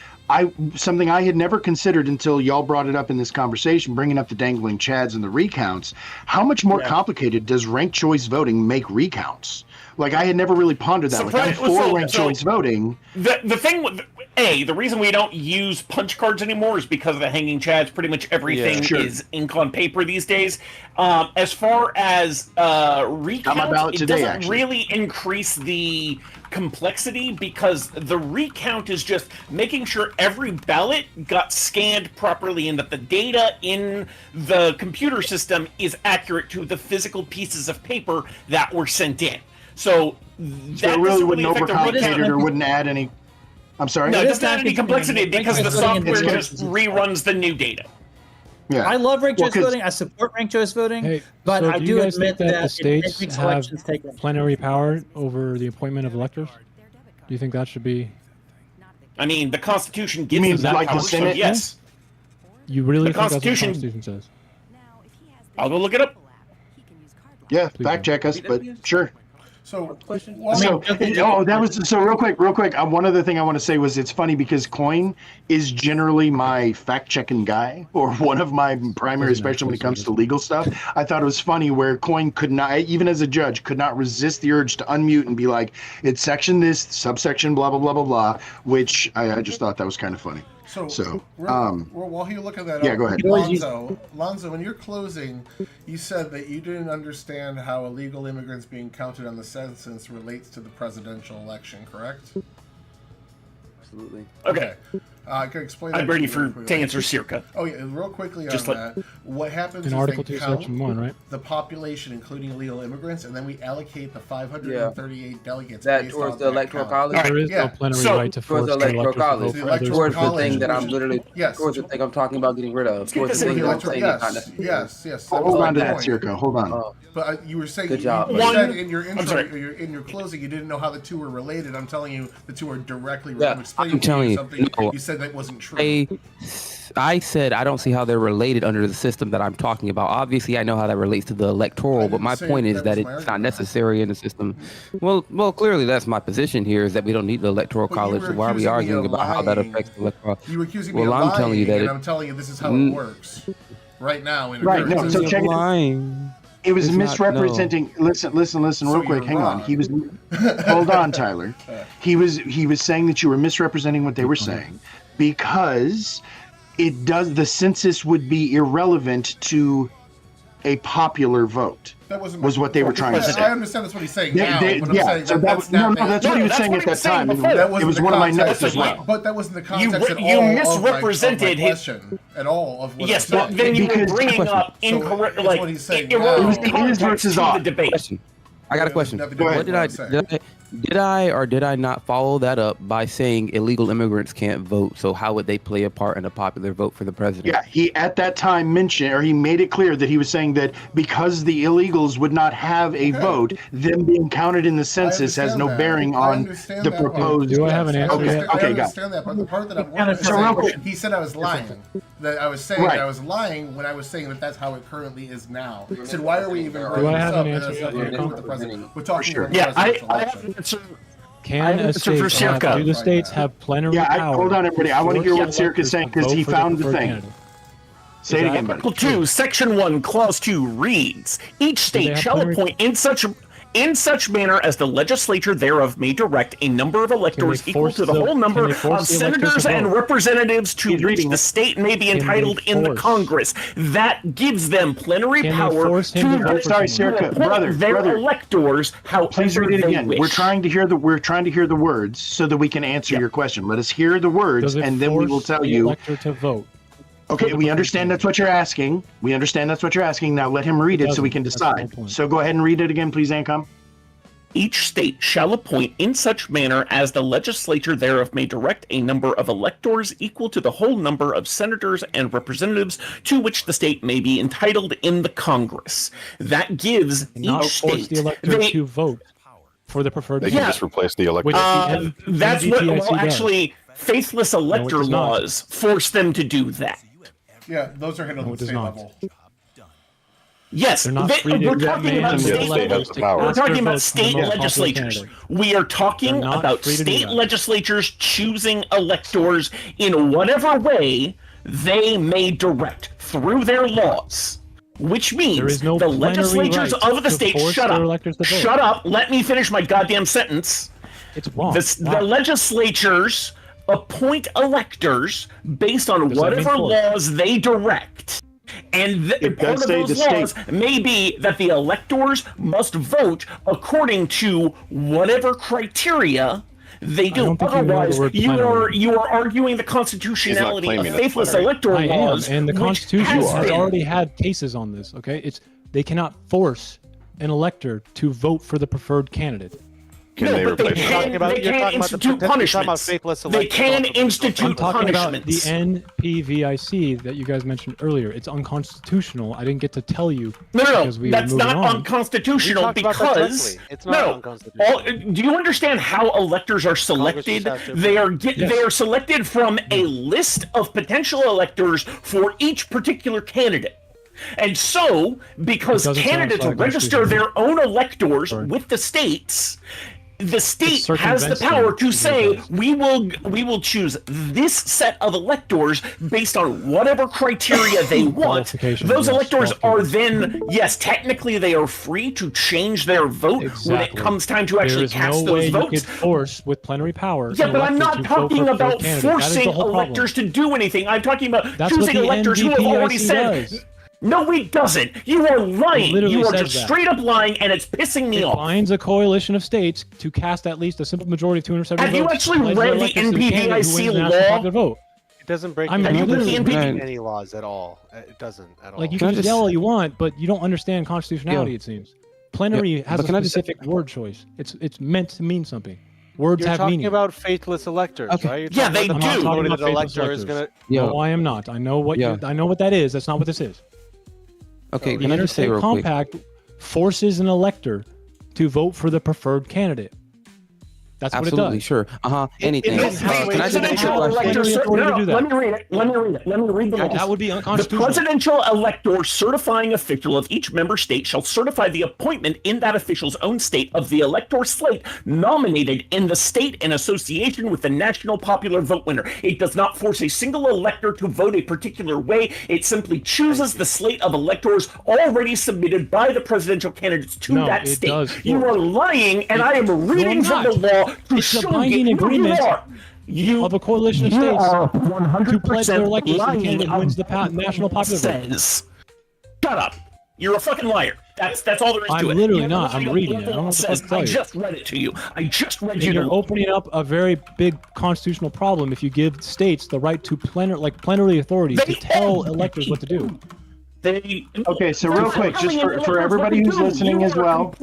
something I had never considered until y'all brought it up in this conversation, bringing up the dangling chads and the recounts. How much more complicated does ranked choice voting make recounts? Like, I had never really pondered that. I'm for ranked choice voting. The thing with the reason we don't use punch cards anymore is because of the hanging chads. Pretty much everything is ink on paper these days. As far as recount, it doesn't really increase the complexity because the recount is just making sure every ballot got scanned properly and that the data in the computer system is accurate to the physical pieces of paper that were sent in. So that it really wouldn't affect the overcomplicate it or recount. wouldn't add any. I'm sorry. No, it doesn't add any complexity because the software just It's reruns the new data. Yeah. I love ranked choice 'cause- voting. I support ranked choice voting, Hey, but so I do do you guys admit think that that the states it makes have elections take longer. plenary power over the appointment of electors? Do you think that should be? I mean, the Constitution gives mean them that like the power, so Senate? yes. You really The think that's what the Constitution- Constitution says? I'll go look it up. Yeah, Please fact do. check us, but sure. So, So real quick. One other thing I want to say was it's funny because Coin is generally my fact checking guy, or one of my primary, especially when it comes to legal stuff. I thought it was funny where Coin could not, even as a judge, could not resist the urge to unmute and be like, "It's section this, subsection blah blah blah blah blah," which I just thought that was kind of funny. While you look at that, yeah, go ahead. Lonzo, in your closing, you said that you didn't understand how illegal immigrants being counted on the census relates to the presidential election, correct? Absolutely. Okay. I can explain that. I'm ready to you to answer Circa. Oh yeah, real quickly Just on like- that. What happens In is Article they 2, count Section 1, right? the population, including illegal immigrants, and then we allocate the 538 delegates That based towards off the that electoral count. college. There is Yeah. no plenary So- right to Towards force the the electoral electors to vote college. The for electoral others. Towards the college, thing that I'm which- literally. Yes. Towards the thing I'm talking about getting rid of. Towards the this thing in. that I'm saying is not necessary. Yes. Hold that's on to my that, point. Circa. Hold on. Oh, But you were saying Good job. you One- said in your I'm intro, sorry. in your closing, you didn't know how the two were related. I'm telling you, the two are directly Yeah, related. I'm explaining I'm to telling you you, something no. you said that wasn't true. I said I don't see how they're related under the system that I'm talking about. Obviously, I know how that relates to the electoral, but didn't my say point is that that was my it's not argument. necessary in the system. Well, clearly that's my position here is that we don't need the electoral But you college. were So why are we accusing me arguing of about how that lying. affects the electoral? You were accusing me Well, of I'm lying, telling you that and it- I'm telling you this is how it Mm. works right now. In Right, no, occurrence. so check it. lying. It was It's not- misrepresenting. Listen, So real quick. you're Hang on. wrong. He was. Hold on, Tyler. He was saying that you were misrepresenting what they were saying because it does. The census would be irrelevant to a popular vote. That wasn't was what they were trying to say. I understand that's what he's saying They- now. they- but I'm yeah, saying so that, that that's was- no, not no, that's what he was saying at that time. That It wasn't was the one of my context notes as of- well. But that wasn't the context at you all misrepresented of my question at all of what Yes, I'm but saying. then you were Because- bringing up So incorrect, it's like what he's saying irrelevant now. It was the is context versus to the ought. debate. Question. I got a question. Nothing to do Go with ahead. what I'm saying. Did I or did I not follow that up by saying illegal immigrants can't vote? So how would they play a part in a popular vote for the president? Yeah, he at that time mentioned, or he made it clear that he was saying that because the illegals would not have a vote, them being counted in the census has understand no that. bearing I on understand the that part. proposed. Do I have an answer Okay, yet? I okay, got it. understand that, but the part that I'm Kind of saying, real quick. he said I was lying. That I was saying Right. that I was lying when I was saying that that's how it currently is now. He said, why are we even Do bringing I this have up? an And answer that's yet? nothing to do with the president. We're talking sure. about the Yeah, presidential I have election. an answer. Can a state for Circa. do the states have plenary Yeah, power? hold on, everybody. I want to hear what Circa's saying because he found the thing. Candidate? Say it again, buddy. Article 2, Section 1, Clause 2 reads, each state have shall plenary- appoint in such manner as the legislature thereof may direct a number of electors equal force to the the- whole number can they of force the electors senators to and vote? representatives to He's which reading the it. state may be Can they entitled in the force? Congress. That gives them plenary Can they power force him to to vote for Sorry, someone? Circa, appoint brother, their brother. electors however Please read it they again. wish. We're trying to hear the words so that we can answer your question. Let us hear the words, Does it and then we will force tell the you. elector to vote? Okay, we understand that's what you're asking. We understand that's what you're asking. Now let him read it so we can That's the whole decide. point. So go ahead and read it again, please, Ancom. Each state shall appoint in such manner as the legislature thereof may direct a number of electors equal to the whole number of senators and representatives to which the state may be entitled in the Congress. That gives Not each force state. the elector they- to vote for the preferred They can candidate. just replace the elector. Which the that's what. NDTIC Well, does. actually, faithless elector does not. laws force them to do that. Yeah, those are handled No, at it the does state not. level. Yes, They're not free to we're that talking man about and Yeah, state the state has the power. We're talking about votes for the state most popular legislatures. candidate. We are talking They're not about free to do state that. legislatures choosing electors in whatever way they may direct through their laws. Which There means is no the plenary legislatures right of the to state, force shut their up, electors to vote. shut up, let me finish my goddamn sentence. It's wrong. The legislatures appoint electors based on Does that mean whatever force? laws they direct. And It part does of say those the laws may be that the electors must vote according to whatever criteria they do. don't think you know the Otherwise, word you plenary. are arguing the constitutionality of claiming that's faithless plenary. electoral I laws. am, and the which Constitution has has been- already had cases on this. Okay, they cannot force an elector to vote for the preferred candidate. Can they but they replace You're the talking can, about- they you're can talking about the institute potential- you're talking about punishments. faithless They electors can also. institute I'm talking about the punishments. NPVIC that you guys mentioned earlier. It's unconstitutional. I didn't get to tell you. No, because we were that's moving not on. unconstitutional We talked about that because directly. It's not no. unconstitutional. Do you understand how electors are selected? has to- They are Yes. they are selected from a list of potential electors for each particular candidate. And so, because It doesn't candidates sound like register constitutional. their own electors Sorry. with the states, the state It has the circumvents power them, to is what it say does. we will choose this set of electors based on whatever criteria they want. Qualifications, Those yes, electors are qualifications. then, yes, technically they are free to change their vote when it Exactly. comes time to There actually is cast no way those you could votes. force with plenary power. Yeah, an but I'm elector not to vote talking for a about candidate. That is forcing the whole problem. electors to do anything. I'm talking about That's what choosing the electors who have already NDPIC said. does. No, it doesn't. You are lying. literally You are says just that. straight up lying, and it's pissing me It off. binds a coalition of states to cast at least a simple majority of 270 Have you votes. actually pledge their read the electors to candidate who NPVIC wins the national law? popular vote. It doesn't break I'm any, not it doesn't looking break at- any laws at all. It doesn't at all. Like you Can I can just- yell all you want, but you don't understand constitutionality. Yeah. It seems plenary Yeah, has but a can I just- specific word choice. It's meant to mean something. Words You're have talking meaning. about faithless electors, Okay. right? You're Yeah, talking they about do. the I'm not possibility talking that an about faithless elector is electors. gonna. No, I am not. I know what Yeah. I know what that is. That's not what this is. Okay, The can I just say Interstate real quick? Compact forces an elector to vote for the preferred candidate. That's Absolutely, what it does. sure. Anything. it- Can I just presidential ask a question? elector. Plenary authority to do that. Let me read it. Let me read it. Let me read the law. That would be The unconstitutional. presidential elector certifying official of each member state shall certify the appointment in that official's own state of the elector slate nominated in the state in association with the national popular vote winner. It does not force a single elector to vote a particular way. It simply chooses the slate of electors already submitted by the presidential candidates to No, that it state. does You force. are lying, and I am reading from the not. law to It's a show binding you agreement you of a coalition of you states are to pledge 100% their electors to the lying candidate who wins the about national what popular vote. says. Shut up. You're a fucking liar. That's all there is I'm to it. literally You're not. lying I'm about reading what it. the I don't know law what the fuck says. to tell I you. just read it to you. I just read you And the you're law. opening up a very big constitutional problem if you give states the right to plenary authority to They tell have- electors what to do. They, Okay, so real quick, just for everybody who's listening as well.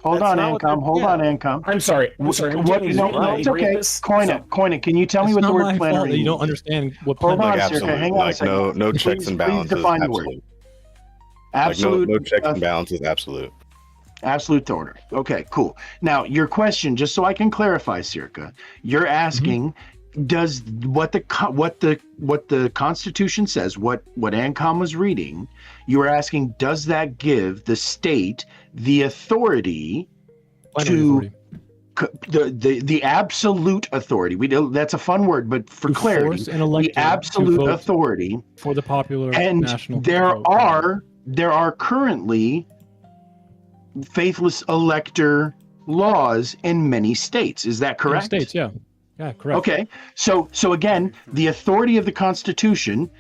Hold That's on, not what Ancom. they're- Hold yeah. on, Ancom. I'm sorry. I'm sorry. I'm What? getting No, really no, it's angry at okay. this. Coin it. Coin it. Can you tell me It's what not the word my fault plenary that you means? don't understand what Hold plenary on, Like Circa. absolutely. Hang on a Like second. no checks Please- and please balances. define the word. Absolute. Absolute. Like no checks and balances. Absolute. Absolute order. Okay, cool. Now, your question, just so I can clarify, Circa, you're asking, does what the Constitution says, what Ancom was reading, you were asking, does that give the state the authority plenary to authority. the absolute authority. We do, that's a fun word, but for To clarity, force an elector the to absolute vote authority. for the popular And national there vote. are currently faithless elector laws in many states. Is that In correct? states, yeah, correct. Okay. So again, the authority of the Constitution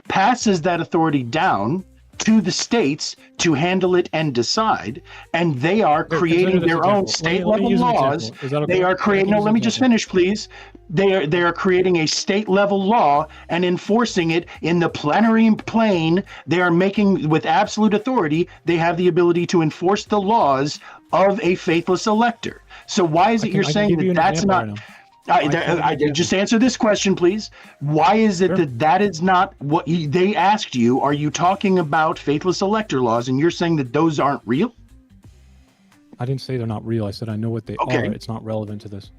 passes that authority down to the states to handle it and decide, and they are Here, creating consider this their own example. Let me state-level use an laws. example. Is that They okay? are I creating. can No, use let an me just example. finish, please. They are creating a state-level law and enforcing it in the plenary plane. They are making, with absolute authority, they have the ability to enforce the laws of a faithless elector. So why is it you're I can saying give you that an that's example not? right now. I can give you an I example. just answer this question, please. Why is it Sure. that is not what they asked you? Are you talking about faithless elector laws, and you're saying that those aren't real? I didn't say they're not real. I said I know what they Okay. are. It's not relevant to this.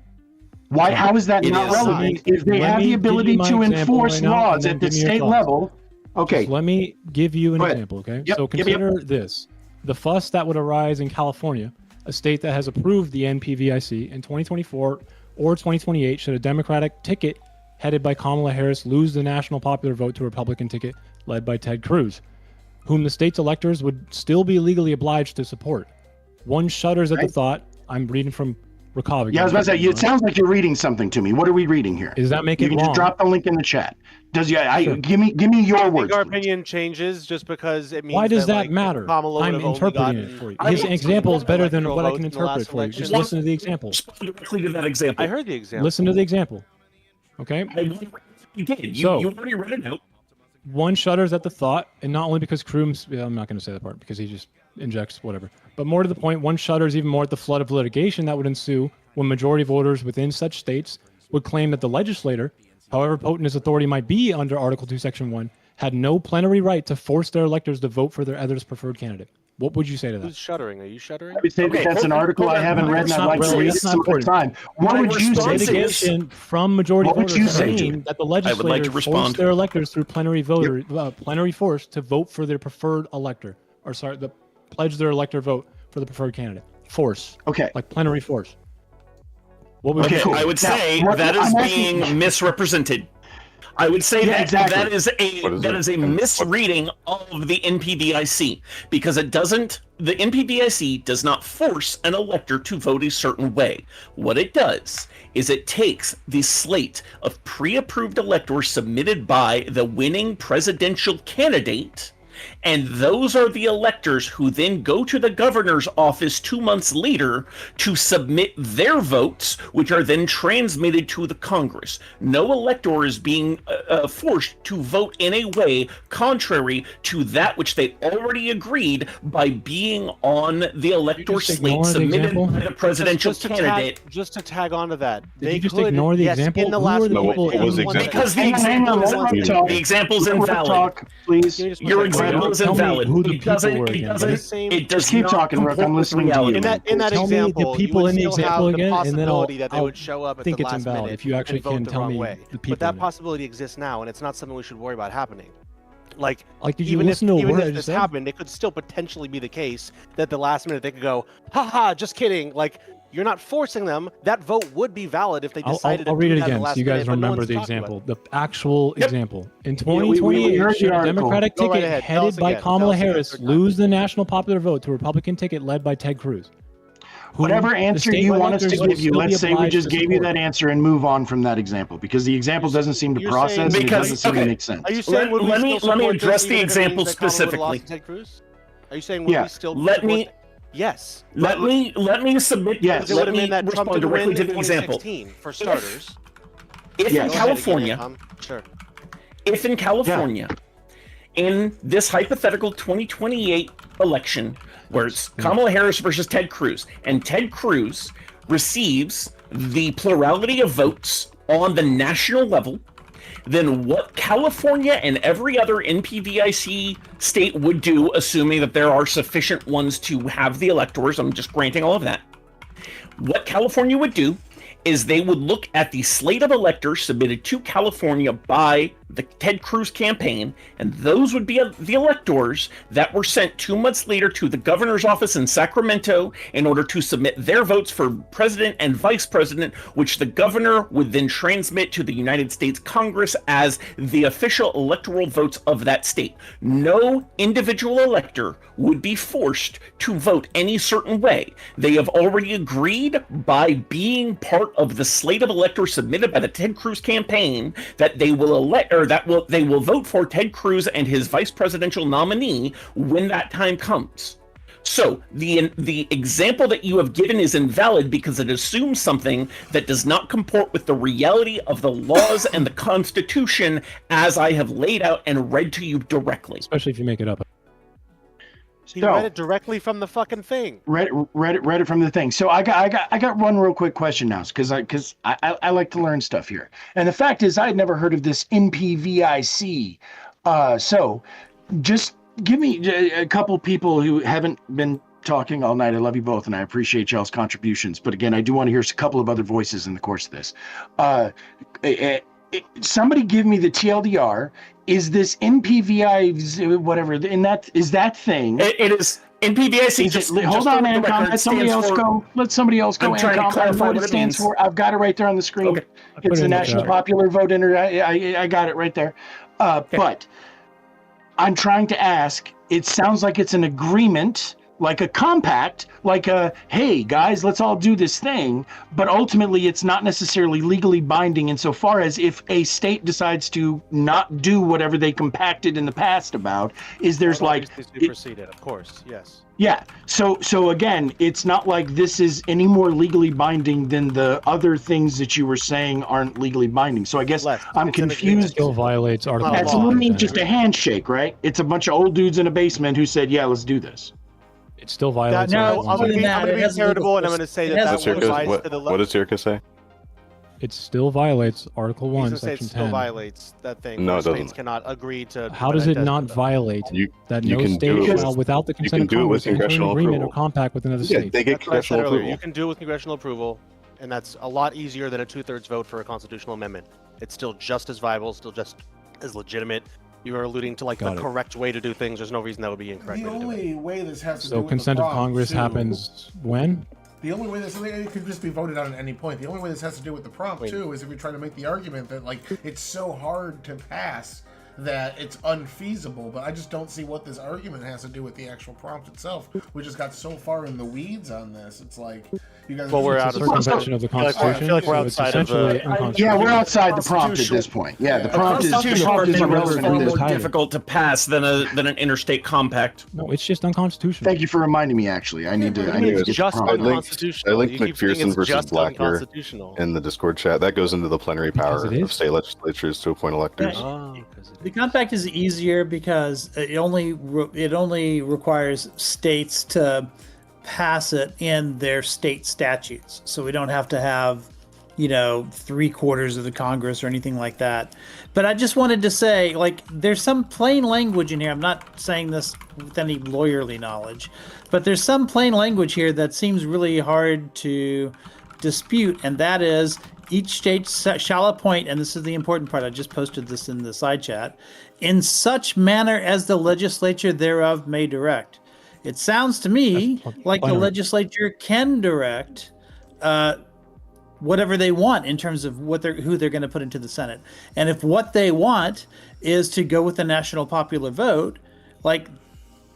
Why? So, How is that It not is. relevant? If they Let have me the give ability you my to example enforce right now, laws and then at the give me your state thoughts. level, okay. Just let me give you an Go ahead. example, okay? Yep, So yep, yep. consider this. The fuss that would arise in California, a state that has approved the NPVIC in 2024 or 2028 should a Democratic ticket headed by Kamala Harris lose the national popular vote to a Republican ticket led by Ted Cruz, whom the state's electors would still be legally obliged to support. One shudders at the Right. thought. I'm reading from Rakov. Yeah, I was about to say, it sounds like you're reading something to me. What are we reading here? Does that make You it can wrong? just drop the link in the chat. Does Sure. give me your I think words, our please. opinion changes just because it means Why does that like, matter? Kamala would I'm have only interpreting gotten it for you. I His mean, example is better than electoral what I votes can in the interpret last for you. Just election. listen to the example. Respond directly to that example. I heard the example. Listen to the example. Okay? You did. So- You already read it out. One shudders at the thought, and not only because Crooms, I'm not going to say that part because he just injects whatever, but more to the point, one shudders even more at the flood of litigation that would ensue when majority voters within such states would claim that the legislator, however potent his authority might be under Article 2, Section 1, had no plenary right to force their electors to vote for their other's preferred candidate. What would you say to that? Who's shuddering? Are you shuddering? I would say that that's an article I haven't read and I'd like to read it That's not some other important. time. What My would you say? response is- Litigation from majority What would voters you say, claim Jim? that the I would like legislator to forced respond. their electors through plenary plenary force to vote for their preferred elector, or sorry, pledge their elector vote for the preferred candidate. Force, Okay. like plenary force. What would Okay, you cool. say? I would Now, say what- that is I'm asking- being misrepresented. I would say Yeah, that exactly. that is a misreading of the NPVIC because it doesn't. The NPVIC does not force an elector to vote a certain way. What it does is it takes the slate of pre-approved electors submitted by the winning presidential candidate, and those are the electors who then go to the governor's office 2 months later to submit their votes, which are then transmitted to the Congress. No elector is being forced to vote in a way contrary to that which they already agreed by being on the elector just slate ignore the submitted example? by the presidential Just to candidate. just to tag on to that, Did they you just could, ignore the yes, example? in the Who last are the minute, people What was the one example? Because the Hang on, example let is him invalid. talk. The example is Let him invalid. talk, please. Give me just one Your second. example is Tell me invalid. who the It doesn't. people were It again. doesn't. It does Just keep not talking, Rook. comport I'm with listening to you. reality. In that Tell me the example, people you would in the still example have again, the and then I'll- possibility that they I'll would show up at think the it's last invalid minute if you actually and vote can the tell wrong me way. the But people that in it. possibility exists now, and it's not something we should worry about happening. Like Like, did you even if, listen to a even word I if just this said? happened, it could still potentially be the case that the last minute they could go, haha, just kidding. Like, you're not forcing them. That vote would be valid if they decided I'll to read do it that in again the last so you guys minute, but no remember one's the talking about example. The actual example. In we 2028, heard the should a article. Democratic Go right ticket ahead. Tell us headed by again. Tell Kamala us again. Harris Third time. lose the national popular vote to a Republican ticket led by Ted Cruz? Who Whatever the answer state you want us to electors will give you, still be let's say we obliged just to gave you support. that answer and move on from that example because the example doesn't seem to You're process saying- and it Because- doesn't seem to okay. make sense. Are you saying would we Let me still support address this the even if it example means that Kamala would've specifically. lost to Ted Cruz? Are you saying would Yeah. we still Let support me- that? Yes. Let me submit. Yes. Because it Let would have me been that Trump respond didn't win directly in to the example. 2016, for starters. If Yes. in Go ahead again, California, Tom. Sure. if in California, in this hypothetical 2028 election, where it's Kamala Harris versus Ted Cruz, and Ted Cruz receives the plurality of votes on the national level, then what California and every other NPVIC state would do, assuming that there are sufficient ones to have the electors, I'm just granting all of that, what California would do is they would look at the slate of electors submitted to California by the Ted Cruz campaign, and those would be the electors that were sent 2 months later to the governor's office in Sacramento in order to submit their votes for president and vice president, which the governor would then transmit to the United States Congress as the official electoral votes of that state. No individual elector would be forced to vote any certain way. They have already agreed by being part of the slate of electors submitted by the Ted Cruz campaign that they will elect, or they will vote for Ted Cruz and his vice presidential nominee when that time comes. So the example that you have given is invalid because it assumes something that does not comport with the reality of the laws and the Constitution as I have laid out and read to you directly. Especially if you make it up. He read it directly from the fucking thing. Read it from the thing. So I got one real quick question now, because I like to learn stuff here. And the fact is, I had never heard of this NPVIC. So just give me a couple people who haven't been talking all night. I love you both, and I appreciate y'all's contributions. But again, I do want to hear a couple of other voices in the course of this. Somebody give me the TLDR. Is this NPVI whatever? Is that thing? It is NPVIC. Hold on, Ancom. Let somebody else go. Let somebody else go. I'm trying to clarify what it stands for. I've got it right there on the screen. Okay. It's the National Popular Vote. I got it right there. But I'm trying to ask. It sounds like it's an agreement, like a compact, like a, hey, guys, let's all do this thing. But ultimately, it's not necessarily legally binding insofar as if a state decides to not do whatever they compacted in the past about, there's like... superseded, of course, yes. Yeah. So again, it's not like this is any more legally binding than the other things that you were saying aren't legally binding. So I guess I'm confused. It still violates Article 1. That's literally just a handshake, right? It's a bunch of old dudes in a basement who said, yeah, let's do this. It still violates. I'm going to be charitable, and I'm going to say that applies to the what does Circus say? It still violates Article 1, Section 10. It still violates that thing. No, it doesn't. States cannot agree to. How does it not violate that no state shall, without the consent of Congress, enter an agreement or compact with another state? They get congressional approval. You can do it with congressional approval, and that's a lot easier than a 2/3 vote for a constitutional amendment. It's still just as viable, still just as legitimate. You are alluding to the correct way to do things. There's no reason that would be incorrect. The only way this has to do So with consent the of Congress happens when? The only way it could just be voted on at any point. The only way this has to do with the prompt too is if you're trying to make the argument that it's so hard to pass that it's unfeasible. But I just don't see what this argument has to do with the actual prompt itself. We just got so far in the weeds on this. It's like you guys. Well, we're out of circumvention of the Constitution. I feel like we're outside of the. Yeah, we're outside the prompt at this point. Yeah, the prompt is irrelevant. Far more difficult to pass than an interstate compact. No, it's just unconstitutional. Thank you for reminding me. Actually, I need to get just the prompt. unconstitutional. I linked McPherson versus Blacker in the Discord chat. That goes into the plenary power of state legislatures to appoint electors. The compact is easier because it only requires states to pass it in their state statutes. So we don't have to have, 3/4 of the Congress or anything like that. But I just wanted to say, there's some plain language in here. I'm not saying this with any lawyerly knowledge, but there's some plain language here that seems really hard to dispute, and that is each state shall appoint, and this is the important part, I just posted this in the side chat, in such manner as the legislature thereof may direct. It sounds to me like the legislature can direct whatever they want in terms of who they're going to put into the Senate. And if what they want is to go with the national popular vote,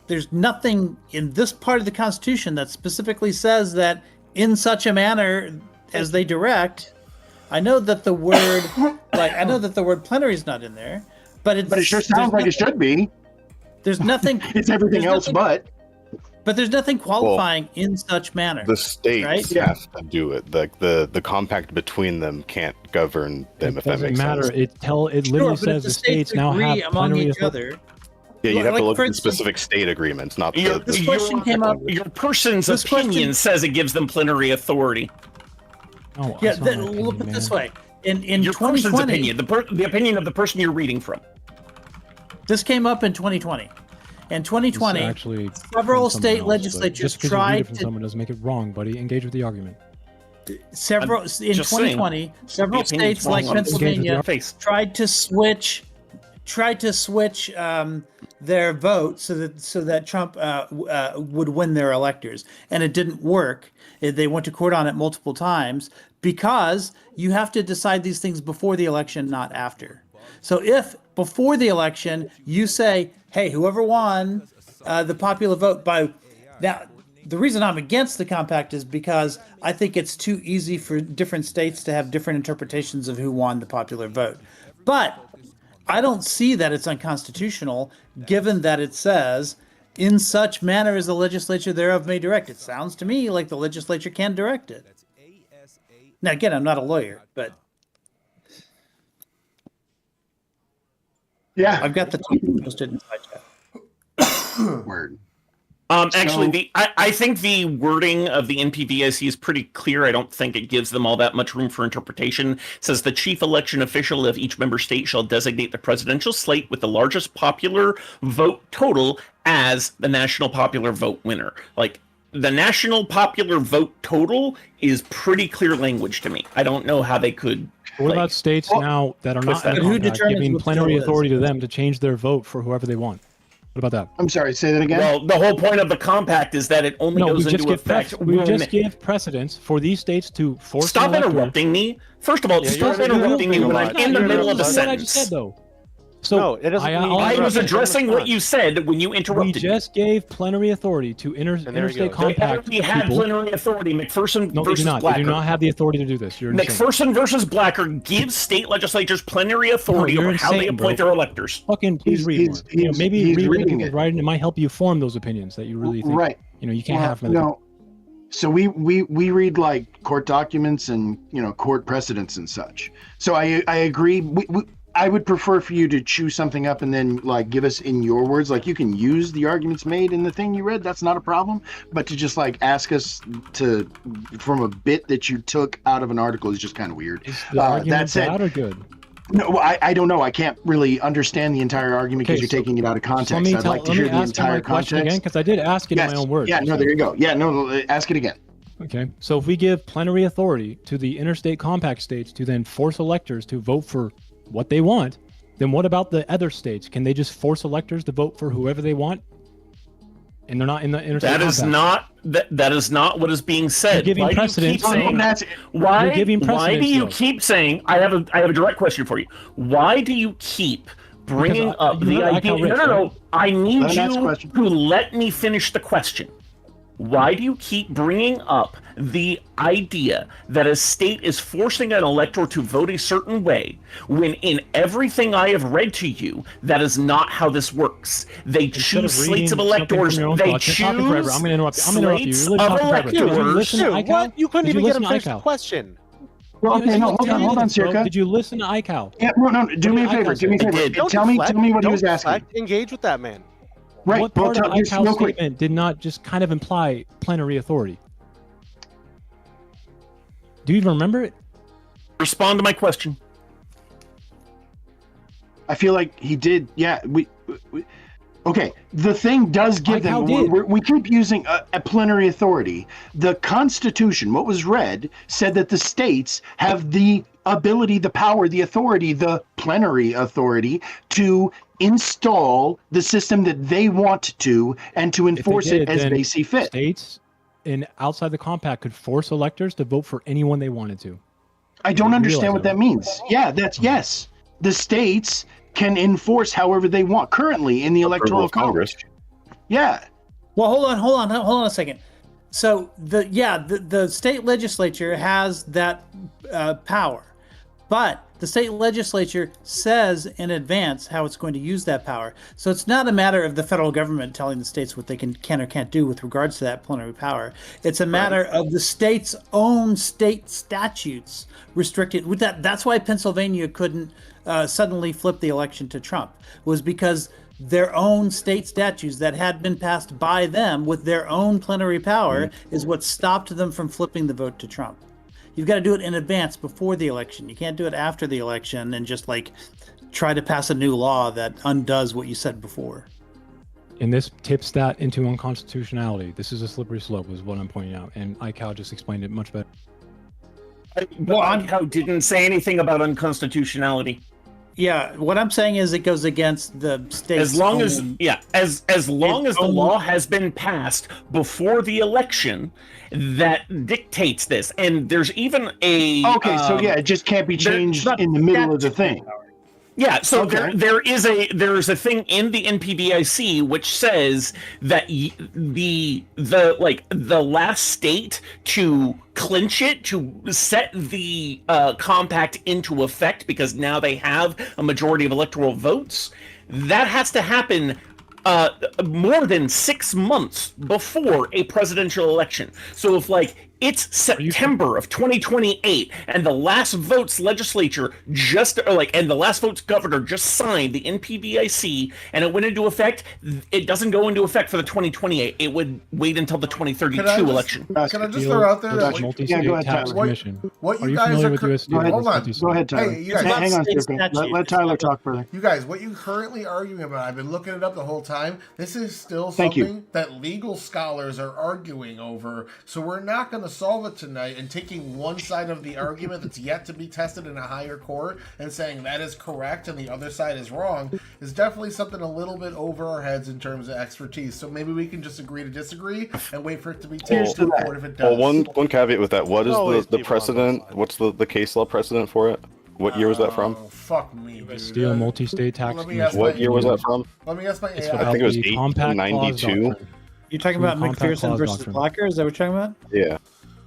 there's nothing in this part of the Constitution that specifically says that in such a manner as they direct. I know that the word plenary is not in there, but it sure sounds like it should be. There's nothing. It's everything else, but there's nothing qualifying in such manner. The states have to do it. The compact between them can't govern them. If that makes sense. It literally says the states now have plenary other. Yeah, you have to look at the specific state agreements, not this question came up. Your person's opinion says it gives them plenary authority. Oh, yeah, look at it this way. In your 2020, opinion, the opinion of the person you're reading from. This came up in 2020. In 2020, several state legislatures tried to. Someone doesn't make it wrong, buddy. Engage with the argument. In 2020, several states like Pennsylvania tried to switch tried to switch their vote so that Trump would win their electors, and it didn't work. They went to court on it multiple times because you have to decide these things before the election, not after. So if before the election you say, "Hey, whoever won the popular vote by now." The reason I'm against the compact is because I think it's too easy for different states to have different interpretations of who won the popular vote. But I don't see that it's unconstitutional, given that it says, in such manner as the legislature thereof may direct. It sounds to me like the legislature can direct it. Now, again, I'm not a lawyer, but Yeah, I've got the topic posted in the chat. Word. Actually, I think the wording of the NPVIC is pretty clear. I don't think it gives them all that much room for interpretation. It says the chief election official of each member state shall designate the presidential slate with the largest popular vote total as the national popular vote winner. Like, the national popular vote total is pretty clear language to me. I don't know how they could. What about states now that are not in the Who compact, determines giving what plenary still is? authority to them to change their vote for whoever they want? What about that? I'm sorry, say that again. Well, the whole point of the compact is that it only No, goes we just into effect. we just give precedence for these states to force. Stop an elector- interrupting me. First of all, Yeah, stop you're interrupting me when I'm interrupting in the a lot. middle of a That's what I just sentence. said, though. So No, it doesn't mean- I was addressing what you said when you We interrupted me. just gave plenary authority to there you interstate go. They compact already had people. plenary authority. McPherson No, they versus do not. Blacker. They do not have the authority to do this. You're insane. McPherson versus Blacker gives state legislatures plenary authority you're over how they insane, appoint bro. their electors. Fucking please He's- read he's- more. he's- Maybe he's read what reading people it. write, and it might help you form those opinions that you really think. Right. You can't have from other No. So we read like court documents and court precedents and such. So I agree. I would prefer for you to chew something up and then like give us in your words. Like you can use the arguments made in the thing you read. That's not a problem. But to just like ask us to from a bit that you took out of an article is just kind of weird. Is the argument that said, bad or good? no, I don't know. I can't really understand the entire argument because Okay, you're taking it out of context. Let me I'd like to let hear me the ask you my entire question again, context. because I did ask it Yes. in my own words. Yeah, no, there you go. Yeah, no, ask it again. Okay, so if we give plenary authority to the interstate compact states to then force electors to vote for what they want, then what about the other states? Can they just force electors to vote for whoever they want? And they're not in the interstate That is compact. not that is not what is being said. You're giving Why do you precedence. keep saying- That's Why? You're giving Why precedence, do you though. keep saying? I have a direct question for you. Why do you keep bringing Because up you the heard idea? Icahn Rich, No. I need Let him ask a you question. to let me finish the question. Why do you keep bringing up the idea that a state is forcing an elector to vote a certain way when in everything I have read to you, that is not how this works? They Instead choose of slates of reading something electors. from your own They thoughts, you're talking forever. choose I'm going to interrupt you. I'm going to interrupt you. slates You're really of talking forever. Did you electors. listen to Dude, ICAL? what? You couldn't Did even get him listen to finish the ICAL? question. Well, okay, no, hold on, Bro, Circa. Did you listen to ICAL? Yeah, no, do me a favor. Do me a I favor. did. Don't Tell me deflect. what he Don't was asking. deflect. Engage with that man. Right. What Well, part of just ICAL's real quick. statement did not just kind of imply plenary authority? Do you even remember it? Respond to my question. I feel like he did. Yeah, we okay. The thing does give them. ICAL did. We keep using a plenary authority. The Constitution, what was read, said that the states have the ability, the power, the authority, the plenary authority to install the system that they want to and to If they enforce did, it as then they see fit. States and outside the compact could force electors to vote for anyone they wanted to. I don't You understand realize what that, that means. Yeah, that's yes. The states can enforce however they want currently in the Electoral College. Yeah. Well, hold on a second. So the state legislature has that power, but the state legislature says in advance how it's going to use that power. So it's not a matter of the federal government telling the states what they can or can't do with regards to that plenary power. It's a matter of the state's own state statutes restricted with that. That's why Pennsylvania couldn't suddenly flip the election to Trump, was because their own state statutes that had been passed by them with their own plenary power is what stopped them from flipping the vote to Trump. You've got to do it in advance before the election. You can't do it after the election and just like try to pass a new law that undoes what you said before. And this tips that into unconstitutionality. This is a slippery slope, is what I'm pointing out. And ICAL just explained it much better. Well, ICAL didn't say anything about unconstitutionality. Yeah, what I'm saying is it goes against the state's As long as own- as long as the own- law has been passed before the election that dictates this, and there's even a Okay, so yeah, it just can't be changed not in the middle of the statutory thing. power. Yeah, so Okay. there's a thing in the NPVIC which says that the last state to clinch it, to set the compact into effect, because now they have a majority of electoral votes, that has to happen more than 6 months before a presidential election. So if it's September of 2028 and the last votes legislature and the last votes governor just signed the NPVIC and it went into effect, it doesn't go into effect for the 2028. It would wait until the 2032 election. Can I just throw out there that multi-state go ahead, tax Tyler. commission. what Are you you guys familiar are with cur- USD? Go ahead, Hold on. go ahead, Tyler. Hey, you guys, Hang on, state Circa. statute. Let Tyler talk further. You guys, what you're currently arguing about, I've been looking it up the whole time. This is still Thank you. something that legal scholars are arguing over. So we're not going to solve it tonight, and taking one side of the argument that's yet to be tested in a higher court and saying that is correct and the other side is wrong is definitely something a little bit over our heads in terms of expertise. So maybe we can just agree to disagree and wait for it to be Here's taken to to that. court if it does. Well, one caveat with that. What Always is the people on both precedent? sides. What's the case law precedent for it? What year was that from? Oh, fuck me, dude. Steel multi-state tax Let me ask commission. What year was that from? Let me ask my It's AI. about think it was the compact clause 1892. doctrine. You're talking True about compact McPherson clause versus doctrine. Blacker? Is that what you're talking about? Yeah,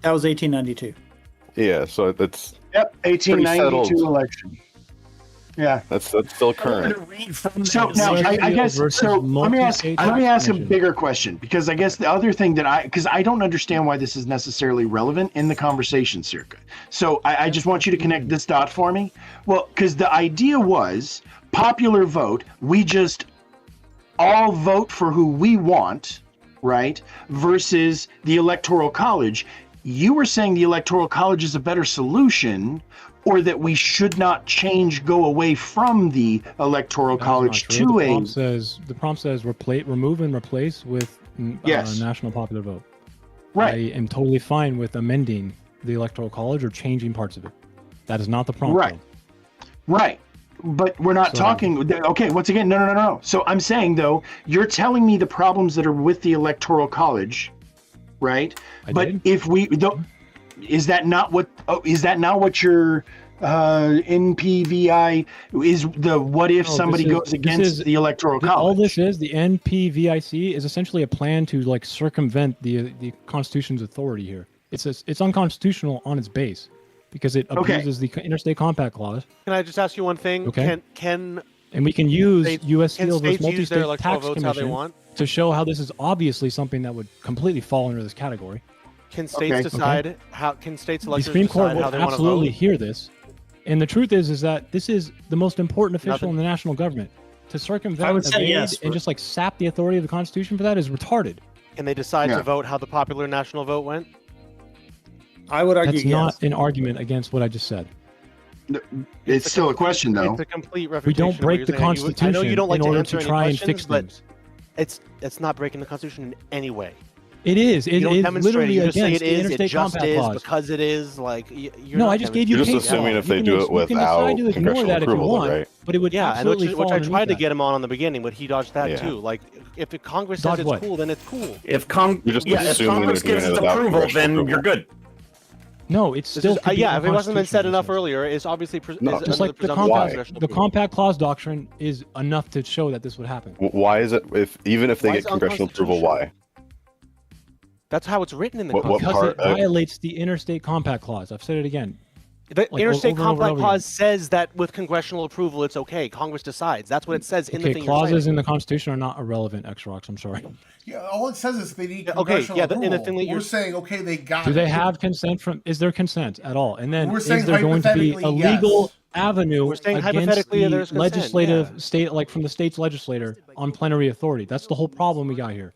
That was 1892. yeah. So that's Yep, 1892 settled. election. Yeah. that's still current. So now, I guess. versus So let me ask multi-state a commission. bigger question, because I guess the other thing that because I don't understand why this is necessarily relevant in the conversation, Circa. So I just want you to connect this dot for me. Well, because the idea was popular vote. We just all vote for who we want, right? Versus the Electoral College. You were saying the Electoral College is a better solution, or that we should not go away from the Electoral College That's not to true. a The prompt says remove and replace with Yes. national popular vote. right. I am totally fine with amending the Electoral College or changing parts of it. That is not the prompt. Right. though. Right. But we're not So- talking. Okay, once again, no. So I'm saying, though, you're telling me the problems that are with the Electoral College, right? I But did. if we don't, is that not what your NPVI is? The what if No, somebody this is- goes this against is- the Electoral College? All this is, the NPVIC is essentially a plan to circumvent the Constitution's authority here. It's unconstitutional on its base because it Okay. abuses the Interstate Compact Clause, Can I just ask you one thing? Okay. Can and we can use States- U.S. can Steel versus states use their Multi-State electoral Tax votes how they Commission want? to show how this is obviously something that would completely fall under this category. Can states Okay. decide how? Can states The electors Supreme Court decide will how they want to absolutely vote? hear this, and the truth is that this is the most important official Nothing. in the national government. To I circumvent, would say evade, yes, and just sap the authority of the Constitution for that is retarded. Can they decide Yeah. to vote how the popular national vote went? I would argue That's yes. not an argument against what I just said. It's still a question, though. It's a complete We refutation. don't of what break you're the saying. I Constitution know you don't like in to order answer to any try and questions, fix but things. it's not breaking the Constitution in any way. It is. It You don't is demonstrate it. literally You just say against it the is. It Interstate just Compact is Clause. because it is. Like you're No, not I just gave you You're just case law. assuming if You they can do just- it you can decide without to ignore congressional that if you approval, want, right? but it would Yeah, and absolutely which fall I tried underneath to that. get him on the beginning, but he dodged that Yeah. too. Like if the Congress Dodge says it's what? cool, then it's cool. If You're just if assuming Congress they're doing gives it its without approval, congressional then approval. you're good. No, it's This still is, could be yeah, if it wasn't been said unconstitutional, enough he says. earlier, it's obviously No. is Just under like the presumption of Why? congressional the approval. Compact Clause doctrine is enough to show that this would happen. Why is it even if they Why get is it congressional approval? Why? That's how it's written in the What Constitution. Because part? it violates the Interstate Compact Clause. I've said it again. The like, Interstate over and over and Compact over Clause says that with congressional approval, it's okay. Congress decides. That's what it says in the Okay, thing clauses you're saying. in the Constitution are not irrelevant, Xrox. I'm sorry. Yeah, all it says is they need Yeah, okay, congressional yeah, in the approval. thing that We're you're- saying, okay, they got Do it. they have consent from? Is there consent at all? And then We're is saying there going to be a hypothetically, legal yes. avenue We're saying against hypothetically the there's consent, legislative yeah. state, like from the state's legislator, on plenary authority? That's the whole problem we got here.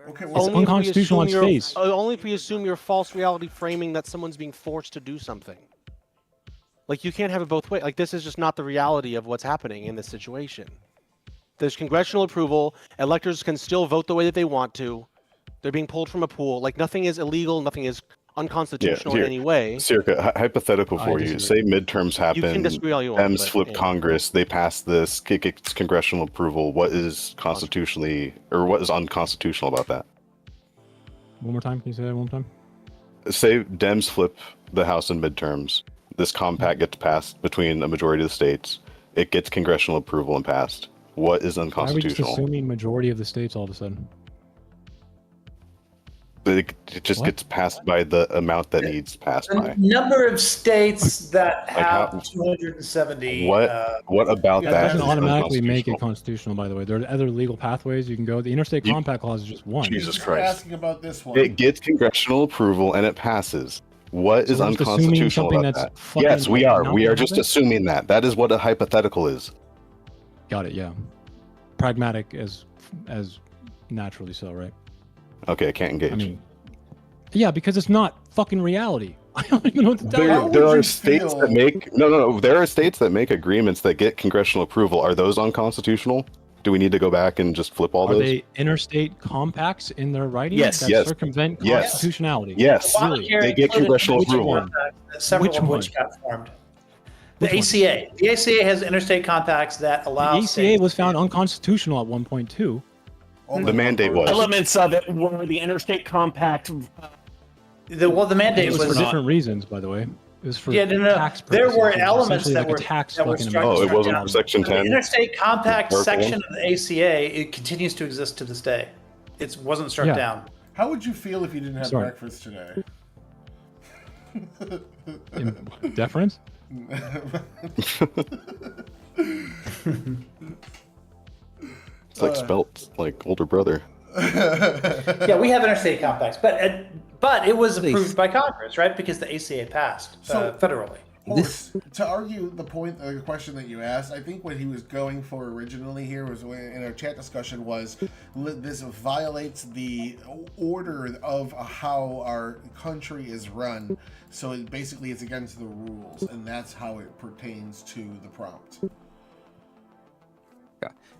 Okay, It's well, unconstitutional on its face. Only if we assume your false reality framing that someone's being forced to do something. Like you can't have it both ways. Like this is just not the reality of what's happening in this situation. There's congressional approval. Electors can still vote the way that they want to. They're being pulled from a pool. Like nothing is illegal. Nothing is unconstitutional in any way. Circa, hypothetical for you. Say midterms happen. You can disagree all you want. Dems flip Congress. They pass this. It gets congressional approval. What is constitutionally or what is unconstitutional about that? One more time. Can you say that one more time? Say Dems flip the House in midterms. This compact gets passed between a majority of the states. It gets congressional approval and passed. What is Why are we unconstitutional? just assuming majority of the states all of a sudden? It just gets passed by the amount that needs passed The by. number of states that Like how- have 270. What about Yeah, That that doesn't is automatically make it unconstitutional? constitutional, by the way. There are other legal pathways you can go. The Interstate Compact Clause is just one. Jesus We're Christ. asking about this one. It gets congressional approval and it passes. What So is we're just assuming unconstitutional something about that's that? fucking Yes, we are. not We are gonna just happen? assuming that. That is what a hypothetical is. Got it. Yeah, pragmatic as naturally so, right? Okay, I can't engage. I mean, yeah, because it's not fucking reality. I don't even know what to tell there, you. there are states that make no. There are states that make agreements that get congressional approval. Are those unconstitutional? Do we need to go back and just flip all Are those? they interstate compacts in their writing Yes, that yes, circumvent yes. constitutionality? Yes, Really? they get congressional approval. Several Which of one? which got formed. The Which one? ACA. The ACA has interstate compacts that The allow ACA states. was found unconstitutional at 1.2. The mandate was. Elements of it were the interstate compact. The mandate It was was for different reasons, by the way. It was for Yeah, no. tax There purposes. were It was elements essentially that like were a tax that were fucking struck- Oh, it struck wasn't down. for Section But the 10? interstate compact Article section one? of the ACA, it continues to exist to this day. It wasn't struck Yeah. down. How would you feel if you didn't have Sorry. breakfast today? Deference? It's like spelt like older brother. Yeah, we have interstate compacts, but it was approved by Congress, right? Because the ACA passed federally. Horse, to argue the point, the question that you asked, I think what he was going for originally here was in our chat discussion was this violates the order of how our country is run. So it basically it's against the rules, and that's how it pertains to the prompt.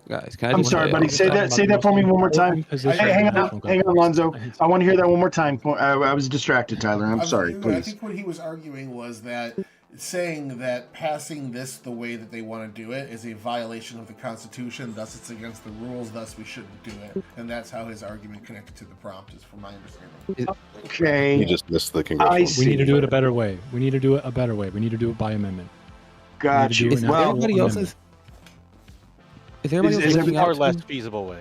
Guys, can I I'm just sorry, say, buddy. Say that for me one more time. Hey, hang on, Lonzo. I want to hear that one more time. I was distracted, Tyler. I'm sorry. I Please. think what he was arguing was that saying that passing this the way that they want to do it is a violation of the Constitution, thus it's against the rules, thus we shouldn't do it. And that's how his argument connected to the prompt, is from my understanding. Okay. You just missed the congressional. We need to do it a better way. We need to do it a better way. We need to do it by amendment. Got you. Is everybody else's? Is everybody Is else every- Or less feasible way.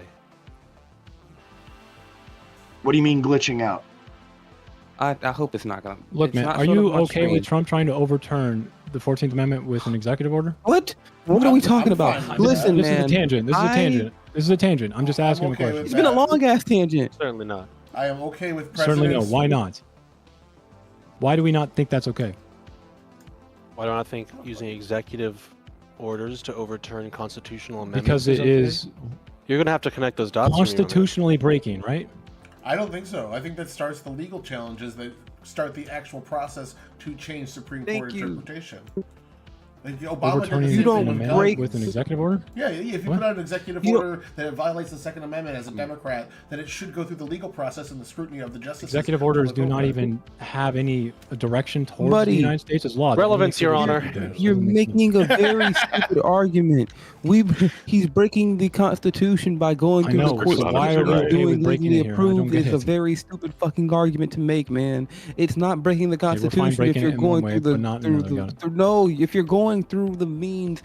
What do you mean glitching out? I hope it's not gonna. Look, it's man, not are showing you up on okay with screen. Trump trying to overturn the 14th Amendment with an executive order? What? What are we talking about? fine with Listen, This man. is a tangent. This is a tangent. This is a tangent. I'm just asking okay a with question. It's been a long ass tangent. Certainly not. I am okay with Certainly no. precedents. Why not? Why do we not think that's okay? Why don't I think using executive orders to overturn constitutional amendments? Because it okay? is You're gonna have to connect those dots. for me on that. constitutionally breaking, right? I don't think so. I think that starts the legal challenges that start the actual process to change Supreme Court Thank you. interpretation. Like Obama Overturning did the same You don't thing with an guns. amendment with an executive order? Yeah, if you What? put out an executive You order that it violates the Second Amendment as a Democrat, then it should go through the legal process and the scrutiny of the justices. Executive orders do not even have any direction towards Buddy. the United States as law. They only Relevance, Your say Honor. that it does. You're Doesn't make sense. making a very stupid argument. He's breaking the Constitution by going I through know, the which courts is why are we and okay doing with breaking legally it here? I don't approved. get It's a it. very stupid fucking argument to make, man. It's not breaking the Okay, we're fine Constitution if breaking you're it in one going way, through the but not in another. Got it. no. If you're going through the means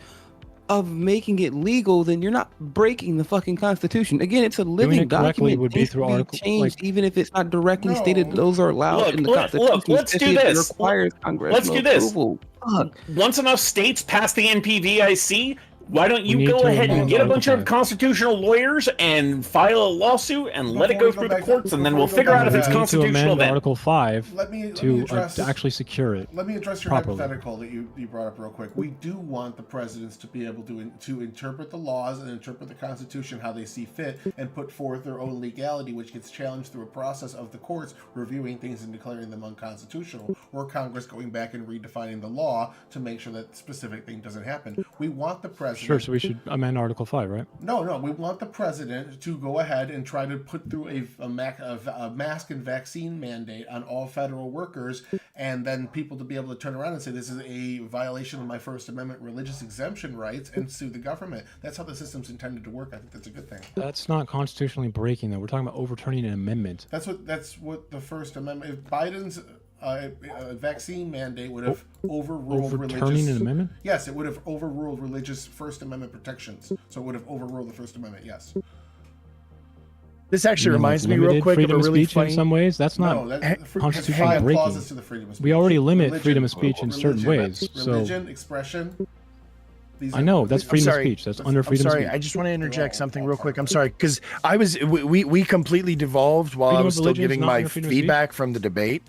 of making it legal, then you're not breaking the fucking Constitution. Again, it's a living it correctly document. would be Needs through to article- changed, like- even if it's not directly No. stated that those are allowed Look, in the look, Constitution. let's do especially if it this. requires congressional Let's do this. approval. Fuck. Once enough states pass the NPVIC, why don't We you need go to ahead and amend get a Article bunch of 5. constitutional lawyers and file a lawsuit and let it Before go we go through the back to- courts, and then before we'll we go figure back out to if it's that- We need to constitutional amend then. Article 5 Let me to address actually secure it. Let me address your properly. hypothetical that you brought up real quick. We do want the presidents to be able to interpret the laws and interpret the Constitution how they see fit and put forth their own legality, which gets challenged through a process of the courts reviewing things and declaring them unconstitutional, or Congress going back and redefining the law to make sure that specific thing doesn't happen. We want the president president. Sure. So we should amend Article 5, right? No, we want the president to go ahead and try to put through a mask and vaccine mandate on all federal workers, and then people to be able to turn around and say this is a violation of my First Amendment religious exemption rights and sue the government. That's how the system's intended to work. I think that's a good thing. That's not constitutionally breaking, though. We're talking about overturning an amendment. That's what the First Amendment. If Biden's vaccine mandate would have overruled overturning an amendment. Yes, it would have overruled religious First Amendment protections. So it would have overruled the First Amendment. Yes. This actually reminds me real quick of a really speech funny. In some ways, that's not constitutionally breaking. We already limit freedom of speech in certain ways. Religion, expression. I know that's freedom of speech. That's under freedom of speech. I just want to interject something real quick. I'm sorry because we completely devolved while I was still giving my feedback from the debate.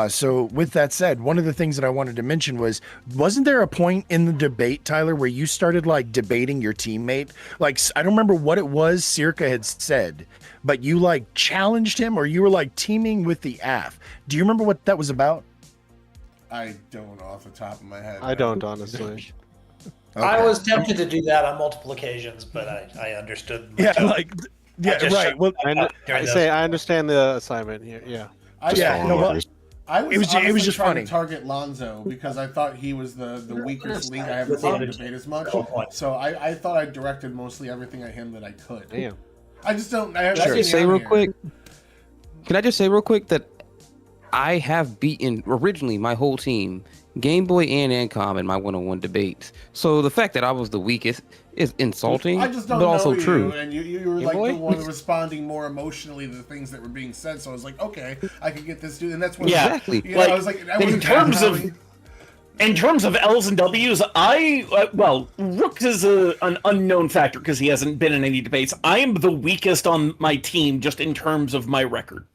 So with that said, one of the things that I wanted to mention wasn't there a point in the debate, Tyler, where you started like debating your teammate? Like I don't remember what it was Circa had said, but you like challenged him or you were like teaming with the AF. Do you remember what that was about? I don't off the top of my head. I don't honestly. Okay. I was tempted to do that on multiple occasions, but I understood. Yeah, right. Well, I understand the assignment here. Yeah. It was just funny to target Lonzo because I thought he was the weakest link. I haven't seen him debate as much, so I thought I directed mostly everything at him that I could. Damn. I just don't. Can I just say real quick that I have beaten originally my whole team, Game Boy and Ancom, in my one-on-one debates. So the fact that I was the weakest is insulting, I just don't but also know you, true. And you were like the one responding more emotionally to the things that were being said. So I was like, okay, I could get this dude, and that's what. Yeah, exactly. You know, I was like, in terms of L's and W's, Rook is an unknown factor because he hasn't been in any debates. I am the weakest on my team just in terms of my record.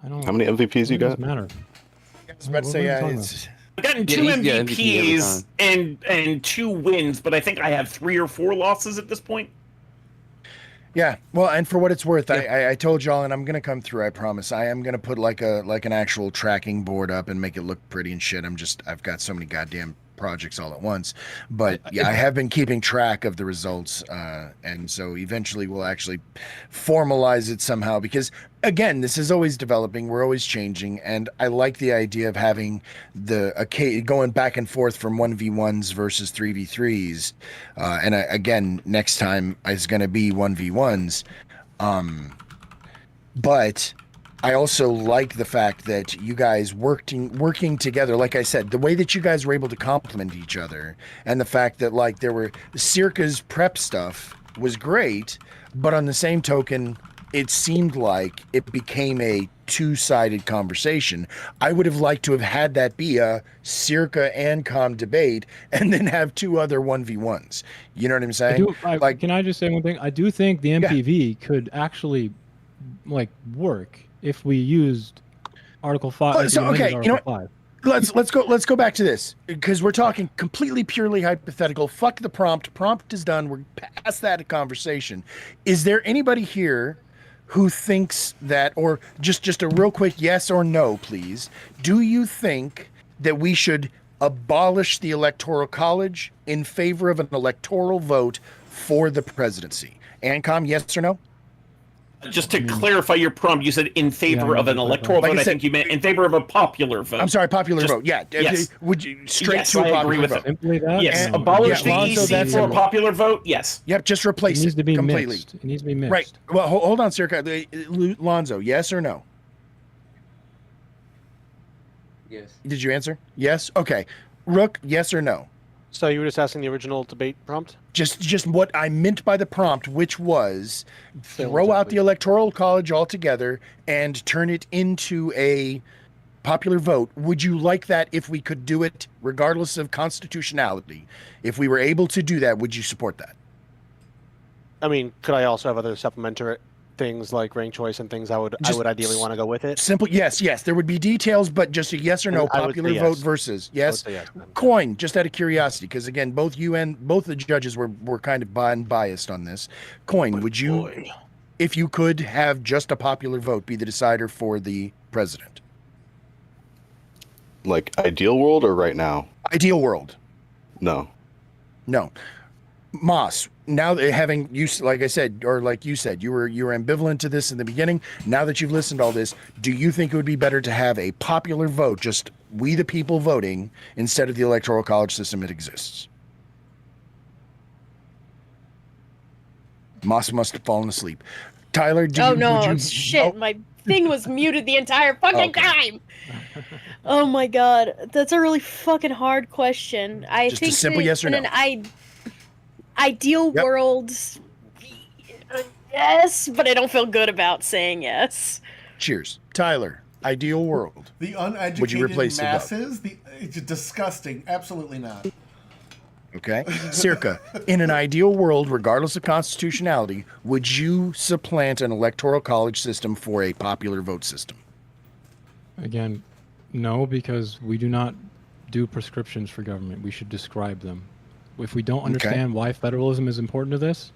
How many MVPs you got? I was about to say, I've gotten 2 MVPs and 2 wins, but I think I have 3 or 4 losses at this point. Yeah, well, and for what it's worth, I told y'all, and I'm gonna come through. I promise. I am gonna put like an actual tracking board up and make it look pretty and shit. I've got so many goddamn projects all at once, but yeah, I have been keeping track of the results, and so eventually we'll actually formalize it somehow. Because again, this is always developing. We're always changing, and I like the idea of having going back and forth from 1v1s versus 3v3s, and again, next time is going to be 1v1s, but I also like the fact that you guys working together. Like I said, the way that you guys were able to complement each other, and the fact that like there were Circa's prep stuff was great, but on the same token, it seemed like it became a two-sided conversation. I would have liked to have had that be a Circa Ancom debate, and then have 2 other 1v1s. You know what I'm saying? Can I just say one thing? I do think the MPV could actually like work if we used Article 5. So okay, you know what? Let's go back to this because we're talking completely purely hypothetical. Fuck the prompt. Prompt is done. We're past that conversation. Is there anybody here who thinks that, or just a real quick yes or no, please? Do you think that we should abolish the Electoral College in favor of an electoral vote for the presidency? Ancom, yes or no? Just to clarify your prompt, you said in favor of an electoral vote. I think you meant in favor of a popular vote. I'm sorry, popular vote. Yeah. Yes. Would you straight to a popular vote? Yes. Abolish the EC for a popular vote. Yes. Yep. Just replace it needs to be completely. Mixed. It needs to be mixed. Right. Well, hold on, Circa. Lonzo, yes or no? Yes. Did you answer? Yes. Okay. Rook, yes or no? So you were just asking the original debate prompt? Just what I meant by the prompt, which was throw out the Electoral College altogether and turn it into a popular vote. Would you like that if we could do it regardless of constitutionality? If we were able to do that, would you support that? I mean, could I also have other supplementary things like rank choice and things I would ideally want to go with it? Simple, yes. There would be details, but just a yes or no popular vote versus yes. Yes. Coin, just out of curiosity, because again, both you and both the judges were kind of biased on this. Coin, would you, if you could have just a popular vote, be the decider for the president? Like ideal world or right now? Ideal world. No. No. Moss, now that having you, like I said, or like you said, you were ambivalent to this in the beginning. Now that you've listened to all this, do you think it would be better to have a popular vote, just we the people voting, instead of the electoral college system that exists? Moss must have fallen asleep. Tyler, Shit, my thing was muted the entire fucking time. Oh my god, that's a really fucking hard question. I Just think a simple that yes or in no. an ideal world, yes, but I don't feel good about saying yes. Cheers. Tyler, ideal world. The uneducated Would you replace the vote? masses? It's disgusting. Absolutely not. Okay. Circa, in an ideal world, regardless of constitutionality, would you supplant an electoral college system for a popular vote system? Again, no, because we do not do prescriptions for government. We should describe them. If we don't understand why federalism is important to this,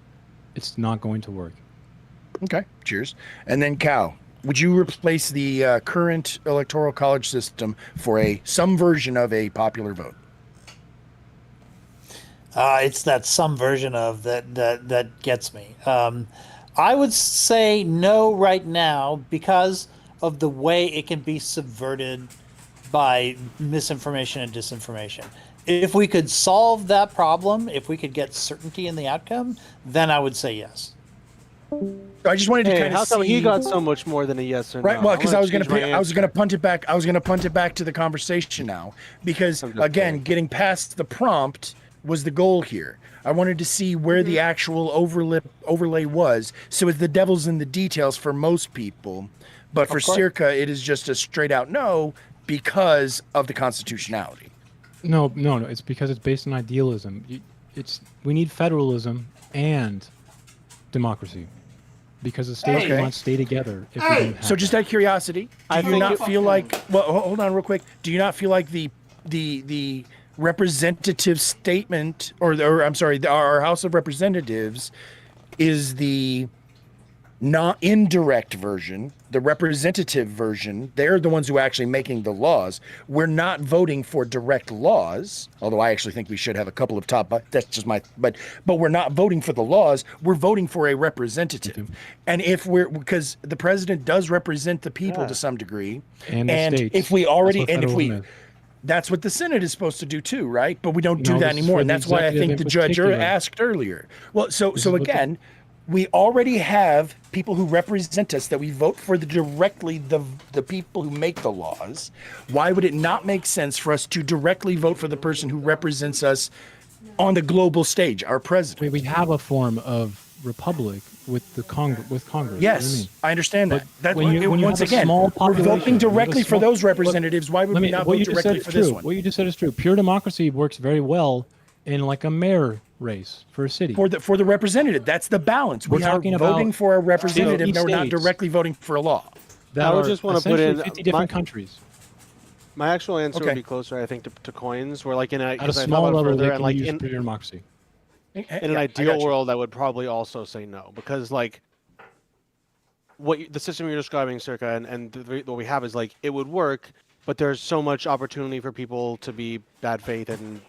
it's not going to work. Okay. Cheers. And then Cal, would you replace the current electoral college system for some version of a popular vote? It's that some version of that gets me. I would say no right now because of the way it can be subverted by misinformation and disinformation. If we could solve that problem, if we could get certainty in the outcome, then I would say yes. I just wanted to kind of how see. come he got so much more than a yes or no? Right, well, because I was change my gonna answer. punt it back. I was gonna punt it back to the conversation now, because again, getting past the prompt was the goal here. I wanted to see where the actual overlay was. So it's the devil's in the details for most people, but for Circa, it is just a straight out no because of the constitutionality. No. It's because it's based on idealism. We need federalism and democracy, because the states will not stay together if we don't have So just out of curiosity, do you not feel like? Well, hold on real quick. Do you not feel like the representative statement, or I'm sorry, our House of Representatives is the not indirect version, the representative version? They're the ones who are actually making the laws. We're not voting for direct laws, although I actually think we should have a couple of that's just my, but we're not voting for the laws. We're voting for a representative. And because the president does represent the people to some degree. And the states. If we already, That's what federalism is. that's what the Senate is supposed to do too, right? But we don't do No, that this is anymore. for And the that's why I executive think the in judge particular. asked earlier. Well, so what again, we already have people who represent us that we vote for directly the people who make the laws. Why would it not make sense for us to directly vote for the person who represents us on the global stage, our president? We have a form of republic with the Congress. With Congress. Yes, I understand that. That's when you once have a again, small we're population, voting directly for those representatives. Why would we not vote directly for this one? What you just said is true. Pure democracy works very well in like a mayor race for a city. For the representative, that's the balance. We're We are talking about voting for a representative. 50 No, we're not states directly voting for a law. that I would are just want to put in essentially 50 different countries. My actual answer Okay. would be closer, I think, to coins, where like At a 'cause I thought small about it level, further, they and can like use in pure democracy. an I got ideal you. world, I would probably also say no, because like the system you're describing, Circa, and what we have is like it would work, but there's so much opportunity for people to be bad faith and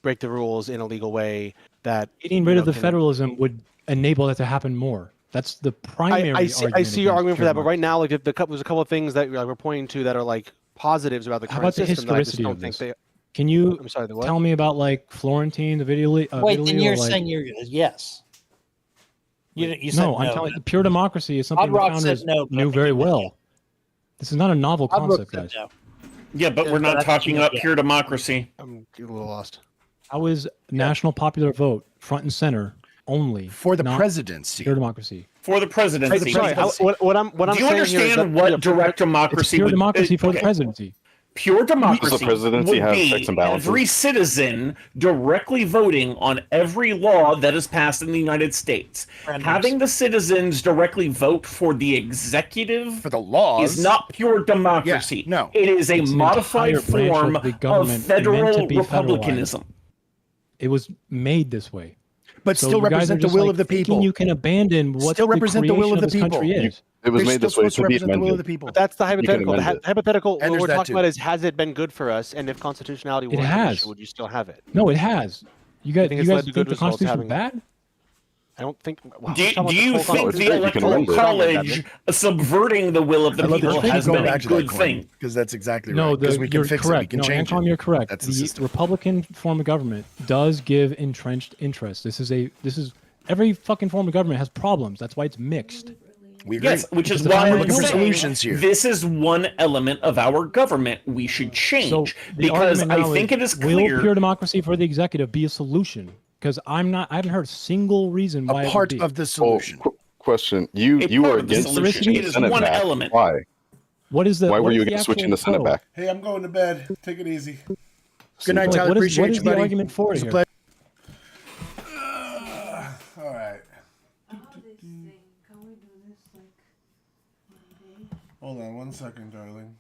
break the rules in a legal way that Getting rid of the can- federalism would enable that to happen more. That's the primary I see argument your against argument for pure that, but right democracy. now, like there's a couple of things that we're pointing to that are like positives about the How current about the system that I just historicity don't of think this? they. Can you I'm sorry, the what? tell me about like Florentine, the video? Wait, Italy, then you're or, like, saying you're yes. You said no, I'm telling you, pure democracy is something the Rock said founders no, but I knew think very he meant well. This is not a novel Odd Rock concept, said guys. no. Yeah, but we're not that's talking what you about meant, pure democracy. I'm a little lost. How is national popular vote front and center only For the not presidency. pure democracy? For the presidency. Sorry, what I'm Do you saying here is understand that, what direct democracy It's pure would democracy for the okay. presidency. Pure democracy Does the presidency would have be checks and balances? every citizen directly voting on every law that is passed in the United States. Having the citizens directly vote for the executive For the laws is not pure democracy. Yeah, no. It is a It's an modified entire branch of form the of government meant to federal be republicanism. It was made this way. But So still you guys represent are the just, will like, of the thinking people. You can abandon what Still represent the will of the this people. country is. It was They're made still this way supposed to to be represent the will of amended. the people. But that's the hypothetical. The amend it. hypothetical. And What there's we're that talking too. about is, has it been good for us? And if constitutionality It wasn't an has. issue, would you still have it? No, it has. You guys, think you it's guys led to think good the results Constitution's having- bad? I don't think. Wow, Do we're talking you about the whole think it's the great, you can Electoral amend it. College subverting the will of the I love that people you has keep been going a back to that good coin thing? because that's exactly No, right. Because we can you're fix correct. it. We can no, change Ancom, it. you're correct. That's the The system. Republican form of government does give entrenched interests. This is every fucking form of government has problems. That's why it's mixed. We agree. Yes, which is Because why I'm I'm looking for saying solutions here. this is one element of our government we should change So the because argument I now think it is will clear. pure democracy for the executive be a solution? Because I haven't heard a single reason why A it part would be. of the solution. Question: You A were part of the against solution. switching It the is Senate one back. element. Why? What is the Why were what you is the against switching actual the Senate pro? back? Hey, I'm going to bed. Take it easy. Good night, Like, Tyler. what is Appreciate you, the buddy. argument for It's it a here? pleasure. All right. Hold on one second, darling.